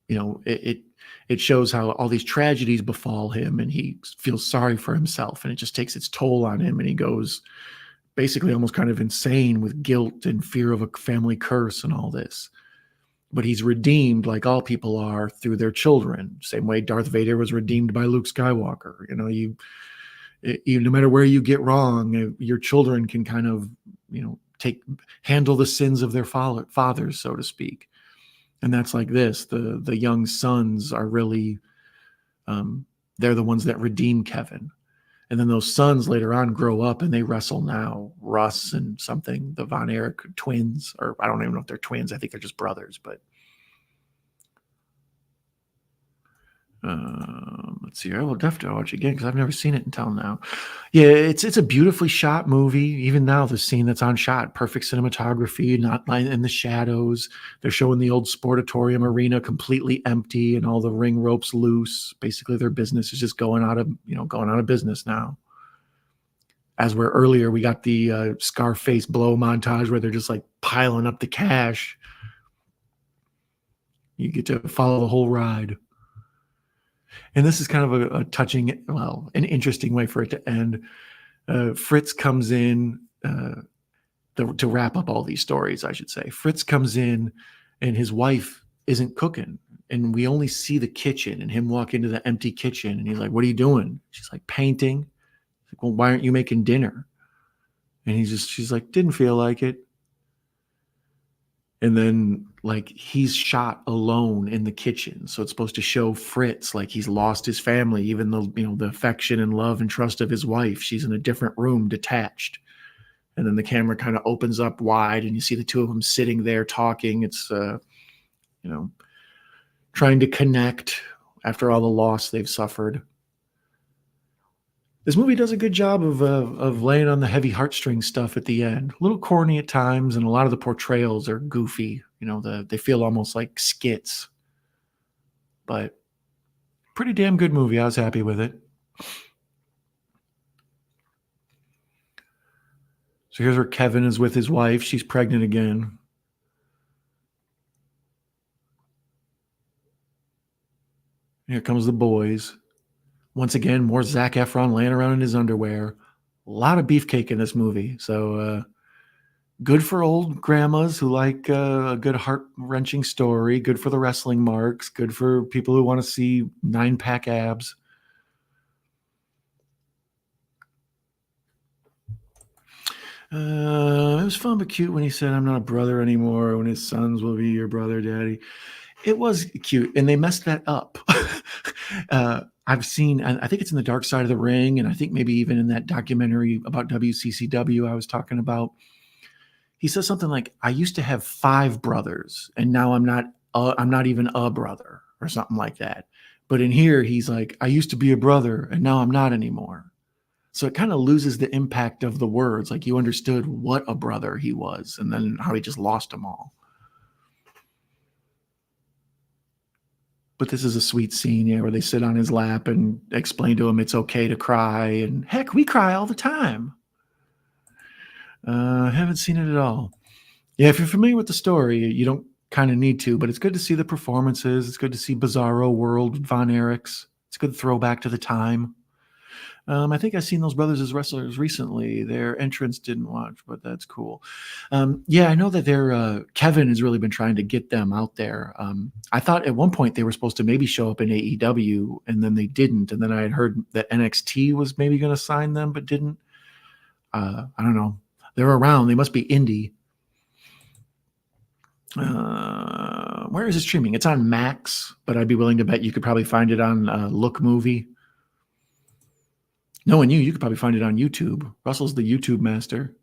it shows how all these tragedies befall him and he feels sorry for himself and it just takes its toll on him. And he goes basically almost kind of insane with guilt and fear of a family curse and all this. But he's redeemed, like all people are, through their children. Same way Darth Vader was redeemed by Luke Skywalker. You no matter where you get wrong, your children can kind of, handle the sins of their fathers, so to speak. And that's like this. The young sons are really, they're the ones that redeem Kevin. And then those sons later on grow up and they wrestle now. Russ and something, the Von Erich twins, or I don't even know if they're twins. I think they're just brothers, but let's see. I will definitely watch it again because I've never seen it until now. Yeah, it's a beautifully shot movie. Even now, the scene that's on shot, perfect cinematography, not lying in the shadows. They're showing the old sportatorium arena completely empty and all the ring ropes loose. Basically, their business is just going out of business now. As where earlier we got the Scarface blow montage where they're just like piling up the cash. You get to follow the whole ride. And this is kind of a touching, an interesting way for it to end. Fritz comes in to wrap up all these stories, I should say. Fritz comes in and his wife isn't cooking. And we only see the kitchen and him walk into the empty kitchen. And he's like, "What are you doing?" She's like, "Painting." He's like, "Well, why aren't you making dinner?" And she's like, "Didn't feel like it." And then like he's shot alone in the kitchen. So it's supposed to show Fritz like he's lost his family, even though, the affection and love and trust of his wife. She's in a different room, detached. And then the camera kind of opens up wide and you see the two of them sitting there talking. It's, trying to connect after all the loss they've suffered. This movie does a good job of laying on the heavy heartstring stuff at the end. A little corny at times, and a lot of the portrayals are goofy. They feel almost like skits. But pretty damn good movie. I was happy with it. So here's where Kevin is with his wife. She's pregnant again. Here comes the boys. Once again, more Zac Efron laying around in his underwear. A lot of beefcake in this movie. So good for old grandmas who like a good heart-wrenching story. Good for the wrestling marks. Good for people who want to see 9-pack abs. It was fun but cute when he said, "I'm not a brother anymore," when his sons will be your brother, daddy. It was cute, and they messed that up. I've seen, I think it's in The Dark Side of the Ring, and I think maybe even in that documentary about WCCW I was talking about. He says something like, "I used to have 5 brothers, and now I'm not even a brother," or something like that. But in here, he's like, "I used to be a brother, and now I'm not anymore." So it kind of loses the impact of the words. Like you understood what a brother he was, and then how he just lost them all. But this is a sweet scene, where they sit on his lap and explain to him it's okay to cry. And heck, we cry all the time. Haven't seen it at all. Yeah, if you're familiar with the story, you don't kind of need to, but it's good to see the performances. It's good to see Bizarro World Von Erichs. It's a good throwback to the time. I think I've seen those brothers as wrestlers recently. Their entrance didn't watch, but that's cool. Yeah, I know that Kevin has really been trying to get them out there. I thought at one point they were supposed to maybe show up in AEW, and then they didn't. And then I had heard that NXT was maybe going to sign them, but didn't. I don't know. They're around. They must be indie. Where is it streaming? It's on Max, but I'd be willing to bet you could probably find it on Look Movie. Knowing you could probably find it on YouTube. Russell's the YouTube master.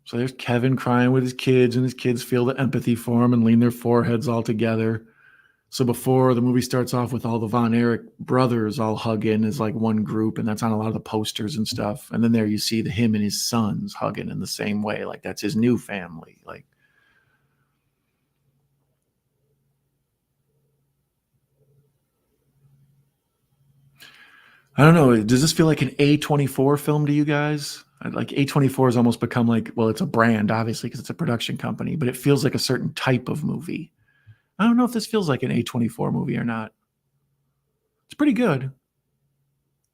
So there's Kevin crying with his kids, and his kids feel the empathy for him and lean their foreheads all together. So before the movie starts off with all the Von Erich brothers all hugging as like one group, and that's on a lot of the posters and stuff. And then there you see him and his sons hugging in the same way, like that's his new family. Like, I don't know. Does this feel like an A24 film to you guys? Like A24 has almost become like, well, it's a brand, obviously, because it's a production company, but it feels like a certain type of movie. I don't know if this feels like an A24 movie or not. It's pretty good.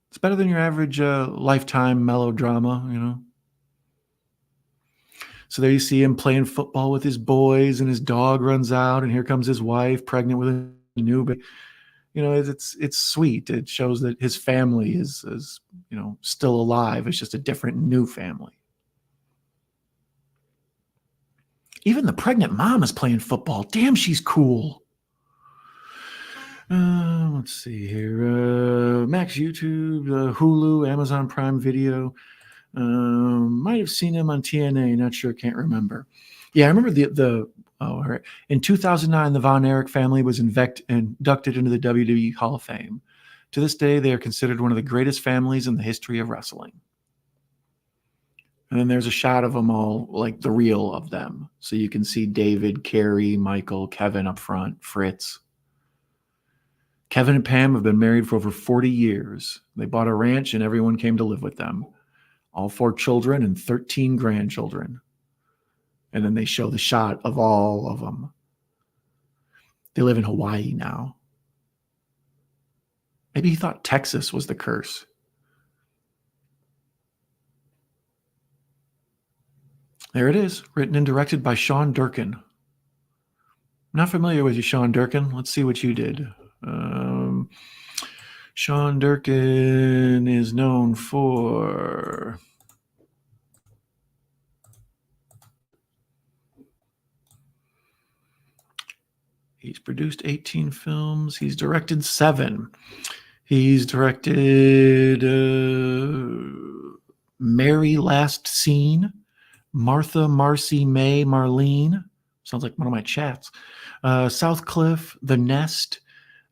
It's better than your average Lifetime melodrama. So there you see him playing football with his boys, and his dog runs out, and here comes his wife, pregnant with a new baby. It's sweet. It shows that his family is still alive. It's just a different new family. Even the pregnant mom is playing football. Damn, she's cool. Let's see here. Max, YouTube, Hulu, Amazon Prime Video. Might have seen him on TNA. Not sure. Can't remember. Yeah, I remember all right. In 2009, the Von Erich family was inducted into the WWE Hall of Fame. To this day, they are considered one of the greatest families in the history of wrestling. And then there's a shot of them all, like the real of them. So you can see David, Kerry, Michael, Kevin up front, Fritz. Kevin and Pam have been married for over 40 years. They bought a ranch and everyone came to live with them. All 4 children and 13 grandchildren. And then they show the shot of all of them. They live in Hawaii now. Maybe he thought Texas was the curse. There it is, written and directed by Sean Durkin. Not familiar with you, Sean Durkin. Let's see what you did. Sean Durkin is known for... He's produced 18 films. He's directed 7. He's directed Mary Last Scene, Martha, Marcy, May, Marlene. Sounds like one of my chats. South Cliff, The Nest.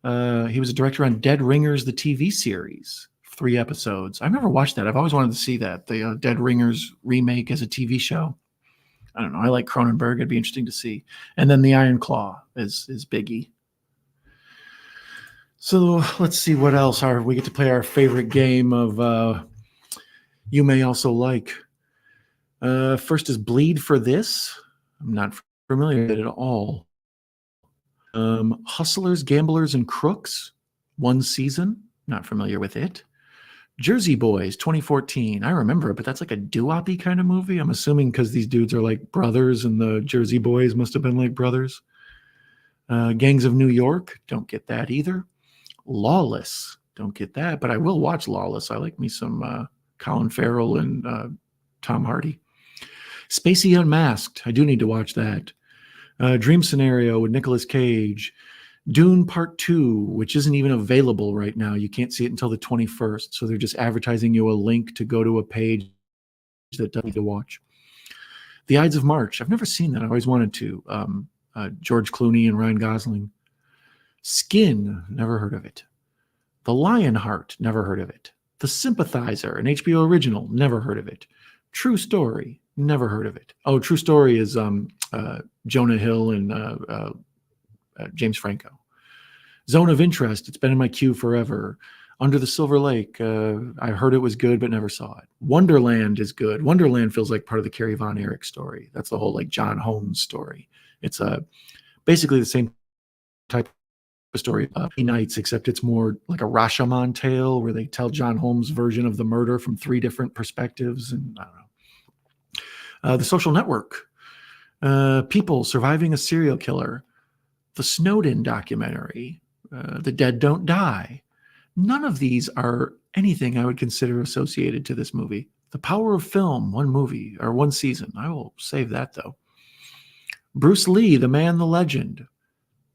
He was a director on Dead Ringers, the TV series. 3 episodes. I've never watched that. I've always wanted to see that. The Dead Ringers remake as a TV show. I don't know. I like Cronenberg. It'd be interesting to see. And then The Iron Claw is Biggie. So let's see what else. We get to play our favorite game of You May Also Like. First is Bleed for This. I'm not familiar with it at all. Hustlers, Gamblers, and Crooks. 1 season. Not familiar with it. Jersey Boys 2014. I remember it, but that's like a doo-wop-y kind of movie. I'm assuming because these dudes are like brothers and the Jersey Boys must have been like brothers. Gangs of New York. Don't get that either. Lawless. Don't get that, but I will watch Lawless. I like me some Colin Farrell and Tom Hardy. Spacey Unmasked. I do need to watch that. Dream Scenario with Nicolas Cage. Dune Part 2, which isn't even available right now. You can't see it until the 21st. So they're just advertising you a link to go to a page that doesn't need to watch. The Ides of March. I've never seen that. I always wanted to. George Clooney and Ryan Gosling. Skin. Never heard of it. The Lionheart. Never heard of it. The Sympathizer, an HBO original. Never heard of it. True Story. Never heard of it. Oh, True Story is Jonah Hill and James Franco. Zone of Interest. It's been in my queue forever. Under the Silver Lake. I heard it was good, but never saw it. Wonderland is good. Wonderland feels like part of the Kerry Von Erich story. That's the whole like John Holmes story. It's basically the same type of story. Nights, except it's more like a Rashomon tale where they tell John Holmes' version of the murder from 3 different perspectives. And I don't know. The Social Network. People Surviving a Serial Killer. The Snowden documentary. The Dead Don't Die. None of these are anything I would consider associated to this movie. The Power of Film, 1 movie or 1 season. I will save that though. Bruce Lee, The Man, the Legend.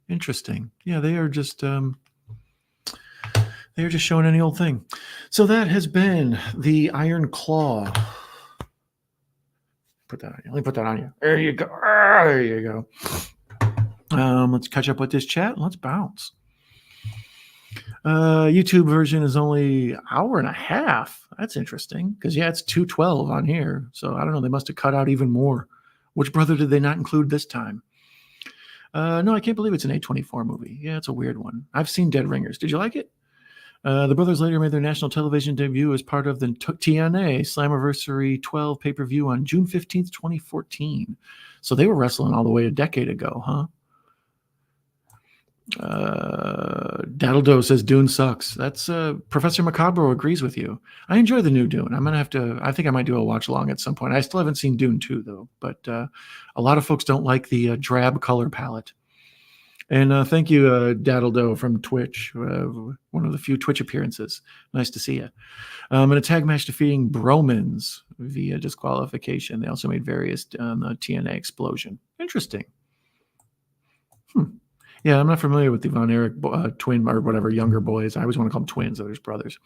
Interesting. Yeah, they are just showing any old thing. So that has been the Iron Claw. Put that on you. Let me put that on you. There you go. There you go. Let's catch up with this chat. Let's bounce. YouTube version is only an hour and a half. That's interesting because it's 2:12 on here. So I don't know. They must have cut out even more. Which brother did they not include this time? No, I can't believe it's an A24 movie. Yeah, it's a weird one. I've seen Dead Ringers. Did you like it? The brothers later made their national television debut as part of the TNA Slammiversary 12 pay-per-view on June 15th, 2014. So they were wrestling all the way a decade ago, huh? Daddledo says Dune sucks. That's Professor Macabre agrees with you. I enjoy the new Dune. I think I might do a watch along at some point. I still haven't seen Dune 2 though, but a lot of folks don't like the drab color palette. And thank you, Daddledo from Twitch, one of the few Twitch appearances. Nice to see you. In a tag match defeating Bromans via disqualification. They also made various on the TNA Explosion. Interesting. Yeah, I'm not familiar with the Von Erich twin or whatever, younger boys. I always want to call them twins. They're brothers.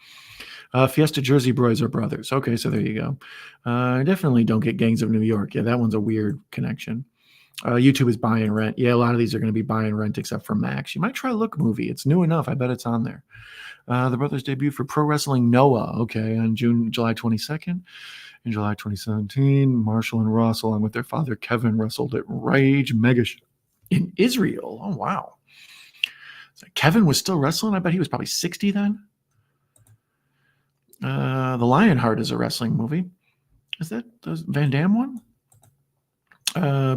Fiesta Jersey Boys are brothers. Okay, so there you go. I definitely don't get Gangs of New York. Yeah, that one's a weird connection. YouTube is buy and rent. Yeah, a lot of these are going to be buy and rent except for Max. You might try Look Movie. It's new enough. I bet it's on there. The brothers debuted for Pro Wrestling Noah, okay, on July 22nd. In July 2017, Marshall and Ross, along with their father Kevin, wrestled at Rage Mega in Israel. Oh, wow. So Kevin was still wrestling? I bet he was probably 60 then. The Lionheart is a wrestling movie. Is that the Van Damme one?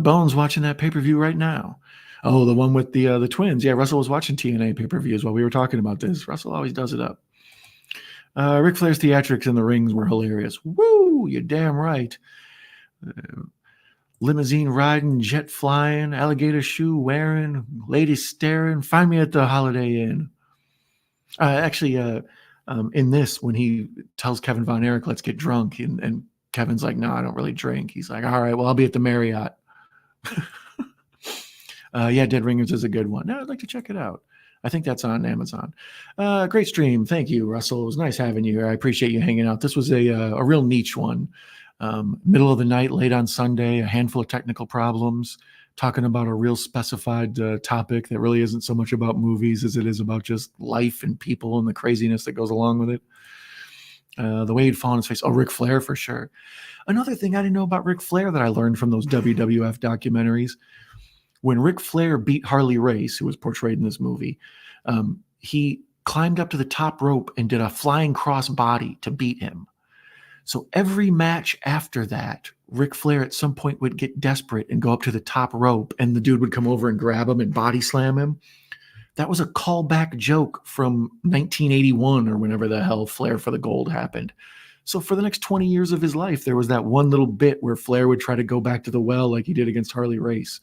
Bones watching that pay-per-view right now. Oh, the one with the twins. Yeah, Russell was watching TNA pay-per-views while we were talking about this. Russell always does it up. Ric Flair's theatrics in the rings were hilarious. Woo! You're damn right. Limousine riding, jet flying, alligator shoe wearing, ladies staring. Find me at the Holiday Inn. In this, when he tells Kevin Von Erich, let's get drunk, and Kevin's like, no, I don't really drink. He's like, all right, well, I'll be at the Marriott. Yeah, Dead Ringers is a good one. No, I'd like to check it out. I think that's on Amazon. Great stream. Thank you, Russell. It was nice having you here. I appreciate you hanging out. This was a real niche one. Middle of the night, late on Sunday, a handful of technical problems, talking about a real specified topic that really isn't so much about movies as it is about just life and people and the craziness that goes along with it. The way he'd fall on his face. Oh, Ric Flair for sure. Another thing I didn't know about Ric Flair that I learned from those WWF documentaries, when Ric Flair beat Harley Race, who was portrayed in this movie, he climbed up to the top rope and did a flying cross body to beat him. So every match after that, Ric Flair at some point would get desperate and go up to the top rope, and the dude would come over and grab him and body slam him. That was a callback joke from 1981 or whenever the hell Flair for the Gold happened. So for the next 20 years of his life, there was that one little bit where Flair would try to go back to the well like he did against Harley Race.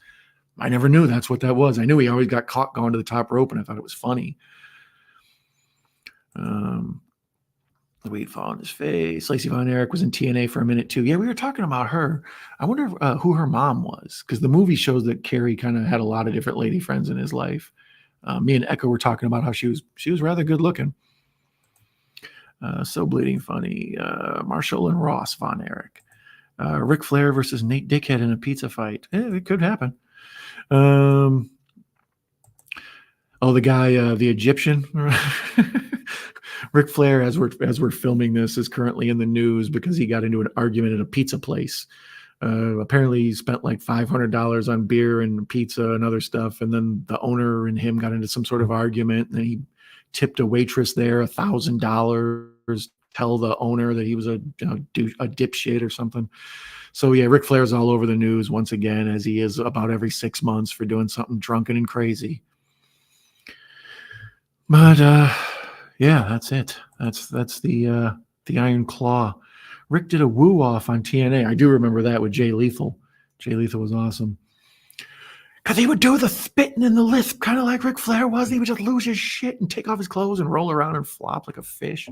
I never knew that's what that was. I knew he always got caught going to the top rope, and I thought it was funny. The weed fall on his face. Lacey Von Erich was in TNA for a minute too. Yeah, we were talking about her. I wonder who her mom was, because the movie shows that Kerry kind of had a lot of different lady friends in his life. Me and Echo were talking about how she was rather good looking. So bleeding funny. Marshall and Ross Von Erich. Ric Flair versus Nate Dickhead in a pizza fight. It could happen. The guy, the Egyptian. Ric Flair, as we're filming this, is currently in the news because he got into an argument at a pizza place. Apparently he spent like $500 on beer and pizza and other stuff, and then the owner and him got into some sort of argument, and he tipped a waitress there $1,000, tell the owner that he was a dipshit or something. So yeah, Ric Flair's all over the news once again, as he is about every 6 months, for doing something drunken and crazy. But yeah, that's it. That's the Iron Claw. Rick did a woo off on TNA. I do remember that with Jay Lethal. Jay Lethal was awesome. Because he would do the spitting and the lisp, kind of like Ric Flair was. He would just lose his shit and take off his clothes and roll around and flop like a fish.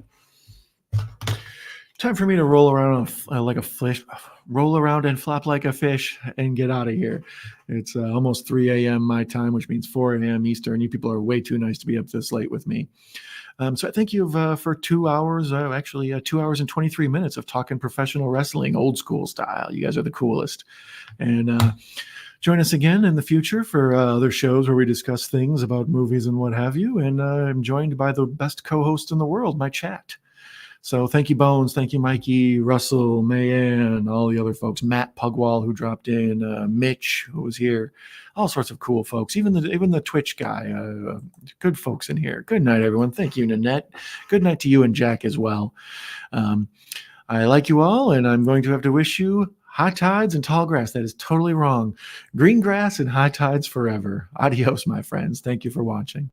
Time for me to roll around like a fish, roll around and flop like a fish and get out of here. It's almost 3 a.m. my time, which means 4 a.m. Eastern. You people are way too nice to be up this late with me. So I thank you for 2 hours, 2 hours and 23 minutes of talking professional wrestling, old school style. You guys are the coolest. And join us again in the future for other shows where we discuss things about movies and what have you. And I'm joined by the best co-host in the world, my chat. So thank you, Bones. Thank you, Mikey, Russell, Mayanne, all the other folks. Matt Pugwall, who dropped in, Mitch, who was here, all sorts of cool folks. Even the Twitch guy, good folks in here. Good night, everyone. Thank you, Nanette. Good night to you and Jack as well. I like you all, and I'm going to have to wish you high tides and tall grass. That is totally wrong. Green grass and high tides forever. Adios, my friends. Thank you for watching.